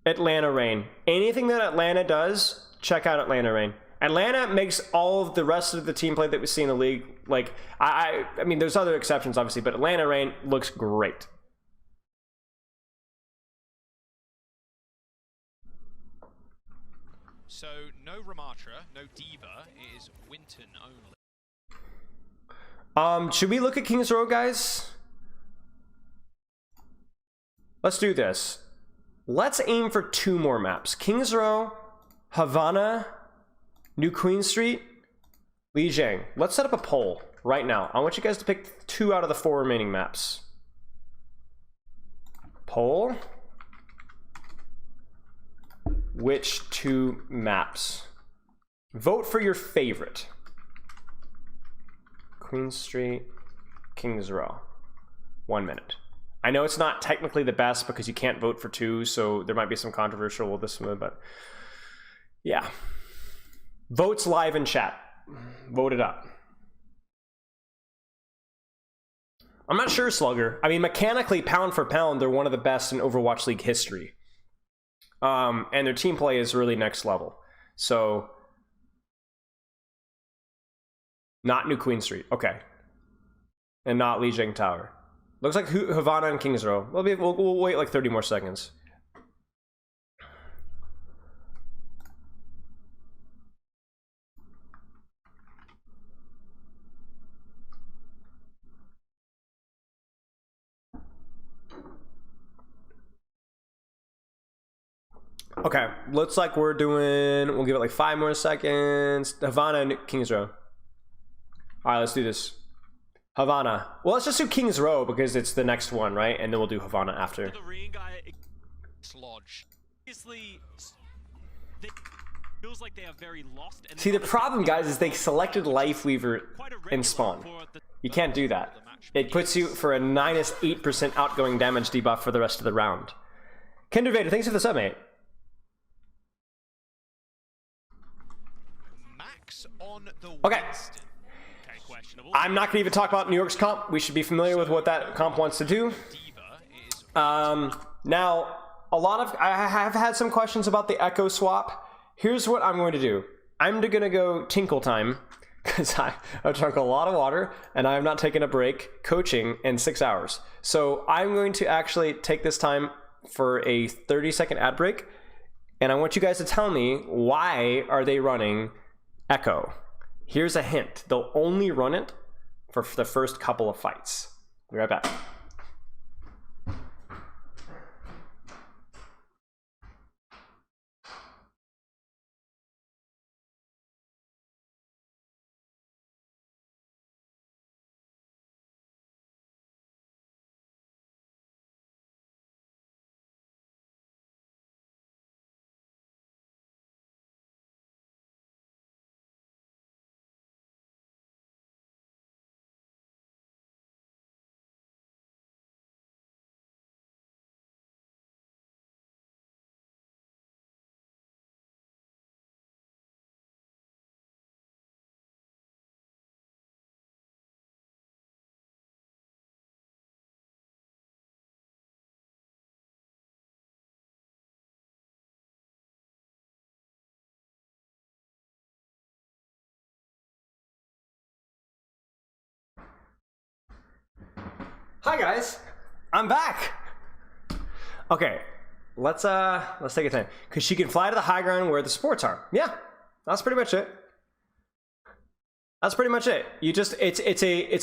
Atlanta Reign. Anything that Atlanta does, check out Atlanta Reign. Atlanta makes all of the rest of the team play that we see in the league, like, I mean, there's other exceptions, obviously, but Atlanta Reign looks great. So, no Ramatra, no Diva, it is Winton only. Should we look at Kings Row, guys? Let's do this. Let's aim for 2 more maps. Kings Row, Havana, New Queen Street, Lijiang. Let's set up a poll right now. I want you guys to pick 2 out of the 4 remaining maps. Poll. Which 2 maps? Vote for your favorite. Queen Street, Kings Row. 1 minute. I know it's not technically the best because you can't vote for 2, so there might be some controversial with this one, but yeah. Votes live in chat. Vote it up. I'm not sure, Slugger. I mean, mechanically, pound for pound, they're one of the best in Overwatch League history. And their team play is really next level. So, not New Queen Street. Okay. And not Lijiang Tower. Looks like Havana and Kings Row. We'll wait like 30 more seconds. Okay, looks like we'll give it like 5 more seconds. Havana and Kings Row. All right, let's do this. Havana. Well, let's just do Kings Row because it's the next one, right? And then we'll do Havana after. The ring guy, Slodge. obviously, feels like they are very lost. And See, the problem, guys, is they selected Lifeweaver and Spawn. You can't do that. It puts you for a -8% outgoing damage debuff for the rest of the round. Kinder Vader, thanks for the sub, mate. Max on the Okay. Winston. I'm not going to even talk about New York's comp. We should be familiar with what that comp wants to do. Diva is Now, I have had some questions about the Echo swap. Here's what I'm going to do. I'm going to go tinkle time because I've drunk a lot of water and I have not taken a break coaching in 6 hours. So I'm going to actually take this time for a 30-second ad break, and I want you guys to tell me why are they running Echo. Here's a hint. They'll only run it for the first couple of fights. Be right back. Hi guys, I'm back. Okay, let's take a time because she can fly to the high ground where the supports are. Yeah, that's pretty much it. That's pretty much it. You just it's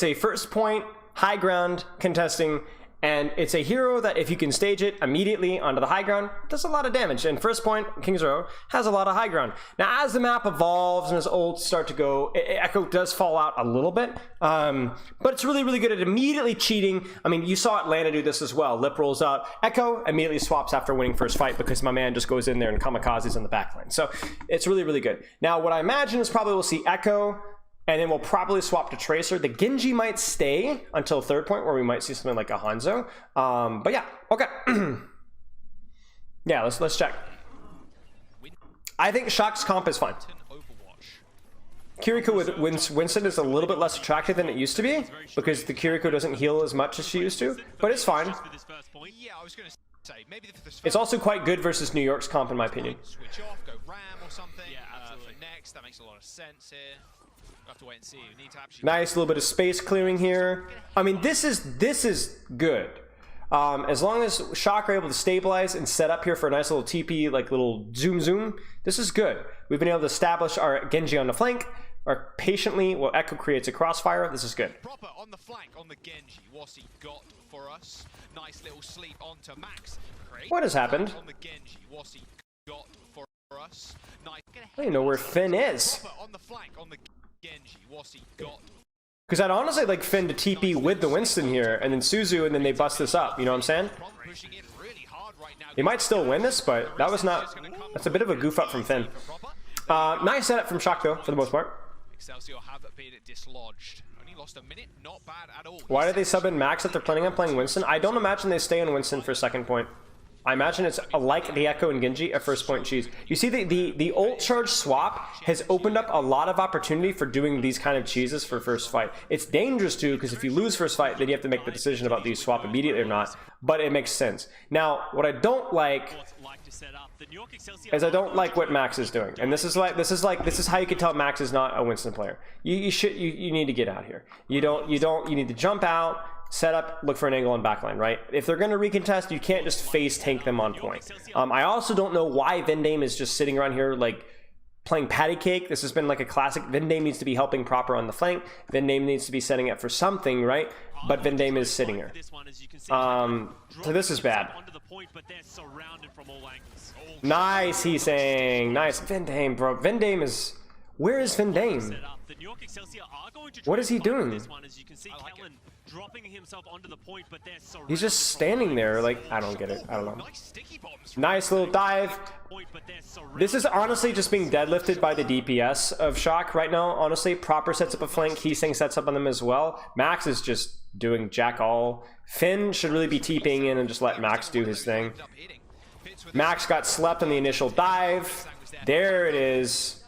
a first point high ground contesting, and it's a hero that if you can stage it immediately onto the high ground, does a lot of damage. And first point, Kings Row, has a lot of high ground. Now, as the map evolves and as ults start to go, Echo does fall out a little bit, but it's really, really good at immediately cheating. I mean, you saw Atlanta do this as well. Lip rolls out, Echo immediately swaps after winning first fight because my man just goes in there and kamikazes in the backline. So it's really, really good. Now, what I imagine is probably we'll see Echo, and then we'll probably swap to Tracer. The Genji might stay until third point, where we might see something like a Hanzo. But yeah, okay. Yeah, let's check. I think Shock's comp is fine. Kiriko with Winston is a little bit less attractive than it used to be, because the Kiriko doesn't heal as much as she used to, but it's fine. Yeah, I was going to say, maybe for the It's also quite good versus New York's comp, in my opinion. switch off, go Ram or something. Yeah, absolutely. For next, that makes a lot of sense here. We'll have to wait and see. We need to actually Nice little bit of space clearing here. I mean, this is good. As long as Shock are able to stabilize and set up here for a nice little TP, like little zoom, this is good. We've been able to establish our Genji on the flank. or patiently while Echo creates a crossfire. This is good. Proper on the flank on the Genji. What's he got for us? Nice little sleep onto Max. Great. What has happened? On the Genji. What's he got for us? Nice. I don't even know where Finn is. Proper on the flank on the Genji. What's he got? Because I'd honestly like Finn to TP with the Winston here, and then Suzu, and then they bust this up. You know what I'm saying? Pushing it really hard right now. They might still win this, but that was not... That's a bit of a goof up from Finn. Nice setup from Shock, though, for the most part. Excelsior have been dislodged. Only lost a minute. Not bad at all. Why did they sub in Max if they're planning on playing Winston? I don't imagine they stay on Winston for second point. I imagine it's like the Echo and Genji, a first point cheese. You see, the ult charge swap has opened up a lot of opportunity for doing these kind of cheeses for first fight. It's dangerous too, because if you lose first fight, then you have to make the decision about do you swap immediately or not. But it makes sense. Now, what I don't like is I don't like what Max is doing, and this is how you can tell Max is not a Winston player. You need to get out here. You need to jump out, set up, look for an angle on backline, right? If they're going to recontest, you can't just face tank them on point. I also don't know why Vendame is just sitting around here like playing patty cake. This has been like a classic. Vendame needs to be helping proper on the flank. Vendame needs to be setting up for something, right? But Vendame is sitting here. So this is bad. Nice, he's saying. Nice. Vendame, bro. Vendame is... Where is Vendame? What is he doing? He's just standing there like, I don't get it. I don't know. Nice little dive. This is honestly just being deadlifted by the DPS of Shock right now. Honestly, proper sets up a flank. Heesing sets up on them as well. Max is just doing jack all. Finn should really be TPing in and just let Max do his thing. Max got slept on the initial dive. There it is.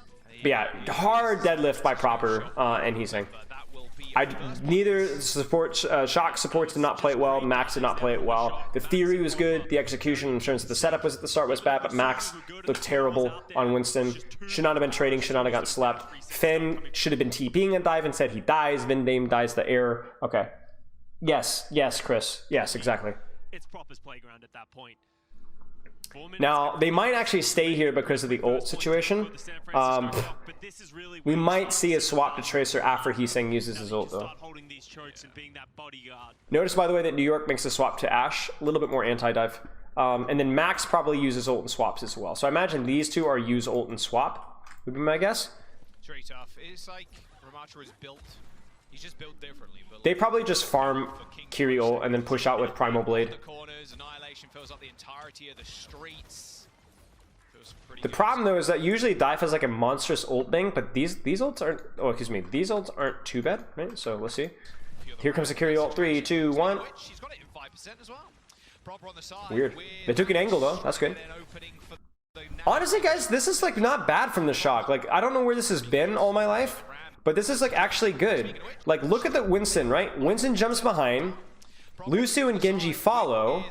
But yeah, hard deadlift by proper and Heesing. Neither Shock supports did not play it well. Max did not play it well. The theory was good. The execution in terms of the setup was at the start was bad, but Max looked terrible on Winston. Should not have been trading. Should not have gotten slept. Finn should have been TPing and dive. Instead, he dies. Vendame dies the air. Okay. Yes, Chris. Yes, exactly. It's Proper's playground at that point. Now, they might actually stay here because of the ult situation. We might see a swap to Tracer after Heesing uses his ult, though. Notice, by the way, that New York makes a swap to Ashe. A little bit more anti-dive. And then Max probably uses ult and swaps as well. So I imagine these two are use ult and swap, would be my guess. It's very tough. It's like Ramatra is built. He's just built differently. But they probably just farm Kiri ult and then push out with Primal Blade. Annihilation fills up the entirety of the streets. The problem though is that usually Dive has like a monstrous ult thing, but these ults aren't. Oh, excuse me. These ults aren't too bad, right? So let's see. Here comes the Kiri ult. 3, 2, 1. She's got it in 5% as well. Proper on the side. Weird. They took an angle though. That's good. Honestly, guys, this is like not bad from the Shock. Like I don't know where this has been all my life, but this is like actually good. Like look at the Winston, right? Winston jumps behind. Lucio and Genji follow,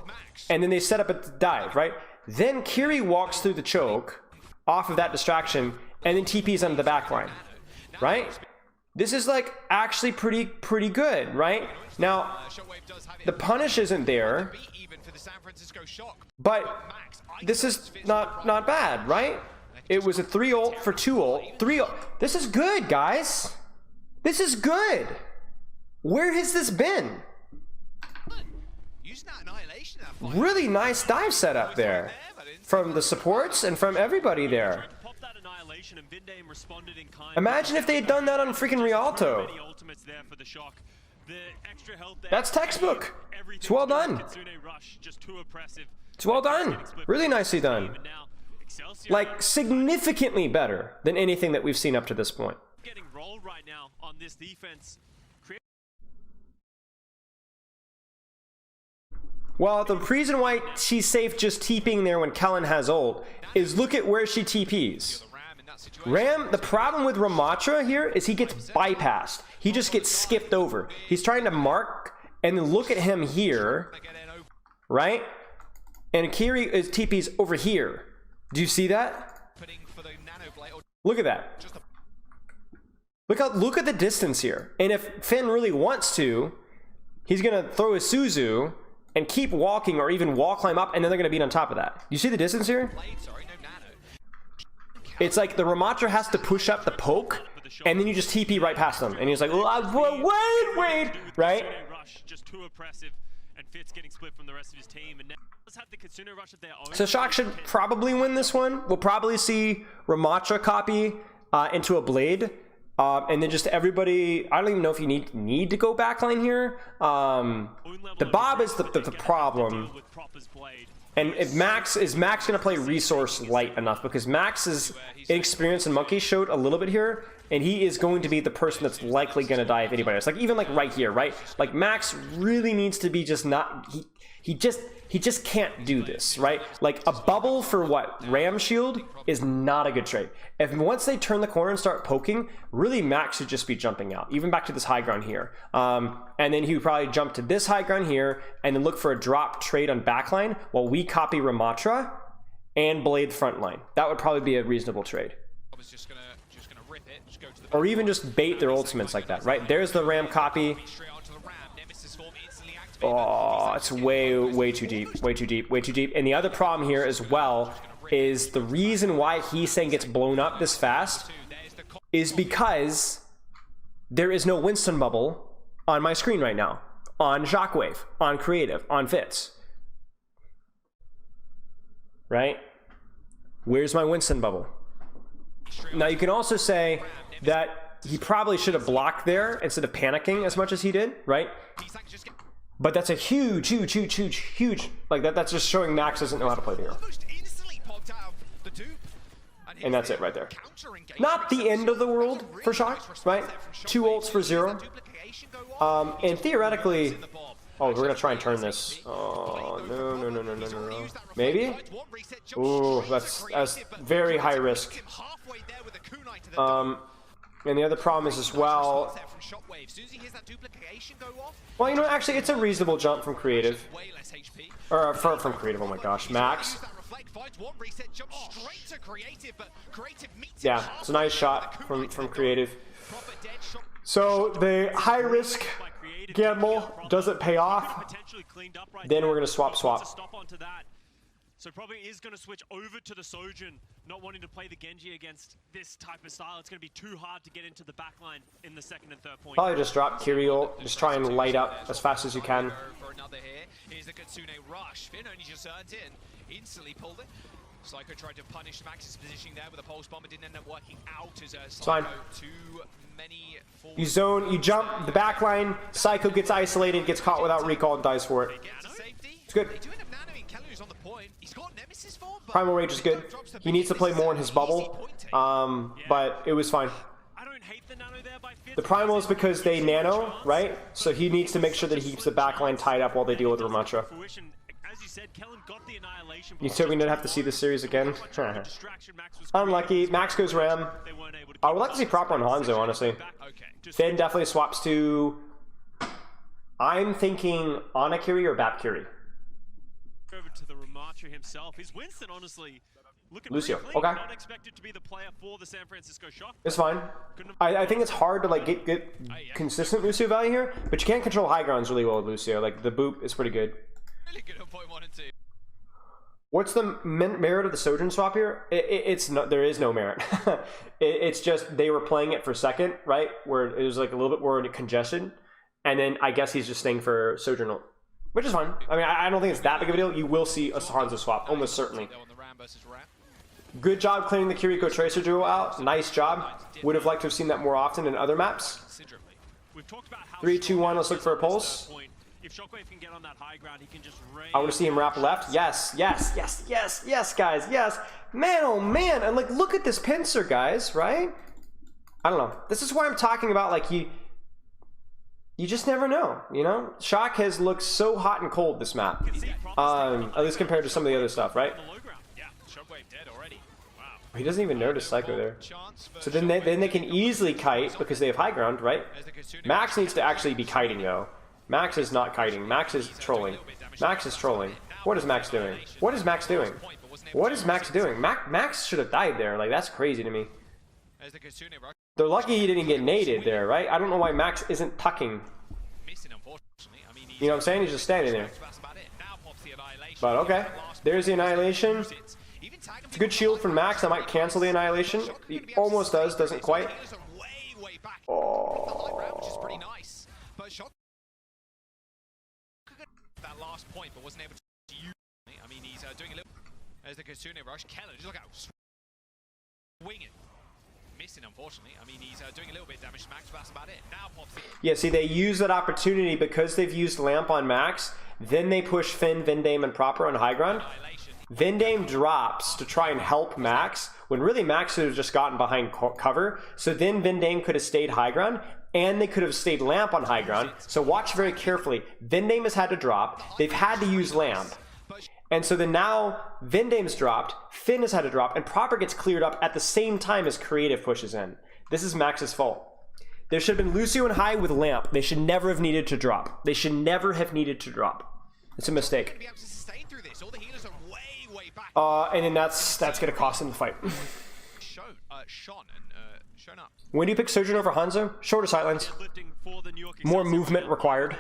and then they set up a dive, right? Then Kiri walks through the choke off of that distraction, and then TP's on the back line, right? This is like actually pretty good, right? Now, the punish isn't there, but this is not bad, right? It was a 3 ult for 2 ult. 3 ult. This is good, guys. This is good. Where has this been? Really nice dive setup there from the supports and from everybody there. Imagine if they had done that on freaking Rialto. That's textbook. It's well done. It's well done. Really nicely done. Like significantly better than anything that we've seen up to this point. Getting rolled right now on this defense. Well, the reason why she's safe just TPing there when Kellen has ult is look at where she TPs. Ram, the problem with Ramatra here is he gets bypassed. He just gets skipped over. He's trying to mark, and then look at him here, right? And Kiri is TPs over here. Do you see that? Look at that. Look at the distance here. And if Finn really wants to, he's gonna throw his Suzu and keep walking or even wall climb up, and then they're going to beat on top of that. You see the distance here? It's like the Ramatra has to push up the poke and then you just TP right past them, and he's like, wait, right? Rush just too oppressive, and Fitz getting split from the rest of his team, and now let's have the Kitsune rush at their own. So Shock should probably win this one. We'll probably see Ramatra copy into a Blade, and then just everybody. I don't even know if you need to go backline here. The Bob is the problem. And if Max gonna play resource light enough, because Max's inexperience and Monkey showed a little bit here, and he is going to be the person that's likely gonna die if anybody else. Like even like right here, right? Like Max really needs to be just not he just can't do this, right? Like a bubble for what? Ram Shield is not a good trade. If once they turn the corner and start poking, really Max should just be jumping out, even back to this high ground here. And then he would probably jump to this high ground here and then look for a drop trade on backline while we copy Ramatra and Blade frontline. That would probably be a reasonable trade. Or even just bait their ultimates like that, right? There's the Ram copy. Oh, it's way too deep. And the other problem here as well is the reason why Heesang gets blown up this fast is because there is no Winston bubble on my screen right now. On Shockwave, on Creative, on Fitz. Right? Where's my Winston bubble? Now you can also say that he probably should have blocked there instead of panicking as much as he did, right? But that's a huge, like that's just showing Max doesn't know how to play the hero. And that's it right there. Not the end of the world for Shock, right? 2 ults for 0. And theoretically, oh, we're gonna try and turn this. Oh, no. Maybe? Ooh, that's very high risk. And the other problem is as well. Well, you know, actually, it's a reasonable jump from Creative. Or from Creative, oh my gosh. Max. Yeah, it's a nice shot from Creative. So the high risk gamble doesn't pay off. Then we're going to swap. So probably is going to switch over to the Sojin, not wanting to play the Genji against this type of style. It's going to be too hard to get into the backline in the second and third point. Probably just drop Kirill, just try and light up as fast as you can. For another here, here's the Kitsune rush. Finn only just turned in, instantly pulled it. Psycho tried to punish Max's positioning there with a pulse bomb. It didn't end up working out as Psycho too many. You zone, you jump the backline. Psycho gets isolated, gets caught without recall, and dies for it. It's good. Primal Rage is good. He needs to play more in his bubble, but it was fine. The Primal is because they nano, right? So he needs to make sure that he keeps the backline tied up while they deal with Ramatra. You said we didn't have to see this series again? Unlucky. Max goes Ram. I would like to see proper on Hanzo, honestly. Finn definitely swaps to... I'm thinking Anakiri or Bapkiri. Over to the Ramatra himself. Is Winston honestly looking Lucio? Clean, okay. Not expected to be the player for the San Francisco Shock. It's fine. I think it's hard to like get consistent Lucio value here, but you can't control high grounds really well with Lucio. Like the boop is pretty good. Really good on point 1 and 2. What's the merit of the Sojin swap here? It's no, there is no merit. It's just they were playing it for second, right? Where it was like a little bit more congestion, and then I guess he's just staying for Sojin ult. Which is fine. I mean, I don't think it's that big of a deal. You will see a Hanzo swap, almost certainly. Good job clearing the Kiriko Tracer duo out. Nice job. Would have liked to have seen that more often in other maps. 3, 2, 1, let's look for a pulse. I want to see him wrap left. Yes, guys, yes. Man, oh man. And like, look at this pincer, guys, right? I don't know. This is why I'm talking about, like, you just never know, you know? Shock has looked so hot and cold this map. At least compared to some of the other stuff, right? He doesn't even notice Psycho there. So then they can easily kite because they have high ground, right? Max needs to actually be kiting, though. Max is not kiting. Max is trolling. Max is trolling. What is Max doing? What is Max doing? What is Max doing? Max should have died there. Like, that's crazy to me. They're lucky he didn't get naded there, right? I don't know why Max isn't tucking. You know what I'm saying? He's just standing there. But okay. There's the Annihilation. It's a good shield from Max. I might cancel the Annihilation. He almost does, doesn't quite. way back. The high ground, which is pretty nice. But Shock that last point, but wasn't able to use it. I mean, he's doing a little. There's the Kitsune rush. Keller, just look out. Swinging. Missing, unfortunately. I mean, he's doing a little bit of damage to Max, but that's about it. Now pops in. Yeah, see, they use that opportunity because they've used Lamp on Max. Then they push Finn, Vindame, and Proper on high ground. Vindame drops to try and help Max, when really Max would have just gotten behind cover. So then Vindame could have stayed high ground, and they could have stayed Lamp on high ground. So watch very carefully. Vindame has had to drop. They've had to use Lamp. And so then now Vindame's dropped, Finn has had to drop, and Proper gets cleared up at the same time as Creative pushes in. This is Max's fault. There should have been Lucio and High with Lamp. They should never have needed to drop. They should never have needed to drop. It's a mistake. And then that's gonna cost him the fight. When do you pick Sojourn over Hanzo? Shorter sightlines. More movement required.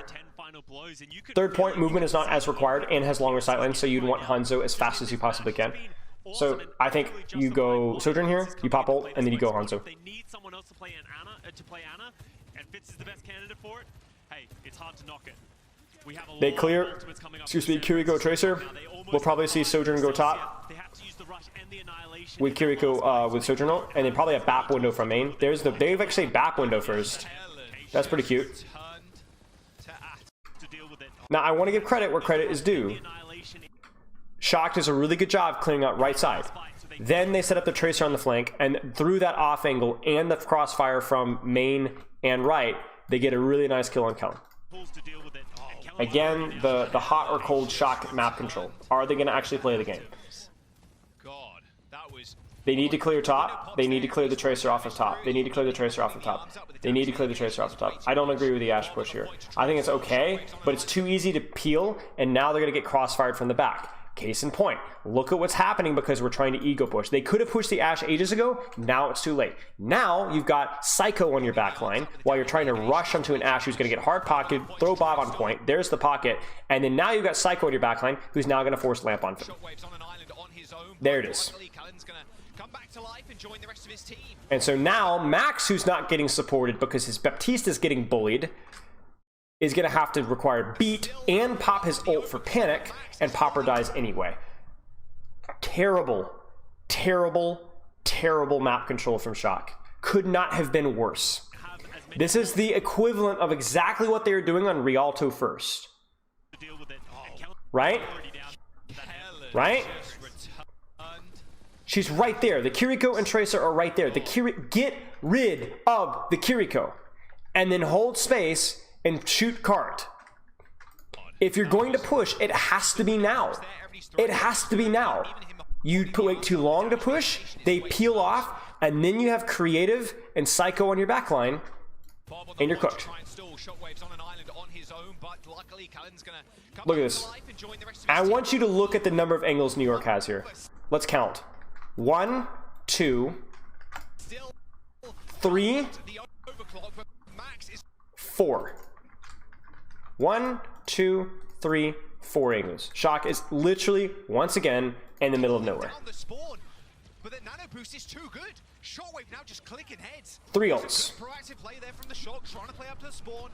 Third point, movement is not as required and has longer sightlines, so you'd want Hanzo as fast as you possibly can. So I think you go Sojourn here, you pop ult, and then you go Hanzo. They need someone else to play Anna, and Fitz is the best candidate for it. Hey, it's hard to knock it. We have a They clear, excuse me, Kiriko Tracer. We'll probably see Sojourn go top with Kiriko with Sojourn ult, and then probably a BAP window from main. They've actually BAP window first. That's pretty cute. Now I want to give credit where credit is due. Shock does a really good job clearing out right side. Then they set up the Tracer on the flank, and through that off angle and the crossfire from main and right, they get a really nice kill on Kellen. Again, the hot or cold Shock map control. Are they going to actually play the game? They need to clear top. They need to clear the Tracer off of top. They need to clear the Tracer off of top. They need to clear the Tracer off the top. I don't agree with the Ashe push here. I think it's okay, but it's too easy to peel, and now they're going to get crossfired from the back. Case in point, look at what's happening because we're trying to ego push. They could have pushed the Ashe ages ago. Now it's too late. Now you've got Psycho on your back line while you're trying to rush onto an Ashe who's going to get hard pocket, throw Bob on point. There's the pocket. And then now you've got Psycho on your back line who's now going to force Lamp on him. There it is. And so now Max, who's not getting supported because his Baptiste is getting bullied, is going to have to require beat and pop his ult for panic, and Popper dies anyway. Terrible, terrible, terrible map control from Shock. Could not have been worse. This is the equivalent of exactly what they were doing on Rialto first. Right? Right? She's right there. The Kiriko and Tracer are right there. Get rid of the Kiriko. And then hold space and shoot cart. If you're going to push, it has to be now. It has to be now. You wait too long to push, they peel off, and then you have Creative and Psycho on your backline, and you're cooked. Look at this. I want you to look at the number of angles New York has here. Let's count. 1, 2, 3, 4. 1, 2, 3, 4 angles. Shock is literally, once again, in the middle of nowhere. But the nano boost is too good. Shockwave now just clicking heads. 3 ults. Proactive play there from the Shock, trying to play up to the spawn.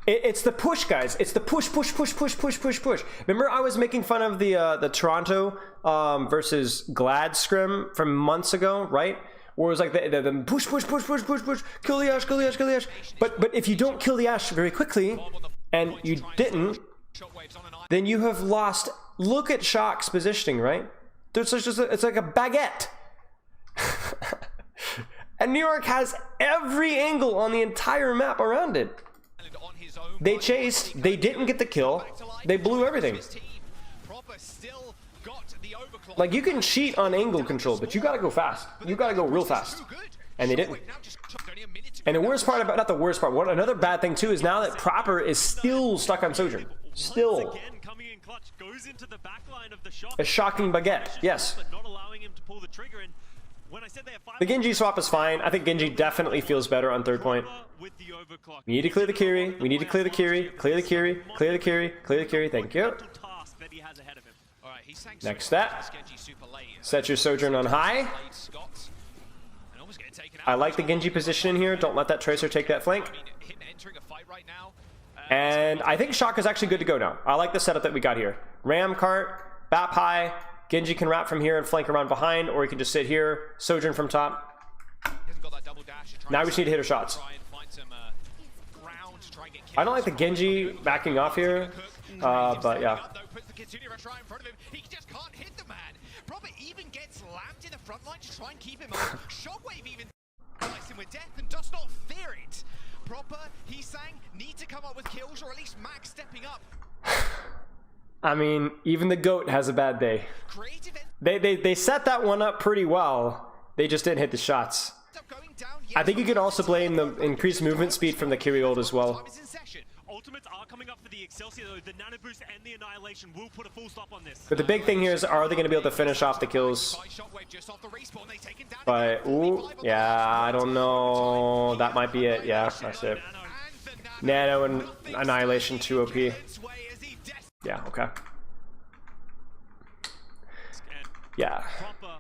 It's the push, guys. It's the push. Remember I was making fun of the Toronto versus Glad scrim from months ago, right? Where it was like the push, kill the Ashe. But if you don't kill the Ashe very quickly, and you didn't, then you have lost. Look at Shock's positioning, right? It's like a baguette. And New York has every angle on the entire map around it. They chased, they didn't get the kill, they blew everything. Like, you can cheat on angle control, but you gotta go fast. You gotta go real fast. And they didn't. And the worst part about, not the worst part, another bad thing too is now that Proper is still stuck on Sojourn. Still. A shocking baguette, yes. The Genji swap is fine. I think Genji definitely feels better on third point. We need to clear the Kiri. We need to clear the Kiri. Clear the Kiri. Clear the Kiri. Clear the Kiri. Thank you. Next step. Set your Sojourn on high. almost getting taken out. I like the Genji position in here. Don't let that Tracer take that flank. I mean, entering a fight right now. And I think Shock is actually good to go now. I like the setup that we got here. Ram cart, Bap high. Genji can wrap from here and flank around behind, or he can just sit here. Sojourn from top. Now we just need to hit her shots. I don't like the Genji backing off here, but yeah. He just can't hit the man. Proper even gets lamped in the front line to try and keep him up. Shockwave even slices him with death and does not fear it. Proper, he's saying, need to come up with kills, or at least Max stepping up. I mean, even the GOAT has a bad day. They set that one up pretty well. They just didn't hit the shots. I think you could also blame the increased movement speed from the Kyriot as well. Ultimates are coming up for the Excelsior though. The Nano Boost and the Annihilation will put a full stop on this. But the big thing here is, are they going to be able to finish off the kills? But, ooh, yeah, I don't know. That might be it. Yeah, that's it. Nano and Annihilation 2 OP. Yeah, okay. Yeah.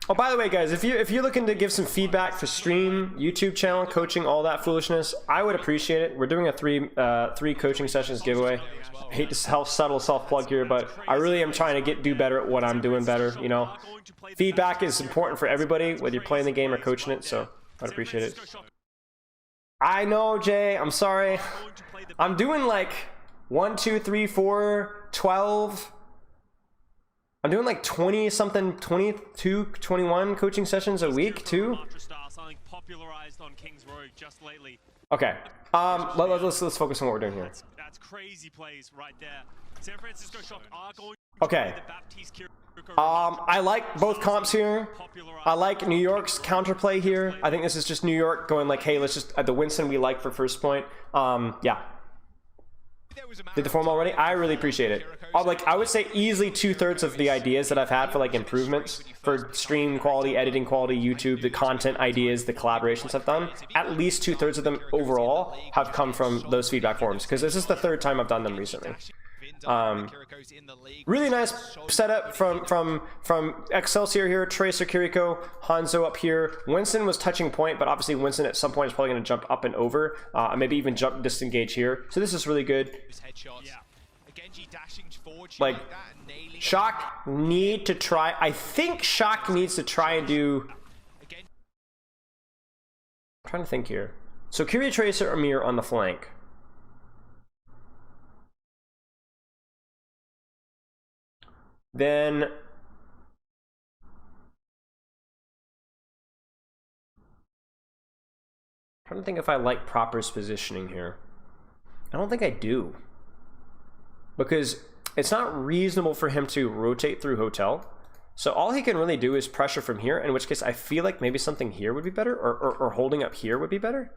Oh, by the way, guys, if you're looking to give some feedback for stream, YouTube channel, coaching, all that foolishness, I would appreciate it. We're doing a three coaching sessions giveaway. I hate to subtle self-plug here, but I really am trying to do better at what I'm doing better, you know. Feedback is important for everybody, whether you're playing the game or coaching it, so I'd appreciate it. I know, Jay, I'm sorry. I'm doing like 1, 2, 3, 4, 12. I'm doing like 20 something, 22, 21 coaching sessions a week too. Okay. Let's focus on what we're doing here. That's crazy plays right there. San Francisco Shock are going okay. I like both comps here. I like New York's counterplay here. I think this is just New York going like, hey, let's just the Winston we like for first point. Yeah. Did the form already? I really appreciate it. I would say easily 2/3 of the ideas that I've had for like improvements for stream quality, editing quality, YouTube, the content ideas, the collaborations I've done, at least 2/3 of them overall have come from those feedback forums, because this is the 3rd time I've done them recently. Really nice setup from Excelsior here, Tracer, Kiriko, Hanzo up here. Winston was touching point, but obviously Winston at some point is probably going to jump up and over, maybe even jump disengage here. So this is really good. Like, Shock need to try. I think Shock needs to try and do. I'm trying to think here. So Kyria, Tracer, Amir on the flank. Then I'm trying to think if I like Proper's positioning here. I don't think I do, because it's not reasonable for him to rotate through Hotel. So all he can really do is pressure from here, in which case I feel like maybe something here would be better, or holding up here would be better.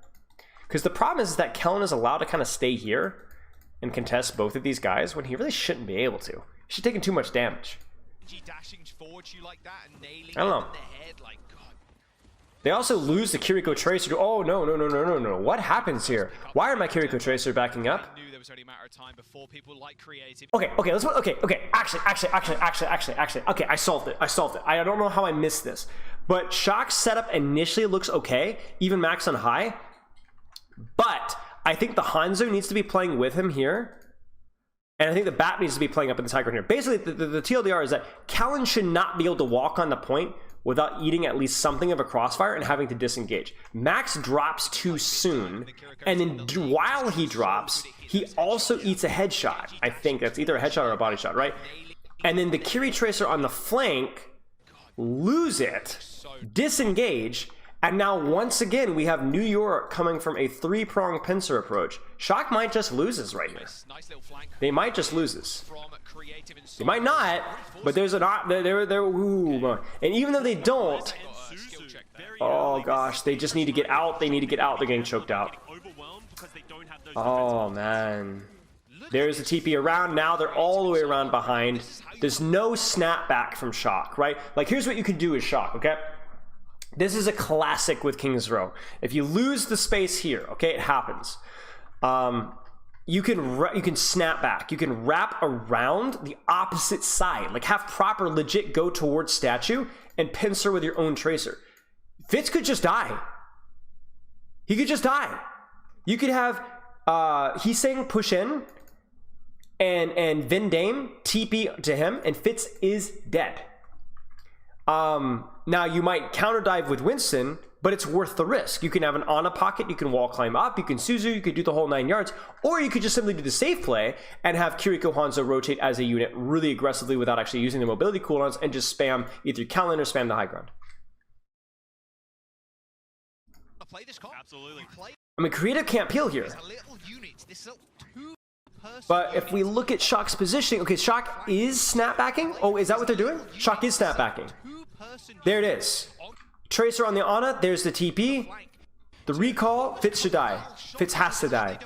Because the problem is that Kellen is allowed to kind of stay here and contest both of these guys when he really shouldn't be able to. She's taking too much damage. I don't know. They also lose the Kiriko Tracer. Oh, no. What happens here? Why are my Kiriko Tracer backing up? Okay, actually. Okay, I solved it. I don't know how I missed this. But Shock's setup initially looks okay, even max on high. But I think the Hanzo needs to be playing with him here. And I think the Bat needs to be playing up in this high ground here. Basically, the TLDR is that Callan should not be able to walk on the point without eating at least something of a crossfire and having to disengage. Max drops too soon, and then while he drops, he also eats a headshot. I think that's either a headshot or a body shot, right? And then the Kiri Tracer on the flank lose it, disengage, and now once again we have New York coming from a 3-pronged pincer approach. Shock might just lose this right here. They might just lose this. They might not, but there's an ooh, and even though they don't, oh gosh, they just need to get out. They need to get out. They're getting choked out. Oh man, there's the TP around. Now they're all the way around behind. There's no snapback from Shock, right? Like, here's what you can do as Shock, okay? This is a classic with King's Row. If you lose the space here, okay, it happens. You can snap back. You can wrap around the opposite side. Like, have Proper legit go towards statue and pincer with your own Tracer. Fitz could just die. He could just die. You could have he's saying push in, and Vin Dame TP to him, and Fitz is dead. Now you might counter dive with Winston, but it's worth the risk. You can have an Ana pocket, you can wall climb up, you can Suzu, you could do the whole 9 yards, or you could just simply do the safe play and have Kiriko Hanzo rotate as a unit really aggressively without actually using the mobility cooldowns and just spam either Kalen or spam the high ground. Play this comp. Absolutely. I mean, creative can't peel here. But if we look at Shock's positioning, okay, Shock is snapbacking. Oh, is that what they're doing? Shock is snapbacking. There it is. Tracer on the Ana, there's the TP. The recall, Fitz should die. Fitz has to die.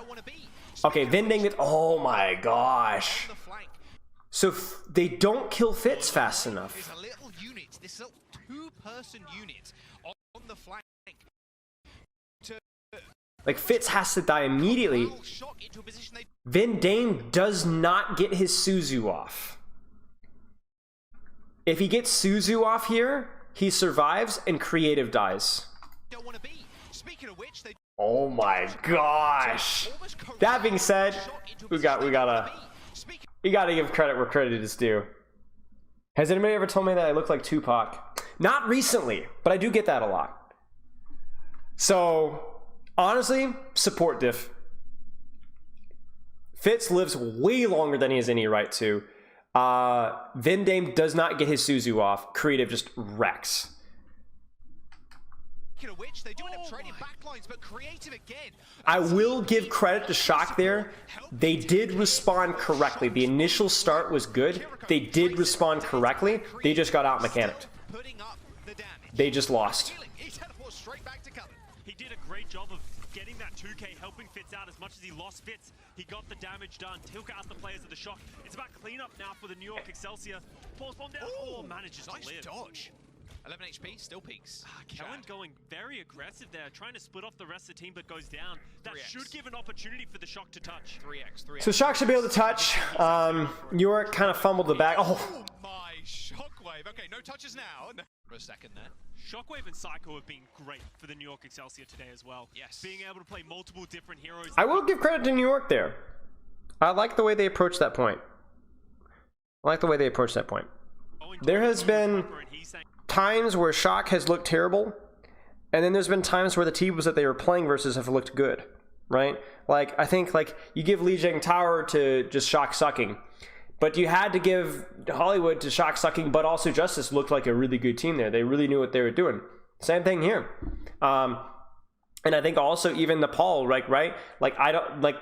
Okay, Vending it. Oh my gosh. So they don't kill Fitz fast enough. This little two-person unit on the flank. Like, Fitz has to die immediately. Vin Dane does not get his Suzu off. If he gets Suzu off here, he survives and creative dies. Oh my gosh. That being said, we gotta give credit where credit is due. Has anybody ever told me that I look like Tupac? Not recently, but I do get that a lot. So honestly, support diff. Fitz lives way longer than he has any right to. Vin Dame does not get his Suzu off. Creative just wrecks. I will give credit to Shock there. They did respond correctly. The initial start was good. They did respond correctly. They just got out mechanicked. They just lost. He did a great job of getting that 2K, helping Fitz out as much as he lost Fitz. He got the damage done. Took out the players of the Shock. It's about cleanup now for the New York Excelsior. Pulse bomb down. Oh, manages to live. Dodge. 11 HP, still peaks. Kellen going very aggressive there, trying to split off the rest of the team, but goes down. That 3x. should give an opportunity for the Shock to touch. 3x. So Shock should be able to touch. New York kind of fumbled the bag. Oh my shockwave. Okay, no touches now. For a second there. Shockwave and Psycho have been great for the New York Excelsior today as well. Yes. Being able to play multiple different heroes. I will give credit to New York there. I like the way they approached that point. There has been times where Shock has looked terrible, and then there's been times where the teams that they were playing versus have looked good, right? Like, I think, like, you give Lijiang Tower to just Shock sucking, but you had to give Hollywood to Shock sucking, but also Justice looked like a really good team there. They really knew what they were doing. Same thing here. And I think also even Nepal, right? Like, I don't, like,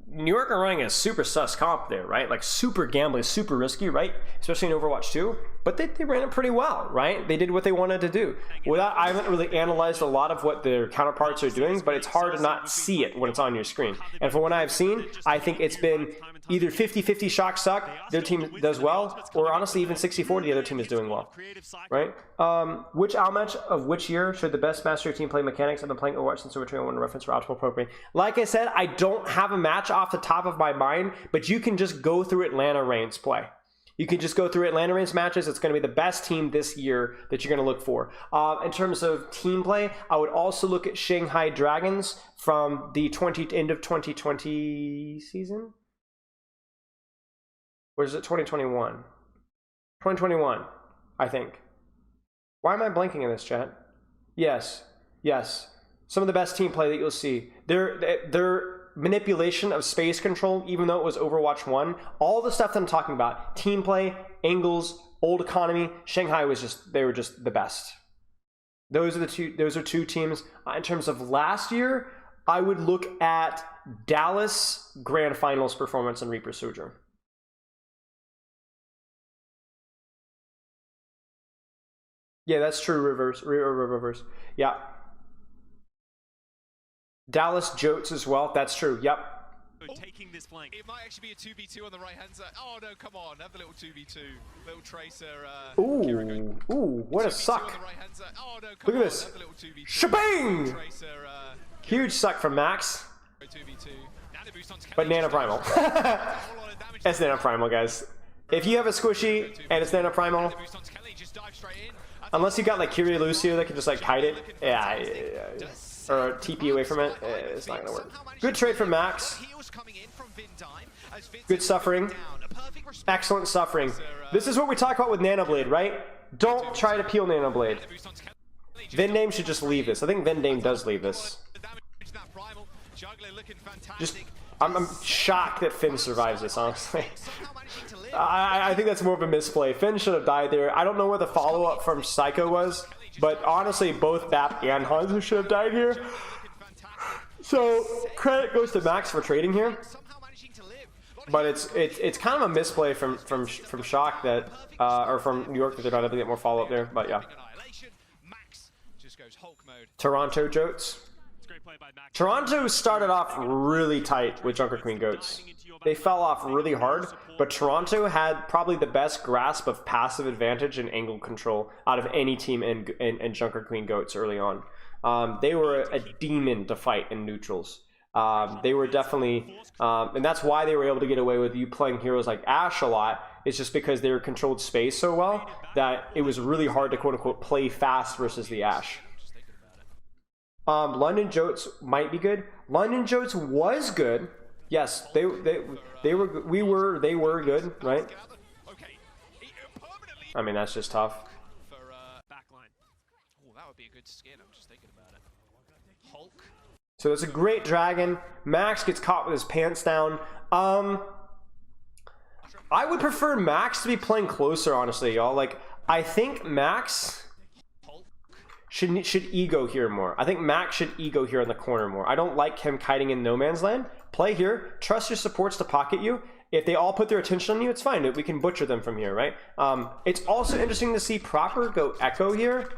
New York are running a super sus comp there, right? Like, super gambling, super risky, right? Especially in Overwatch 2. But they ran it pretty well, right? They did what they wanted to do. I haven't really analyzed a lot of what their counterparts are doing, but it's hard to not see it when it's on your screen. And from what I've seen, I think it's been either 50-50 Shock suck, their team does well, or honestly even 60-40, the other team is doing well, right? Which outmatch of which year should the best Master team play mechanics? I've been playing Overwatch since Overwatch 1 reference for optimal programming. Like I said, I don't have a match off the top of my mind, but you can just go through Atlanta Reigns play. You can just go through Atlanta Reigns matches. It's going to be the best team this year that you're going to look for. In terms of team play, I would also look at Shanghai Dragons from the end of 2020 season. Or is it 2021? 2021, I think. Why am I blanking in this, chat? Yes. Some of the best team play that you'll see. Their manipulation of space control, even though it was Overwatch 1, all the stuff that I'm talking about, team play, angles, old economy, Shanghai they were just the best. Those are two teams. In terms of last year, I would look at Dallas Grand Finals performance and Reaper Sojourn. Yeah, that's true. Reverse. Yeah. Dallas Jotes as well. That's true. Yep. Taking this flank. It might actually be a 2v2 on the right hand side. Oh no, come on. Have the little 2v2. Little Tracer. Ooh, what a suck. Oh, no, look at this. Shabang! Huge suck from Max. But Nano Primal. It's Nano Primal, guys. If you have a squishy and it's Nano Primal, unless you got like Kyrie Lucio that can just like hide it, yeah. or TP away from it, it's not gonna work. Good trade from Max. Good suffering. Excellent suffering. This is what we talk about with Nanoblade, right? Don't try to peel Nanoblade. Vendame should just leave this. I think Vendame does leave this. Just, I'm shocked that Finn survives this, honestly. I think that's more of a misplay. Finn should have died there. I don't know where the follow-up from Psycho was, but honestly, both Bap and Hanzo should have died here. So, credit goes to Max for trading here. But it's kind of a misplay from Shock that, or from New York that they're not able to get more follow-up there, but yeah. Toronto Jotes. Toronto started off really tight with Junker Queen Goats. They fell off really hard, but Toronto had probably the best grasp of passive advantage and angle control out of any team in Junker Queen Goats early on. They were a demon to fight in neutrals. They were definitely, and that's why they were able to get away with you playing heroes like Ashe a lot. It's just because they were controlled space so well that it was really hard to quote-unquote play fast versus the Ashe. London Jotes might be good. London Jotes was good. Yes, they were good, right? I mean, that's just tough. So it's a great dragon. Max gets caught with his pants down. I would prefer Max to be playing closer, honestly, y'all. Like, I think Max should ego here more. I think Max should ego here in the corner more. I don't like him kiting in no man's land. Play here. Trust your supports to pocket you. If they all put their attention on you, it's fine. We can butcher them from here, right? It's also interesting to see Proper go Echo here.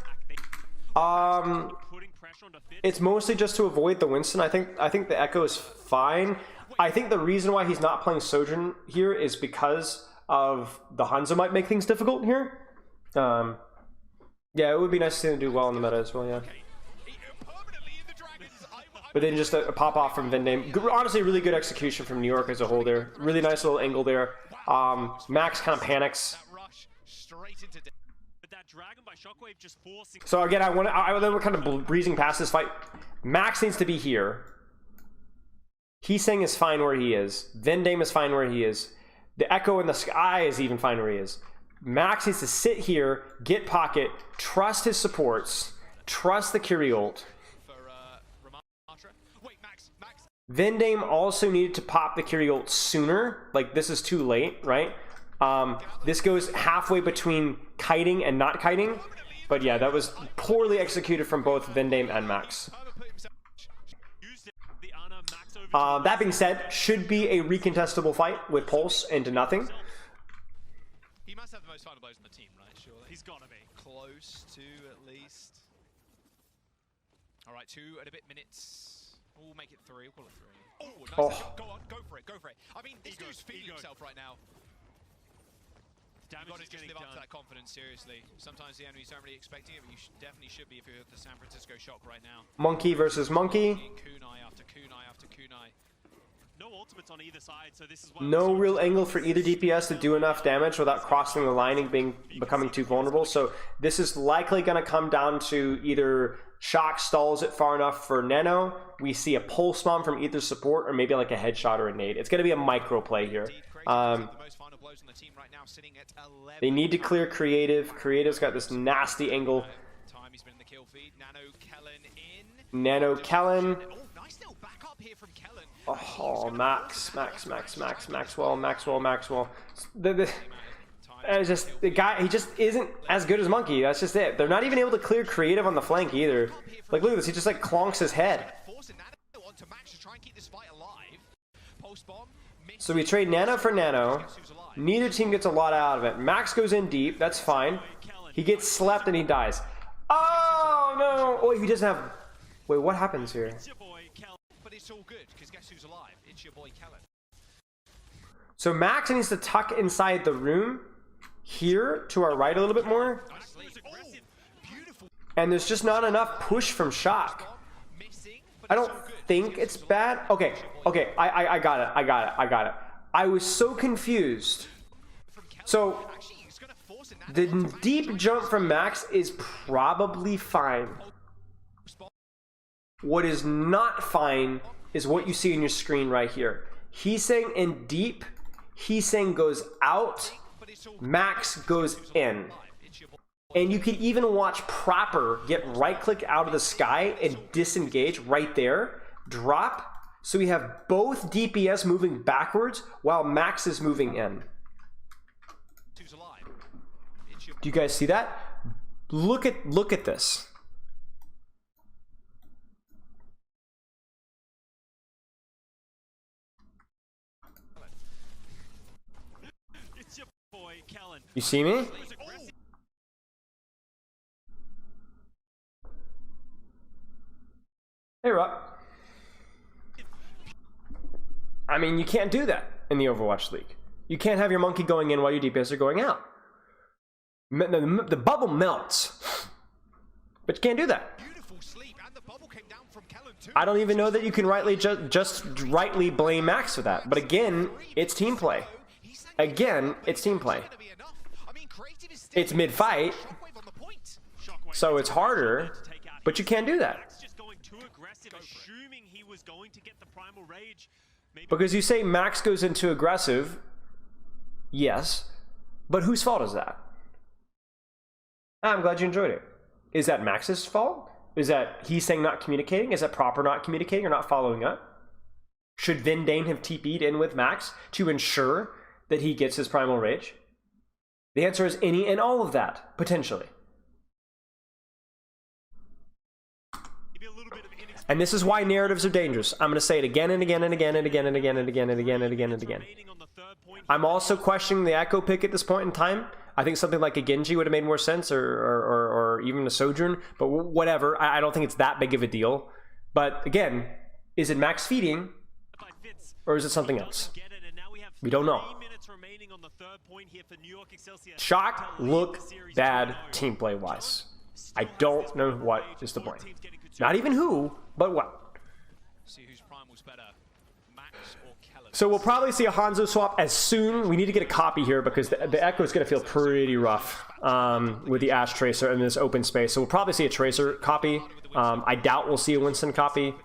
It's mostly just to avoid the Winston. I think the Echo is fine. I think the reason why he's not playing Sojourn here is because of the Hanzo might make things difficult here. Yeah, it would be nice to see him do well in the meta as well, yeah. But then just a pop off from Vendame. Honestly, really good execution from New York as a whole there. Really nice little angle there. Max kind of panics. So again, we're kind of breezing past this fight. Max needs to be here. Heesang is fine where he is. Vendame is fine where he is. The Echo in the sky is even fine where he is. Max needs to sit here, get pocket, trust his supports, trust the Curie ult. Vendame also needed to pop the Curie ult sooner. Like, this is too late, right? This goes halfway between kiting and not kiting. But yeah, that was poorly executed from both Vendame and Max. That being said, should be a recontestable fight with Pulse into nothing. He must have the most final blows on the team, right? Surely. He's got to be close to at least. All right, 2 and a bit minutes. We'll make it 3. We'll call it 3. Oh, nice. Go on, go for it, go for it. I mean, this dude's feeding himself right now. You've got to just live up to that confidence, seriously. Sometimes the enemies aren't really expecting it, but you definitely should be if you're the San Francisco Shock right now. Monkey versus Monkey. Kunai after Kunai after Kunai. No ultimates on either side, so this is no real angle for either DPS to do enough damage without crossing the line and becoming too vulnerable. So this is likely going to come down to either Shock stalls it far enough for Nano, we see a pulse bomb from either support, or maybe like a headshot or a nade. It's going to be a micro play here. They need to clear Creative. Creative's got this nasty angle. Nano Kellen. Oh, Maxwell. The guy, he just isn't as good as Monkey. That's just it. They're not even able to clear Creative on the flank either. Like, look at this. He just like clonks his head. So we trade Nano for Nano. Neither team gets a lot out of it. Max goes in deep. That's fine. He gets slept and he dies. Oh, no. Oh, he doesn't have... Wait, what happens here? But it's all good, because guess who's alive? It's your boy Kellen. So Max needs to tuck inside the room here to our right a little bit more. And there's just not enough push from Shock. I don't think it's bad. Okay, I got it. I was so confused. So the deep jump from Max is probably fine. What is not fine is what you see on your screen right here. Heesang in deep, Heesang goes out, Max goes in. And you can even watch Proper get right-click out of the sky and disengage right there, drop. So we have both DPS moving backwards while Max is moving in. Do you guys see that? Look at this. You see me? Hey, Rob. I mean, you can't do that in the Overwatch League. You can't have your monkey going in while your DPS are going out. The bubble melts, but you can't do that. I don't even know that you can just rightly blame Max for that. But again, it's team play. Again, it's team play. It's mid-fight, so it's harder, but you can't do that. Because you say Max goes into aggressive, yes, but whose fault is that? I'm glad you enjoyed it. Is that Max's fault? Is that Heesang not communicating? Is that Proper not communicating or not following up? Should Vindane have TP'd in with Max to ensure that he gets his primal rage? The answer is any and all of that, potentially. And this is why narratives are dangerous. I'm going to say it again and again and again and again and again and again and again and again and again. I'm also questioning the Echo pick at this point in time. I think something like a Genji would have made more sense, or even a Sojourn, but whatever. I don't think it's that big of a deal. But again, is it Max feeding, or is it something else? We don't know. Shock look bad team play wise. I don't know what is the point. Not even who, but what. So we'll probably see a Hanzo swap as soon. We need to get a copy here because the Echo is going to feel pretty rough with the Ashe Tracer in this open space. So we'll probably see a Tracer copy. I doubt we'll see a Winston copy.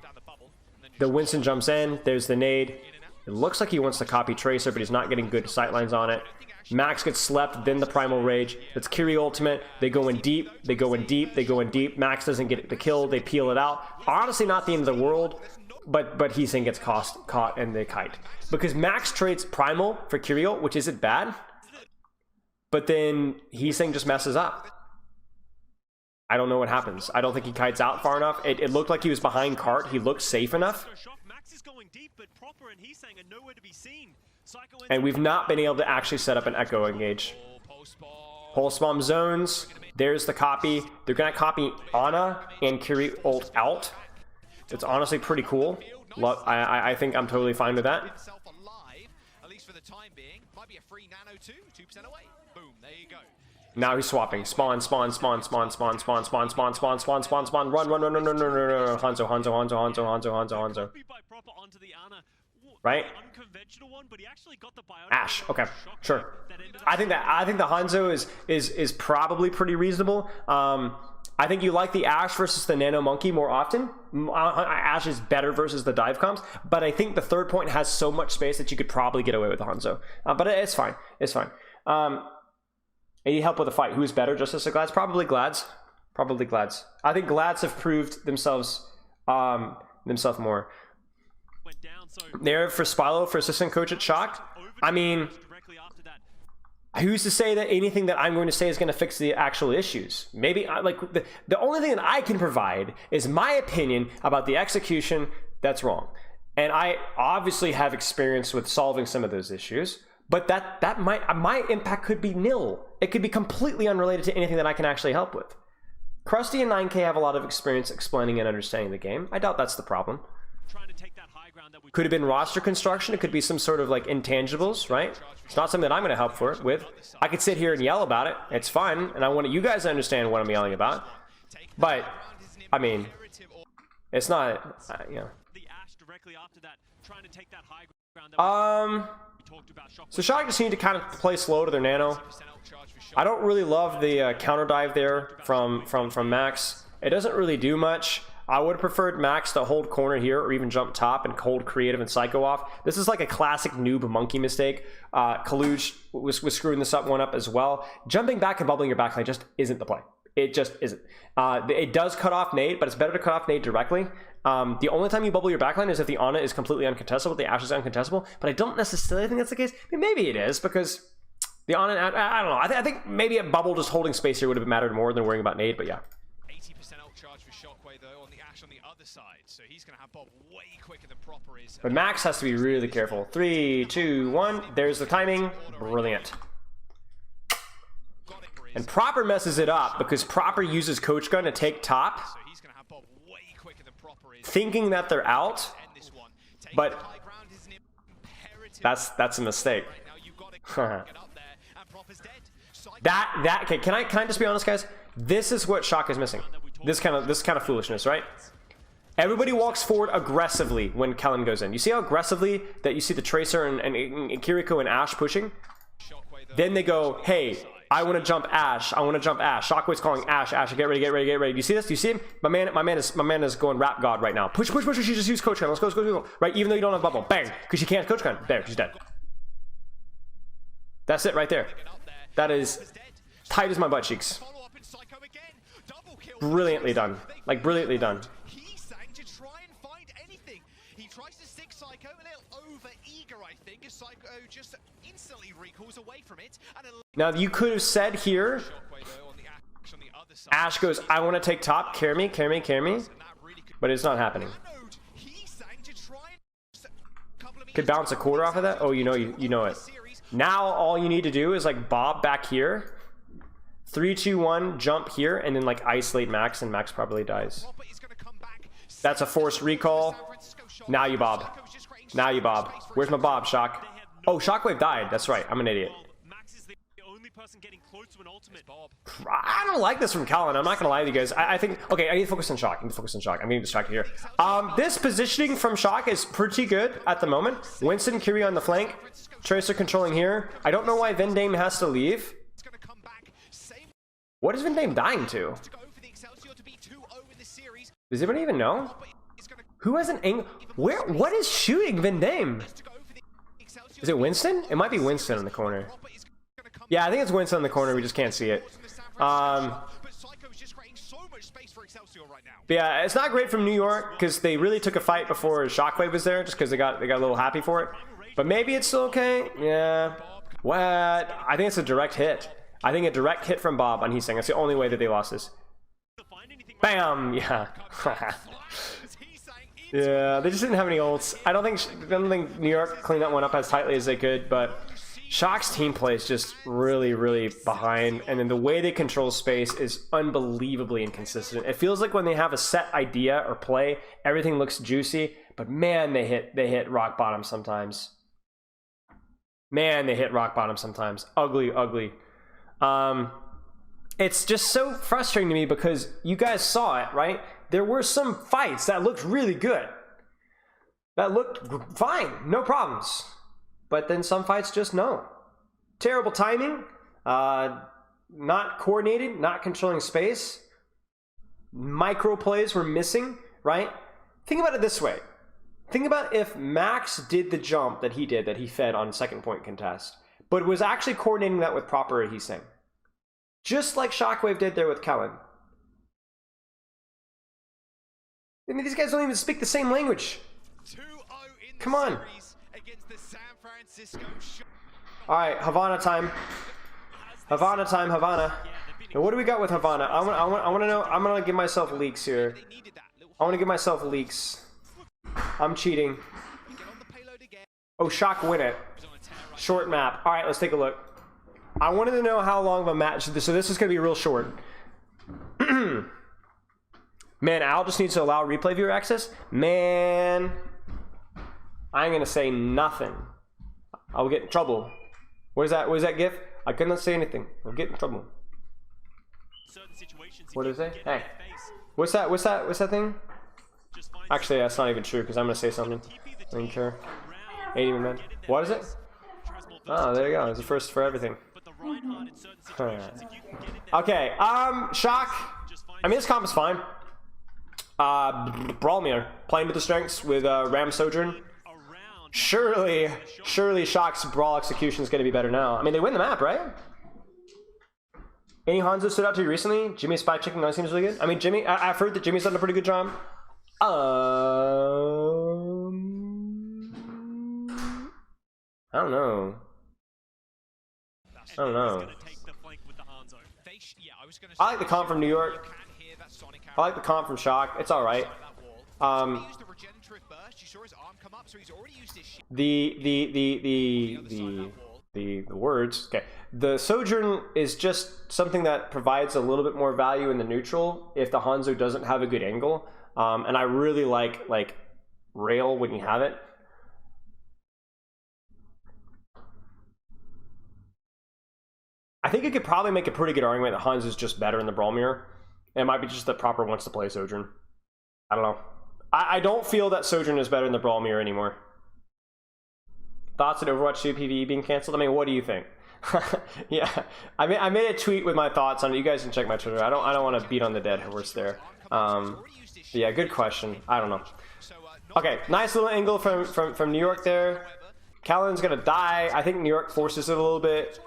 The Winston jumps in. There's the nade. It looks like he wants to copy Tracer, but he's not getting good sightlines on it. Max gets slept, then the Primal Rage. That's Kiri ultimate. They go in deep. They go in deep. They go in deep. Max doesn't get the kill. They peel it out. Honestly, not the end of the world. But Heesang gets caught in the kite. Because Max trades Primal for Kyriel, which isn't bad. But then Heesang just messes up. I don't know what happens. I don't think he kites out far enough. It looked like he was behind cart. He looked safe enough. And we've not been able to actually set up an Echo engage. Pulse bomb zones. There's the copy. They're going to copy Ana and Kiri ult out. It's honestly pretty cool. I think I'm totally fine with that. Now he's swapping. Spawn, spawn, spawn, spawn, spawn, spawn, spawn, spawn, spawn, spawn, spawn, spawn, run, run, run, run, run, run, run, run, Hanzo, Hanzo, Hanzo, Hanzo, Hanzo, Hanzo, Hanzo. Right? Ashe. Okay, sure. I think the Hanzo is probably pretty reasonable. I think you like the Ashe versus the Nano Monkey more often. Ashe is better versus the dive comps, but I think the third point has so much space that you could probably get away with the Hanzo. But it's fine. It's fine. I need help with a fight. Who's better, Justice or Glads? Probably Glads. Probably Glads. I think Glads have proved themselves more. Narrative for Spilo for assistant coach at Shock. I mean, who's to say that anything that I'm going to say is going to fix the actual issues? Maybe like the only thing that I can provide is my opinion about the execution that's wrong. And I obviously have experience with solving some of those issues, but that my impact could be nil. It could be completely unrelated to anything that I can actually help with. Krusty and 9K have a lot of experience explaining and understanding the game. I doubt that's the problem. Could have been roster construction. It could be some sort of like intangibles, right? It's not something that I'm going to help with. I could sit here and yell about it. It's fine, and I want you guys to understand what I'm yelling about. But I mean, it's not, you know. So Shock just need to kind of play slow to their nano. I don't really love the counter dive there from Max. It doesn't really do much. I would have preferred Max to hold corner here or even jump top and hold creative and psycho off. This is like a classic noob monkey mistake. Kaluj was screwing this one up as well. Jumping back and bubbling your backline just isn't the play. It just isn't. It does cut off nade, but it's better to cut off nade directly. The only time you bubble your backline is if the Ana is completely uncontestable, the Ashe is uncontestable, but I don't necessarily think that's the case. I mean, maybe it is, because the Ana, I don't know. I think maybe a bubble just holding space here would have mattered more than worrying about nade, but yeah. 80% ult charge for Shockwave though on the Ashe on the other side, so he's going to have Bob way quicker than Proper is. But Max has to be really careful. 3, 2, 1. There's the timing. Brilliant. And Proper messes it up because Proper uses Coach Gun to take top, thinking that they're out, but that's a mistake. Okay, can I just be honest, guys? This is what Shock is missing. This kind of foolishness, right? Everybody walks forward aggressively when Kellen goes in. You see how aggressively that you see the Tracer and Kiriko and Ashe pushing? Then they go, hey, I want to jump Ashe. I want to jump Ashe. Shockwave's calling Ashe. Ashe, get ready, get ready, get ready. Do you see this? Do you see him? My man is going rap god right now. Push, push, push. She just used Coach Gun. Let's go, let's go, let's go. Right, even though you don't have bubble. Bang. Because she can't Coach Gun. There, she's dead. That's it right there. That is tight as my butt cheeks. Brilliantly done. Like, brilliantly done. Now you could have said here, Ashe goes, I want to take top, carry me, carry me, carry me, but it's not happening. Could bounce a quarter off of that. Oh, you know it. Now all you need to do is like bob back here, 3, 2, 1, jump here, and then like isolate Max, and Max probably dies. That's a forced recall. Now you bob. Now you bob. Where's my bob, Shock? Oh, Shockwave died. That's right. I'm an idiot. I don't like this from Callan. I'm not gonna lie to you guys. I think, okay, I need to focus on Shock. I need to focus on Shock. I'm getting distracted here. This positioning from Shock is pretty good at the moment. Winston, Kiri on the flank. Tracer controlling here. I don't know why Vendame has to leave. What is Vendame dying to? Does anybody even know? Who has an angle? Where? What is shooting Vendame? Is it Winston? It might be Winston in the corner. Yeah, I think it's Winston in the corner. We just can't see it. But yeah, it's not great from New York because they really took a fight before Shockwave was there, just because they got a little happy for it. But maybe it's still okay. Yeah. What? I think it's a direct hit. I think a direct hit from Bob on Heesang. That's the only way that they lost this. Bam! Yeah. Yeah, they just didn't have any ults. I don't think New York cleaned that one up as tightly as they could, but Shock's team play is just really, really behind, and then the way they control space is unbelievably inconsistent. It feels like when they have a set idea or play, everything looks juicy, but man, they hit rock bottom sometimes. Man, they hit rock bottom sometimes. Ugly, ugly. It's just so frustrating to me because you guys saw it, right? There were some fights that looked really good. That looked fine, no problems. But then some fights just no. Terrible timing, not coordinated, not controlling space. Micro plays were missing, right? Think about it this way. Think about if Max did the jump that he fed on second point contest, but was actually coordinating that with proper Heesang. Just like Shockwave did there with Kellen. I mean, these guys don't even speak the same language. Come on. Alright, Havana time. Havana time, Havana. Now, what do we got with Havana? I want to know. I'm going to give myself leaks here. I want to give myself leaks. I'm cheating. Oh, Shock win it. Short map. Alright, let's take a look. I wanted to know how long of a match. So this is going to be real short. Man, Al just needs to allow replay viewer access. Man, I ain't going to say nothing. I'll get in trouble. What is that? What is that gif? I couldn't say anything. I'll get in trouble. What is it? Hey, what's that? What's that thing? Actually, that's not even true because I'm going to say something. I don't care. Ain't even meant. What is it? Oh, there you go. It's the first for everything. Okay, Shock. I mean, this comp is fine. Brawlmere playing to the strengths with Ram Sojourn. Around. Surely Shock's Brawl execution is going to be better now. I mean, they win the map, right? Any Hanzo stood out to you recently? Jimmy's spy checking on seems really good. I mean, Jimmy, I've heard that Jimmy's done a pretty good job. I don't know. I don't know. I like the comp from New York. I like the comp from Shock. It's all right. The words. Okay. The Sojourn is just something that provides a little bit more value in the neutral if the Hanzo doesn't have a good angle. And I really like rail when you have it. I think you could probably make a pretty good argument that Hanzo is just better in the Brawl Mirror. It might be just that Proper wants to play Sojourn. I don't know. I don't feel that Sojourn is better in the Brawl Mirror anymore. Thoughts on Overwatch 2 PvE being canceled? I mean, what do you think? Yeah, I made a tweet with my thoughts on it. You guys can check my Twitter. I don't want to beat on the dead horse there. Yeah, good question. I don't know. Okay, nice little angle from New York there. Callan's gonna die. I think New York forces it a little bit.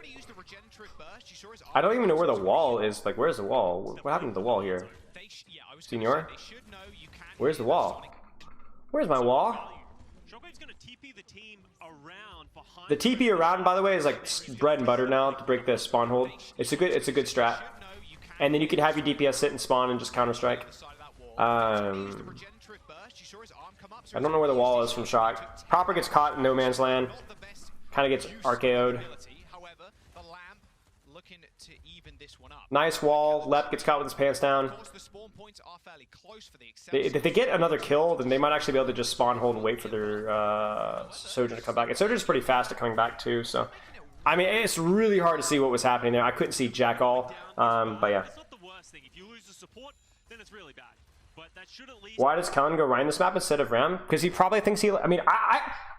I don't even know where the wall is. Like, where's the wall? What happened to the wall here? Senior? Where's the wall? Where's my wall? The TP around, by the way, is like bread and butter now to break the spawn hold. It's a good strat. And then you can have your DPS sit and spawn and just counter strike. I don't know where the wall is from Shock. Proper gets caught in no man's land. Kind of gets RKO'd. Nice wall. Lep gets caught with his pants down. If they get another kill, then they might actually be able to just spawn, hold, and wait for their Sojourn to come back. And Sojourn's pretty fast at coming back too, so... I mean, it's really hard to see what was happening there. I couldn't see jack all, but yeah. Why does Callan go Ryan this map instead of Ram? Because he probably thinks he... I mean,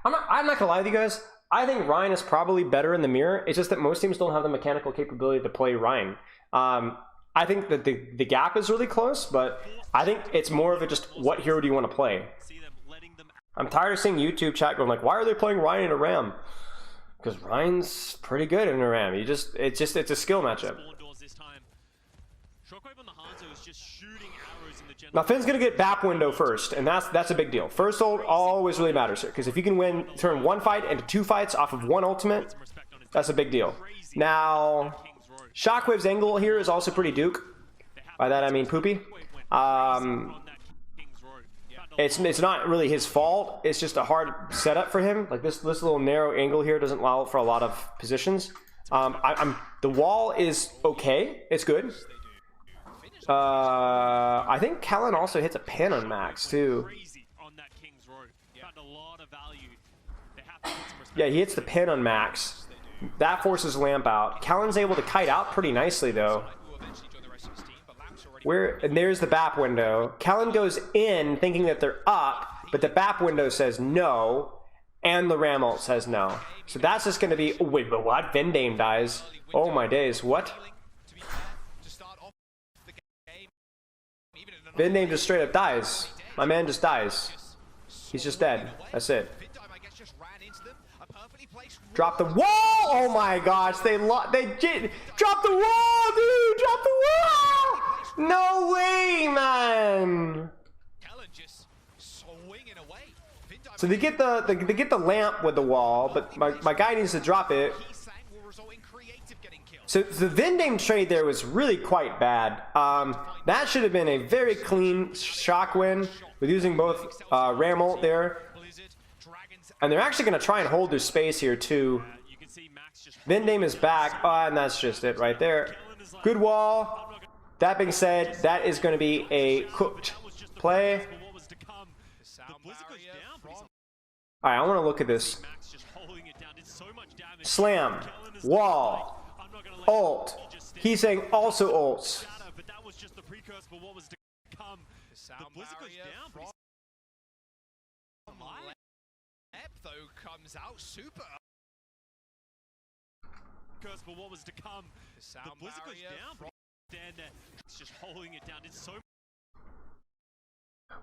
I'm not gonna lie with you guys. I think Ryan is probably better in the mirror. It's just that most teams don't have the mechanical capability to play Ryan. I think that the gap is really close, but I think it's more of a just what hero do you want to play. I'm tired of seeing YouTube chat going like, why are they playing Ryan in a Ram? Because Ryan's pretty good in a Ram. It's a skill matchup. Now Finn's gonna get BAP window first, and that's a big deal. First ult always really matters here, because if you can turn one fight into two fights off of one ultimate, that's a big deal. Now, Shockwave's angle here is also pretty Duke. By that I mean poopy. It's not really his fault. It's just a hard setup for him. Like this little narrow angle here doesn't allow for a lot of positions. The wall is okay. It's good. I think Callan also hits a pin on Max too. Yeah, he hits the pin on Max. That forces Lamp out. Callan's able to kite out pretty nicely though. And there's the BAP window. Callan goes in thinking that they're up, but the BAP window says no, and the Ram ult says no. So that's just going to be... Oh, wait, but what? Vendame dies. Oh my days, what? Vendame just straight up dies. My man just dies. He's just dead. That's it. Drop the wall! Oh my gosh, they drop the wall, dude! Drop the wall! No way, man! So they get the lamp with the wall, but my guy needs to drop it. So the Vendame trade there was really quite bad. That should have been a very clean Shock win with using both Ram ult there. And they're actually going to try and hold their space here too. Vendame is back. Oh, and that's just it right there. Good wall. That being said, that is going to be a cooked play. Alright, I want to look at this. Slam. Wall. Ult. He's saying also ults. Though comes out super. But what was to come? The Blizzard goes down. Stand there, it's just holding it down. It's so.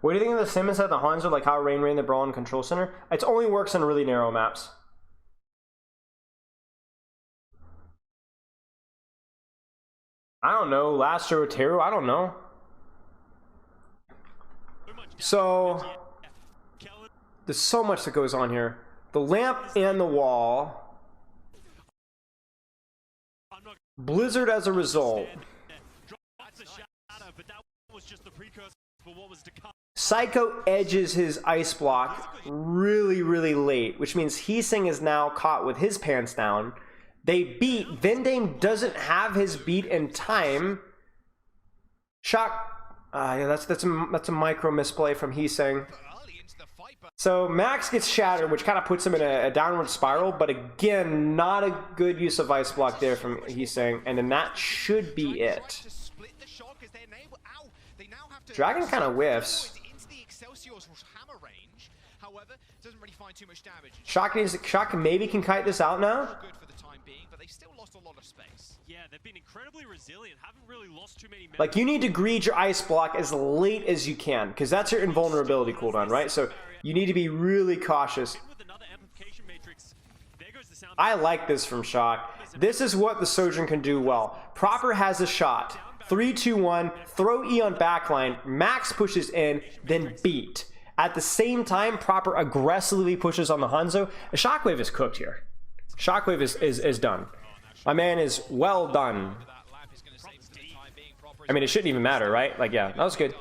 What do you think of the sim inside the Hanzo, like how Rain the Brawl and Control Center? It only works on really narrow maps. I don't know, Last Rotero, I don't know. So, there's so much that goes on here. The lamp and the wall. Blizzard as a result. Psycho edges his ice block really, really late, which means Heesing is now caught with his pants down. They beat. Vendame doesn't have his beat in time. Shock. Yeah, that's a micro misplay from Heesing. So Max gets shattered, which kind of puts him in a downward spiral. But again, not a good use of ice block there from Heesing, and then that should be it. Dragon kind of whiffs. Shock maybe can kite this out now. Yeah, they've been incredibly resilient. Haven't really lost too many. Like, you need to greed your ice block as late as you can, because that's your invulnerability cooldown, right? So you need to be really cautious. I like this from Shock. This is what the Sojourn can do well. Proper has a shot. 3, 2, 1. Throw E on backline. Max pushes in, then beat. At the same time, Proper aggressively pushes on the Hanzo. Shockwave is cooked here. Shockwave is done. My man is well done. I mean, it shouldn't even matter, right? Like, yeah, that was good.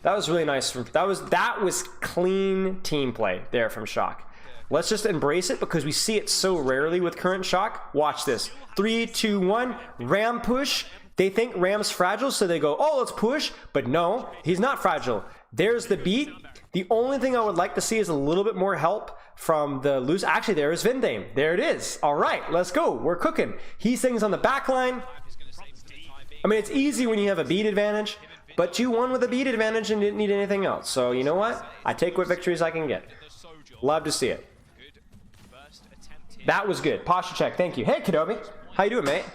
That was really nice. That was clean team play there from Shock. Let's just embrace it because we see it so rarely with current Shock. Watch this. 3, 2, 1. Ram push. They think Ram's fragile, so they go, oh, let's push. But no, he's not fragile. There's the beat. The only thing I would like to see is a little bit more help from the loose. Actually, there is Vendame. There it is. All right, let's go. We're cooking. Heesing's on the back line. I mean, it's easy when you have a beat advantage, but you won with a beat advantage and didn't need anything else. So, you know what? I take what victories I can get. Love to see it. That was good. Posture check. Thank you. Hey, Kadobi. How you doing, mate?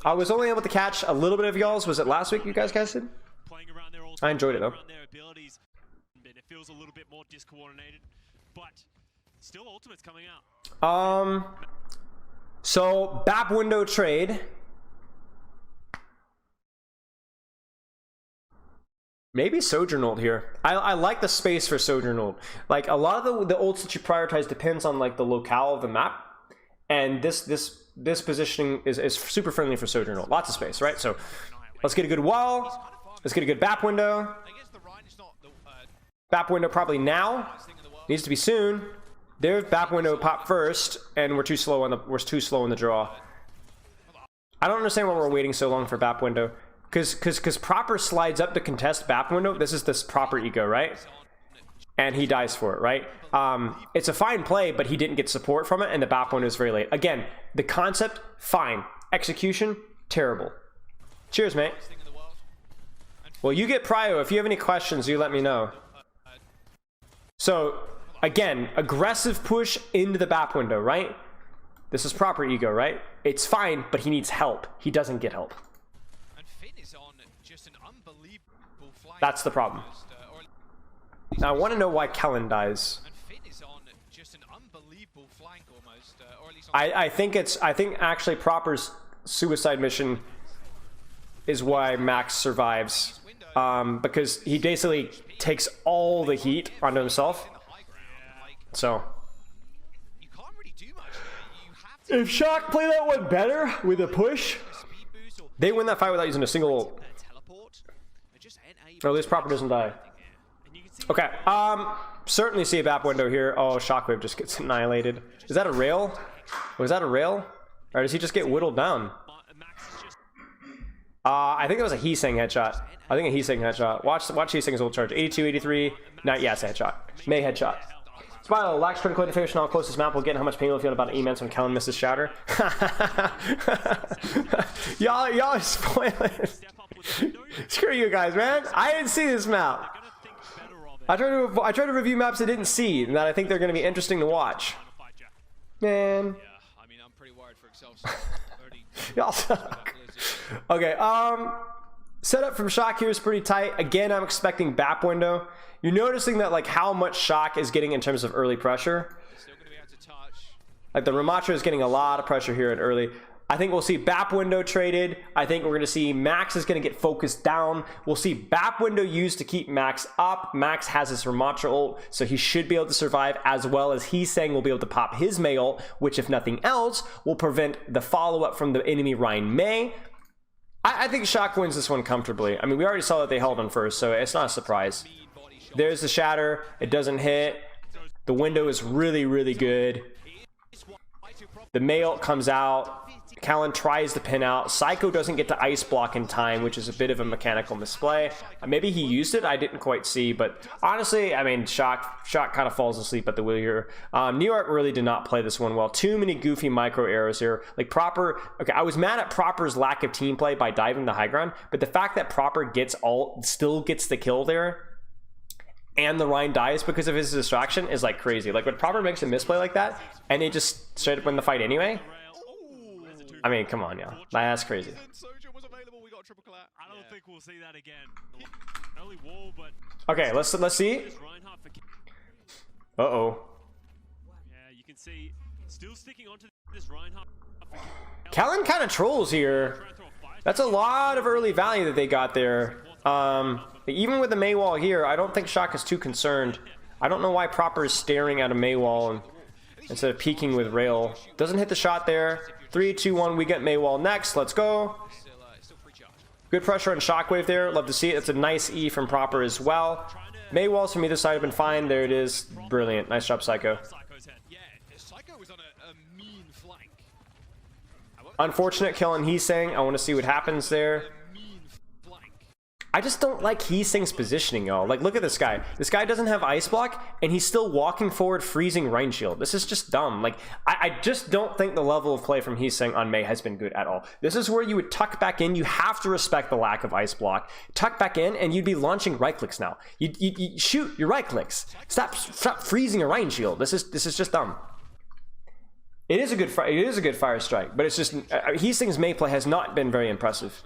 I was only able to catch a little bit of y'all's. Was it last week you guys did? I enjoyed it, though. It feels a little bit more discoordinated, but still ultimate's coming out. So BAP window trade. Maybe Sojourn ult here. I like the space for Sojourn ult. Like, a lot of the ults that you prioritize depends on like the locale of the map, and this positioning is super friendly for Sojourn ult. Lots of space, right? So let's get a good wall. Let's get a good BAP window. BAP window probably now. Needs to be soon. There's BAP window pop first, and we're too slow in the draw. I don't understand why we're waiting so long for BAP window. Because Proper slides up to contest BAP window. This is this Proper ego, right? And he dies for it, right? It's a fine play, but he didn't get support from it, and the BAP window is very late. Again, the concept, fine. Execution, terrible. Cheers, mate. Well, you get prio. If you have any questions, you let me know. So, again, aggressive push into the BAP window, right? This is Proper ego, right? It's fine, but he needs help. He doesn't get help. That's the problem. Now, I want to know why Kellen dies. I think actually Proper's suicide mission is why Max survives. Because he basically takes all the heat onto himself. So if Shock play that one better with a push, they win that fight without using a single ult. Or at least Proper doesn't die. Okay, certainly see a BAP window here. Oh, Shockwave just gets annihilated. Is that a rail? Was that a rail? Or does he just get whittled down? I think it was a Heesing headshot. I think a Heesing headshot. Watch Heesing's ult charge. 82, 83. Yeah, it's a headshot. May headshot. Spilo, lacks critical information on closest map. We'll get how much pain we'll feel about E-Ments when Kellen misses Shatter. y'all are spoiling. Screw you guys, man. I didn't see this map. I try to review maps I didn't see, and that I think they're going to be interesting to watch. Man. I mean, I'm pretty worried for Excelsior. Y'all suck. Okay, Setup from Shock here is pretty tight. Again, I'm expecting BAP window. You're noticing that like how much Shock is getting in terms of early pressure. Still going to be able to touch. Like the Ramatra is getting a lot of pressure here at early. I think we'll see BAP window traded. I think we're going to see Max is going to get focused down. We'll see BAP window used to keep Max up. Max has his Ramatra ult, so he should be able to survive, as well as he's saying we'll be able to pop his Mei ult, which if nothing else will prevent the follow-up from the enemy Ryan Mei. I think Shock wins this one comfortably. I mean, we already saw that they held on first, so it's not a surprise. There's the shatter. It doesn't hit. The window is really, really good. The Mei ult comes out. Callan tries to pin out. Psycho doesn't get to ice block in time, which is a bit of a mechanical misplay. Maybe he used it. I didn't quite see, but honestly, I mean, Shock kind of falls asleep at the wheel here. New York really did not play this one well. Too many goofy micro errors here. Like Proper, okay, I was mad at Proper's lack of team play by diving the high ground, but the fact that Proper still gets the kill there, and the Ryan dies because of his distraction is like crazy. Like when Proper makes a misplay like that, and they just straight up win the fight anyway. I mean, come on, yeah. That's crazy. I don't think we'll see that again. Only wall, but Okay, let's see. Uh-oh. yeah, you can see still sticking onto this Reinhardt. Callan kind of trolls here. That's a lot of early value that they got there. Even with the Mei wall here, I don't think Shock is too concerned. I don't know why Proper is staring at a Mei wall instead of peeking with Rail. Doesn't hit the shot there. 3, 2, 1, we get Mei wall next. Let's go. Good pressure on Shockwave there. Love to see it. It's a nice E from Proper as well. Mei walls from either side have been fine. There it is. Brilliant. Nice job, Psycho. Yeah, Psycho was on a mean flank. Unfortunate kill on Heesang. I want to see what happens there. I just don't like Heesang's positioning, y'all. Like, look at this guy. This guy doesn't have ice block, and he's still walking forward, freezing Rhine Shield. This is just dumb. Like, I just don't think the level of play from Heesang on Mei has been good at all. This is where you would tuck back in. You have to respect the lack of ice block. Tuck back in, and you'd be launching right clicks now. You shoot your right clicks. Stop freezing a Rhine Shield. This is just dumb. It is a good fire strike, but it's just Heesang's Mei play has not been very impressive.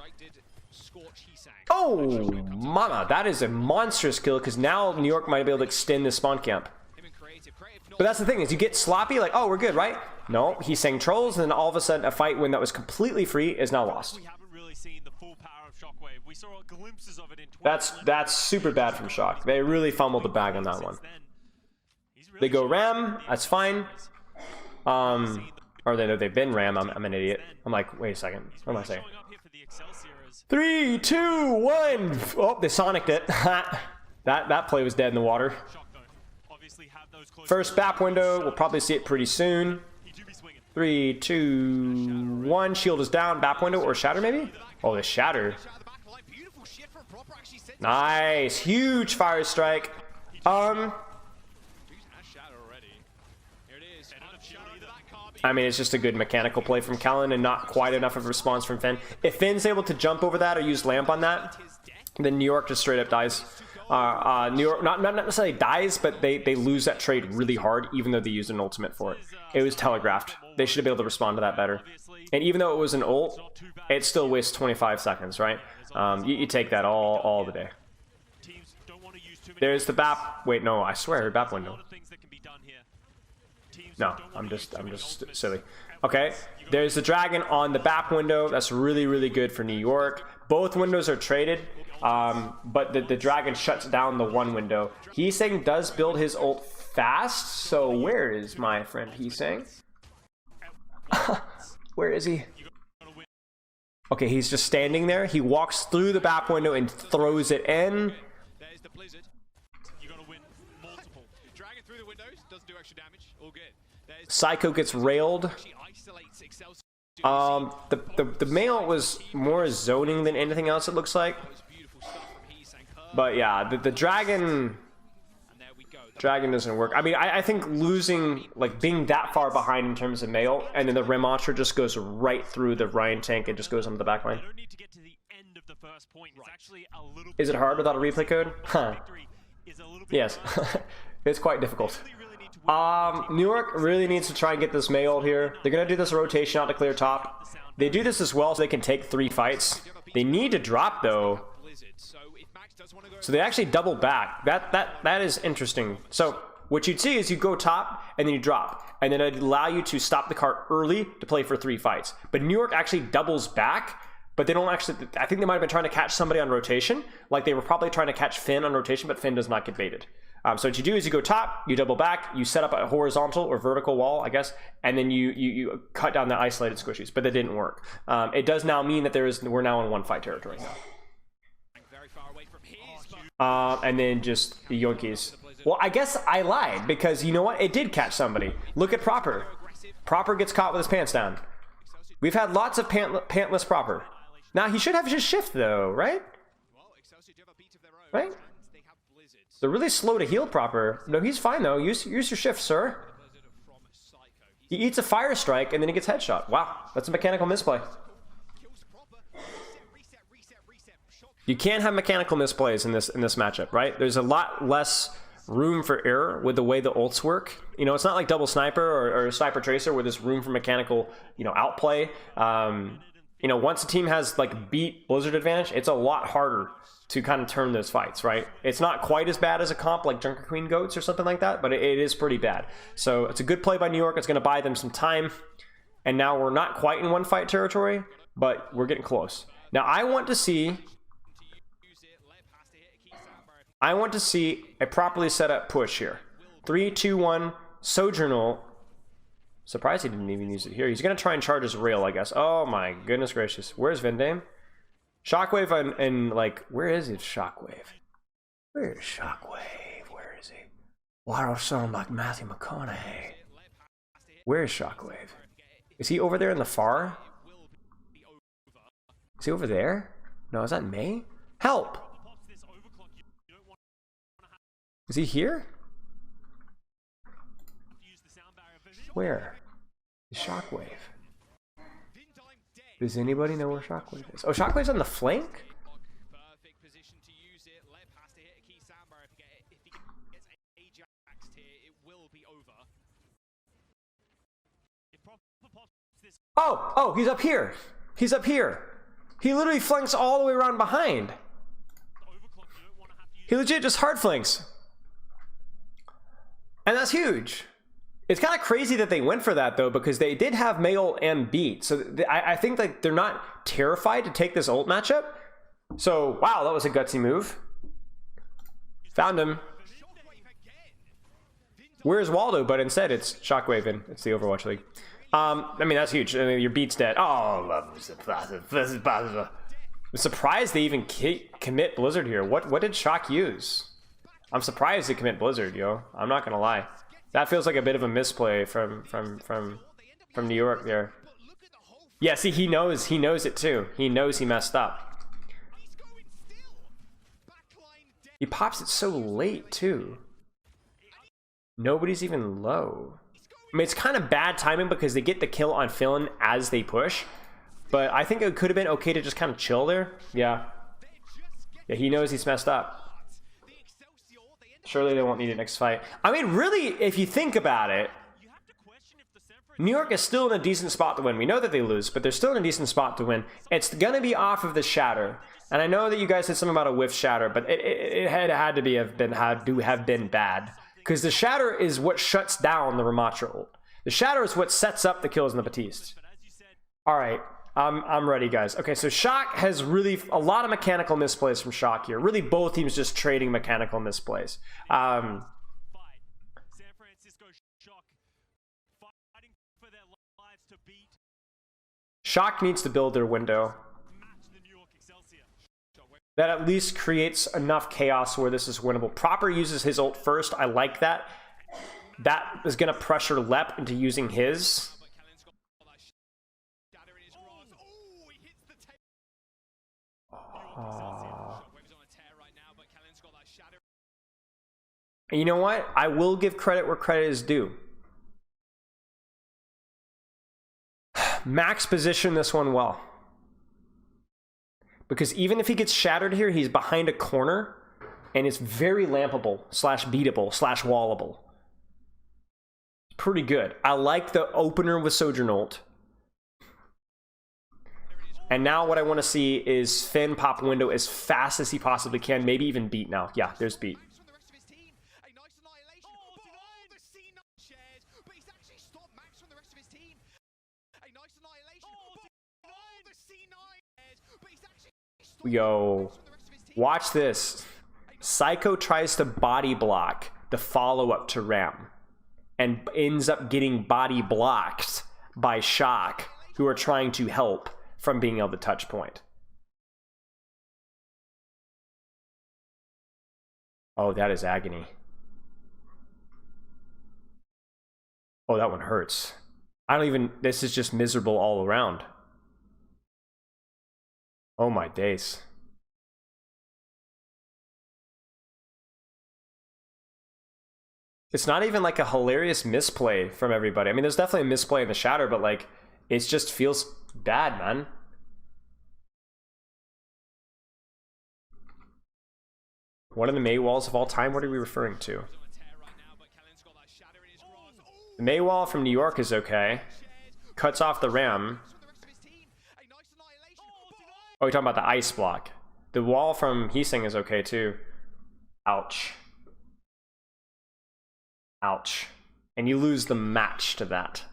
Oh, mama, that is a monstrous kill, because now New York might be able to extend the spawn camp. But that's the thing, is you get sloppy, like, oh, we're good, right? No, he's saying trolls, and then all of a sudden a fight when that was completely free is now lost. We haven't really seen the full power of Shockwave. We saw glimpses of it in That's super bad from Shock. They really fumbled the bag on that one. They go Ram, that's fine. Or they've been Ram, I'm an idiot. I'm like, wait a second, what am I saying? 3, 2, 1. Oh, they sonicked it. that play was dead in the water. First BAP window. We'll probably see it pretty soon. 3, 2, 1. Shield is down. BAP window or shatter maybe? Oh, the shatter. Nice. Huge fire strike. I mean, it's just a good mechanical play from Callan and not quite enough of a response from Finn. If Finn's able to jump over that or use Lamp on that, then New York just straight up dies. New York not necessarily dies, but they lose that trade really hard, even though they used an ultimate for it. It was telegraphed. They should have been able to respond to that better. And even though it was an ult, it still wastes 25 seconds, right? You take that all the day. There's the BAP. Wait, no, I swear I heard BAP window. No, I'm just silly. Okay, there's the dragon on the BAP window. That's really, really good for New York. Both windows are traded, but the dragon shuts down the one window. Heesang does build his ult fast, so where is my friend Heesang? Where is he? Okay, he's just standing there. He walks through the BAP window and throws it in. There's the blizzard. You gotta win multiple. Dragon through the windows doesn't do extra damage. All good. Psycho gets railed. The male was more zoning than anything else, it looks like. But yeah, the dragon doesn't work. I mean, I think losing, like being that far behind in terms of male, and then the Ramatra just goes right through the Ryan tank and just goes onto the back line. Is it hard without a replay code? Huh. Yes. It's quite difficult. will... New York really needs to try and get this May ult here. They're going to do this rotation out to clear top. They do this as well so they can take 3 fights. They need to drop, though. So they actually double back. That is interesting. So what you'd see is you go top and then you drop. And then it'd allow you to stop the cart early to play for 3 fights. But New York actually doubles back. But they don't actually... I think they might have been trying to catch somebody on rotation. Like they were probably trying to catch Finn on rotation, but Finn does not get baited. So what you do is you go top, you double back, you set up a horizontal or vertical wall, I guess, and then you cut down the isolated squishies. But that didn't work. It does now mean that we're now in 1-fight territory now. And then just the Yoinkies. Well, I guess I lied, because you know what? It did catch somebody. Look at Proper. Proper gets caught with his pants down. We've had lots of pantless Proper. Now, he should have just shift, though, right? Right? They're really slow to heal Proper. No, he's fine, though. Use your shift, sir. He eats a fire strike, and then he gets headshot. Wow, that's a mechanical misplay. You can't have mechanical misplays in this matchup, right? There's a lot less room for error with the way the ults work. You know, it's not like double sniper or sniper tracer where there's room for mechanical, you know, outplay. You know, once a team has like beat Blizzard advantage, it's a lot harder to kind of turn those fights, right? It's not quite as bad as a comp like Junker Queen Goats or something like that, but it is pretty bad. So it's a good play by New York. It's going to buy them some time. And now we're not quite in 1-fight territory, but we're getting close. Now I want to see a properly set up push here. 3, 2, 1, Sojournal. Surprised he didn't even use it here. He's going to try and charge his rail, I guess. Oh my goodness gracious. Where's Vindame? Shockwave and like, where is it, Shockwave? Where's Shockwave? Where is he? Why do I sound like Matthew McConaughey? Where's Shockwave? Is he over there in the far? Is he over there? No, is that May? Help! Is he here? Where? Is Shockwave? Does anybody know where Shockwave is? Oh, Shockwave's on the flank? Oh, he's up here. He's up here. He literally flanks all the way around behind. He legit just hard flanks. And that's huge. It's kind of crazy that they went for that, though, because they did have May ult and beat. So I think like they're not terrified to take this ult matchup. So, wow, that was a gutsy move. Found him. Where's Waldo? But instead, it's Shockwave and it's the Overwatch League. I mean, that's huge. I mean, your beat's dead. Oh, I'm surprised they even commit Blizzard here. What did Shock use? I'm surprised they commit Blizzard, yo. I'm not gonna lie. That feels like a bit of a misplay from New York there. Yeah, see, he knows it too. He knows he messed up. He pops it so late too. Nobody's even low. I mean, it's kind of bad timing because they get the kill on Fillin as they push. But I think it could have been okay to just kind of chill there. Yeah. Yeah, he knows he's messed up. Surely they won't need a next fight. I mean, really, if you think about it, New York is still in a decent spot to win. We know that they lose, but they're still in a decent spot to win. It's going to be off of the Shatter. And I know that you guys said something about a whiff Shatter, but it had to have been bad. Because the Shatter is what shuts down the Ramatra ult. The Shatter is what sets up the kills in the Batiste. Alright, I'm ready, guys. Okay, so Shock has really a lot of mechanical misplays from Shock here. Really, both teams just trading mechanical misplays. Shock needs to build their window. That at least creates enough chaos where this is winnable. Proper uses his ult first. I like that. That is going to pressure Lep into using his. And you know what? I will give credit where credit is due. Max positioned this one well. Because even if he gets shattered here, he's behind a corner. And it's very lampable, /beatable, /wallable. pretty good. I like the opener with Sojourn ult. And now what I want to see is Finn pop window as fast as he possibly can. Maybe even beat now. Yeah, there's beat. Yo, watch this. Psycho tries to body block the follow-up to Ram and ends up getting body blocked by Shock, who are trying to help from being able to touch point. Oh, that is agony. Oh, that one hurts. I don't even... This is just miserable all around. Oh my days. It's not even like a hilarious misplay from everybody. I mean, there's definitely a misplay in the shatter, but like, it just feels bad, man. One of the Mei walls of all time? What are we referring to? The Mei wall from New York is okay. Cuts off the Ram. Oh, you're talking about the ice block. The wall from Heesing is okay too. Ouch. Ouch. And you lose the match to that.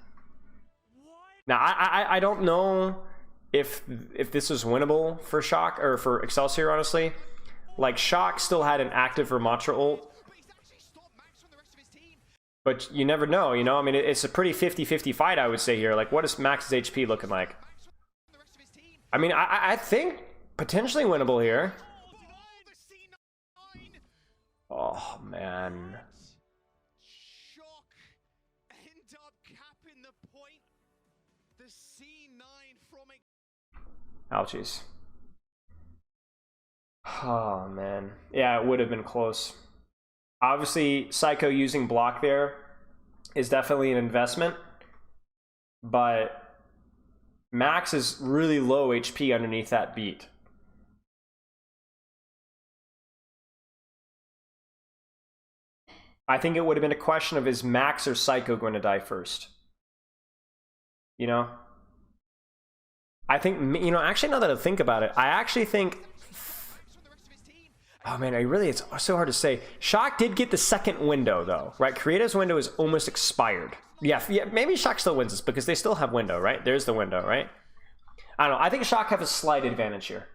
Now, I don't know if this was winnable for Shock, or for Excelsior, honestly. Like, Shock still had an active Ramatra ult. But you never know, you know? I mean, it's a pretty 50-50 fight, I would say here. Like, what is Max's HP looking like? I mean, I think potentially winnable here. Oh, man. Ouchies. Oh, man. Yeah, it would have been close. Obviously, Psycho using block there is definitely an investment. But Max is really low HP underneath that beat. I think it would have been a question of, is Max or Psycho going to die first? You know? I think, you know, actually, now that I think about it, I actually think... Oh, man, it's so hard to say. Shock did get the second window, though, right? Creative's window is almost expired. Yeah, maybe Shock still wins this, because they still have window, right? There's the window, right? I don't know. I think Shock have a slight advantage here.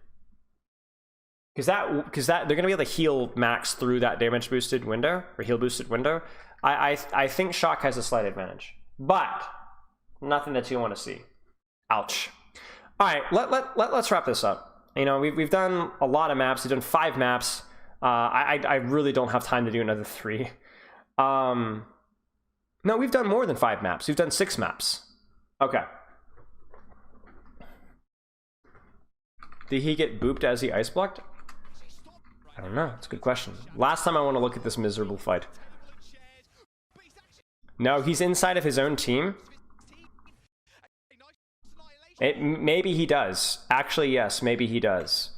Because they're going to be able to heal Max through that damage boosted window, or heal boosted window. I think Shock has a slight advantage. But, nothing that you want to see. Ouch. All right, let's wrap this up. You know, we've done a lot of maps. We've done 5 maps. I really don't have time to do another 3. No, we've done more than 5 maps. We've done 6 maps. Okay. Did he get booped as he ice blocked? I don't know. It's a good question. Last time I want to look at this miserable fight. No, he's inside of his own team. Maybe he does. Actually, yes. Maybe he does.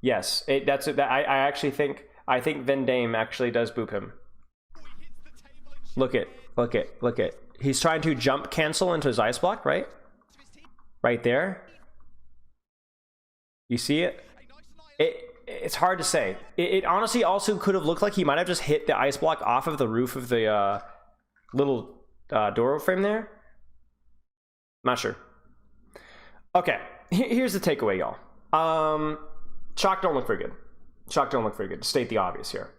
Yes. I actually think Vendame actually does boop him. Look it. He's trying to jump cancel into his ice block, right? Right there. You see it? It's hard to say. It honestly also could have looked like he might have just hit the ice block off of the roof of the little door frame there. Not sure. Okay, here's the takeaway, y'all. Shock don't look very good. Shock don't look very good, to state the obvious here.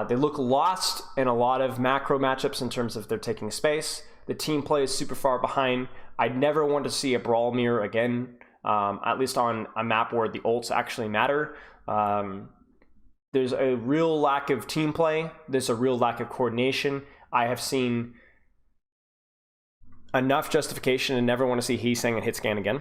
They look lost in a lot of macro matchups in terms of they're taking space. The team play is super far behind. I'd never want to see a brawl mirror again, at least on a map where the ults actually matter. There's a real lack of team play. There's a real lack of coordination. I have seen enough justification to never want to see Heesing and Hitscan again.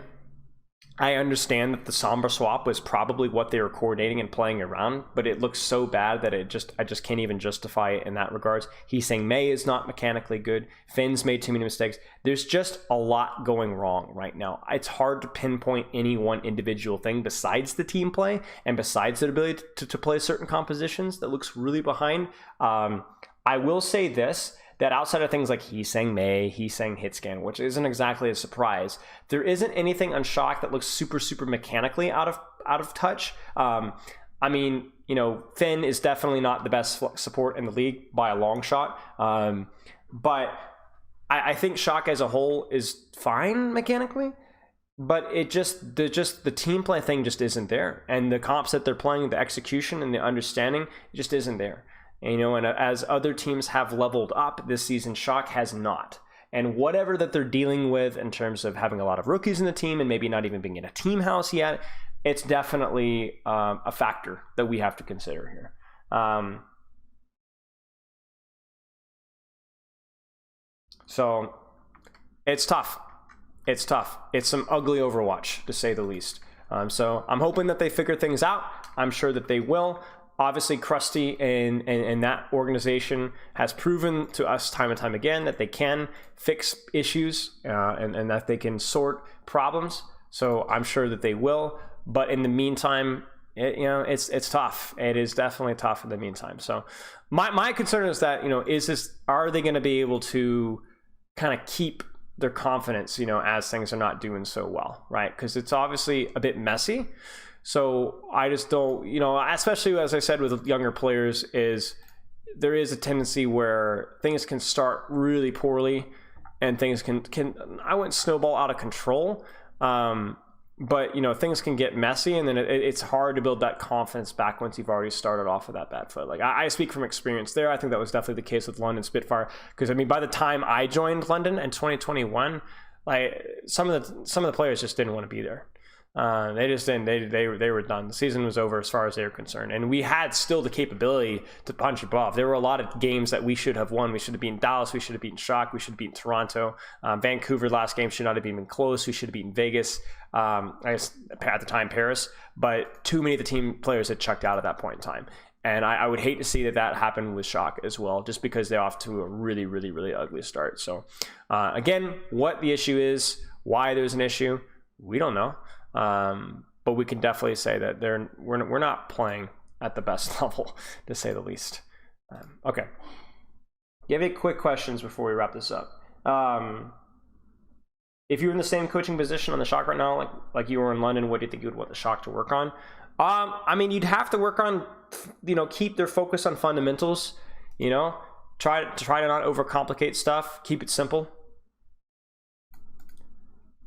I understand that the Sombra swap was probably what they were coordinating and playing around, but it looks so bad that I just can't even justify it in that regards. He's saying Mei is not mechanically good. Finn's made too many mistakes. There's just a lot going wrong right now. It's hard to pinpoint any one individual thing besides the team play and besides the ability to play certain compositions that looks really behind. I will say this, that outside of things like he sang May, he sang Hitscan, which isn't exactly a surprise, there isn't anything on Shock that looks super mechanically out of touch. I mean, you know, Finn is definitely not the best support in the league by a long shot, but I think Shock as a whole is fine mechanically. But the team play thing just isn't there, and the comps that they're playing, the execution and the understanding just isn't there. And, you know, and as other teams have leveled up this season, Shock has not. And whatever that they're dealing with in terms of having a lot of rookies in the team and maybe not even being in a team house yet, it's definitely a factor that we have to consider here. So it's tough. It's tough. It's some ugly Overwatch, to say the least. So I'm hoping that they figure things out. I'm sure that they will. Obviously, Krusty and that organization has proven to us time and time again that they can fix issues and that they can sort problems. So I'm sure that they will. But in the meantime, it's tough. It is definitely tough in the meantime. So my concern is that, you know, are they going to be able to kind of keep their confidence, you know, as things are not doing so well, right? Because it's obviously a bit messy. So I just don't, you know, especially as I said with younger players, there is a tendency where things can start really poorly and things can I wouldn't snowball out of control. But, you know, things can get messy, and then it's hard to build that confidence back once you've already started off with that bad foot. Like, I speak from experience there. I think that was definitely the case with London Spitfire, because, I mean, by the time I joined London in 2021, like, some of the players just didn't want to be there. They just didn't. They were done. The season was over as far as they were concerned, and we had still the capability to punch above. There were a lot of games that we should have won. We should have beaten Dallas. We should have beaten Shock. We should have beaten Toronto. Vancouver last game should not have been close. We should have beaten Vegas. I guess at the time Paris, but too many of the team players had chucked out at that point in time. And I would hate to see that happen with Shock as well, just because they're off to a really, really, really ugly start. So again, what the issue is, why there's an issue, we don't know. But we can definitely say that we're not playing at the best level, to say the least. Okay. Give you quick questions before we wrap this up. If you were in the same coaching position on the Shock right now, like you were in London, what do you think you would want the Shock to work on? I mean, you'd have to work on, you know, keep their focus on fundamentals. You know, try to not overcomplicate stuff. Keep it simple.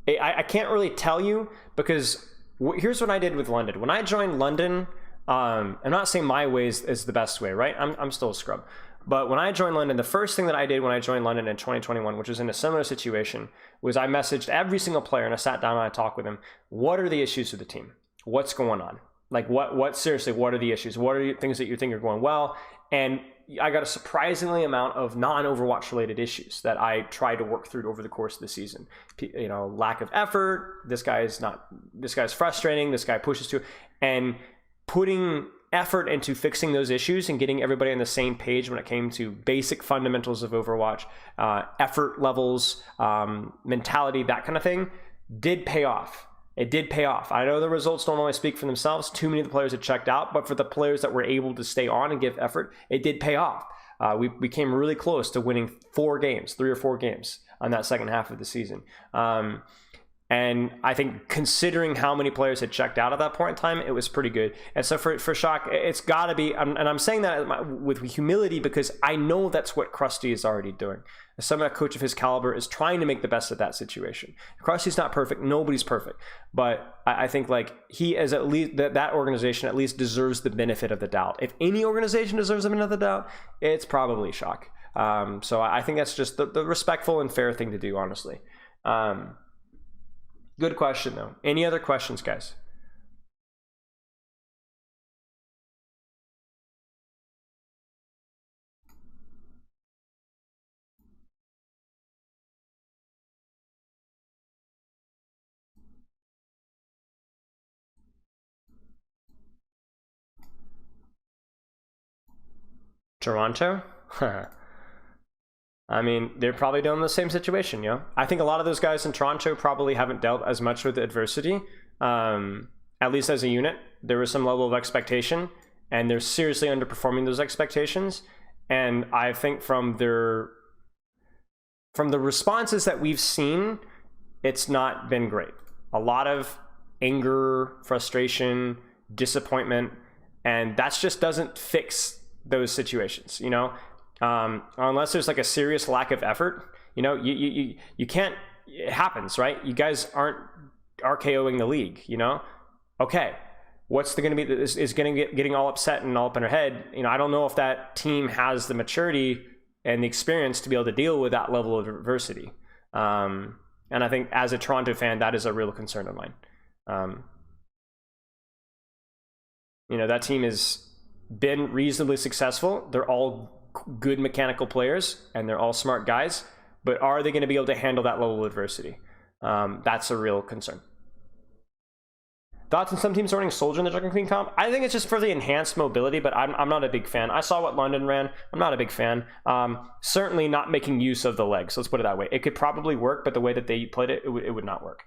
I can't really tell you, because here's what I did with London. When I joined London, I'm not saying my way is the best way, right? I'm still a scrub. But when I joined London, the first thing that I did when I joined London in 2021, which was in a similar situation, was I messaged every single player and I sat down and I talked with them. What are the issues with the team? What's going on? Like, what seriously, what are the issues? What are things that you think are going well? And I got a surprisingly amount of non-Overwatch related issues that I tried to work through over the course of the season. You know, lack of effort. This guy's frustrating. This guy pushes too, and putting effort into fixing those issues and getting everybody on the same page when it came to basic fundamentals of Overwatch, effort levels, mentality, that kind of thing, did pay off. It did pay off. I know the results don't always speak for themselves. Too many of the players had checked out, but for the players that were able to stay on and give effort, it did pay off. We came really close to winning 3 or 4 games on that second half of the season. And I think considering how many players had checked out at that point in time, it was pretty good. And so for Shock, it's got to be, and I'm saying that with humility, because I know that's what Krusty is already doing. Some coach of his caliber is trying to make the best of that situation. Krusty's not perfect. Nobody's perfect. But I think like he is at least, that organization at least deserves the benefit of the doubt. If any organization deserves the benefit of the doubt, it's probably Shock. So I think that's just the respectful and fair thing to do, honestly. Good question, though. Any other questions, guys? Toronto? I mean, they're probably dealing with the same situation, you know? I think a lot of those guys in Toronto probably haven't dealt as much with adversity, at least as a unit. There was some level of expectation, and they're seriously underperforming those expectations. And I think from their from the responses that we've seen, it's not been great. A lot of anger, frustration, disappointment, and that just doesn't fix those situations, you know? Unless there's like a serious lack of effort, you know, you can't, it happens, right? You guys aren't RKOing the league, you know? Okay, what's going to be, is getting all upset and all up in her head. You know, I don't know if that team has the maturity and the experience to be able to deal with that level of adversity. And I think as a Toronto fan, that is a real concern of mine. You know, that team has been reasonably successful. They're all good mechanical players and they're all smart guys, but are they going to be able to handle that level of adversity? That's a real concern. Thoughts on some teams running Soldier in the Dragon Queen comp? I think it's just for the enhanced mobility, but I'm not a big fan. I saw what London ran. I'm not a big fan. Certainly not making use of the legs. Let's put it that way. It could probably work, but the way that they played it, it would not work.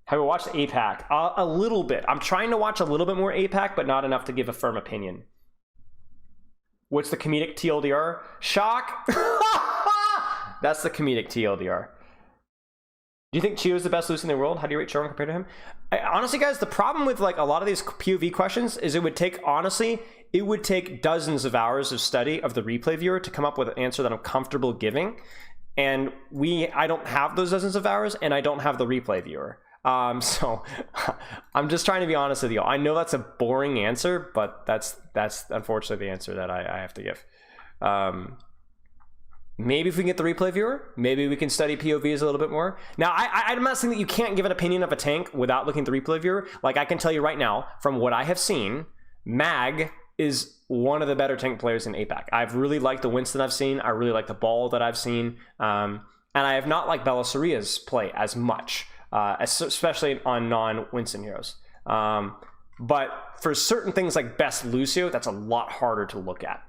Have you watched APAC? A little bit. I'm trying to watch a little bit more APAC, but not enough to give a firm opinion. What's the comedic TLDR? Shock! That's the comedic TLDR. Do you think Chio is the best Lucy in the world? How do you rate Sherman compared to him? Honestly, guys, the problem with like a lot of these POV questions is it would take dozens of hours of study of the replay viewer to come up with an answer that I'm comfortable giving. And I don't have those dozens of hours, and I don't have the replay viewer. So I'm just trying to be honest with you. I know that's a boring answer, but that's unfortunately the answer that I have to give. Maybe if we can get the replay viewer, maybe we can study POVs a little bit more. Now, I'm not saying that you can't give an opinion of a tank without looking at the replay viewer. Like, I can tell you right now, from what I have seen, Mag is one of the better tank players in APAC. I've really liked the Winston I've seen. I really like the Ball that I've seen. And I have not liked Belisaria's play as much, especially on non-Winston heroes. But for certain things like best Lucio, that's a lot harder to look at.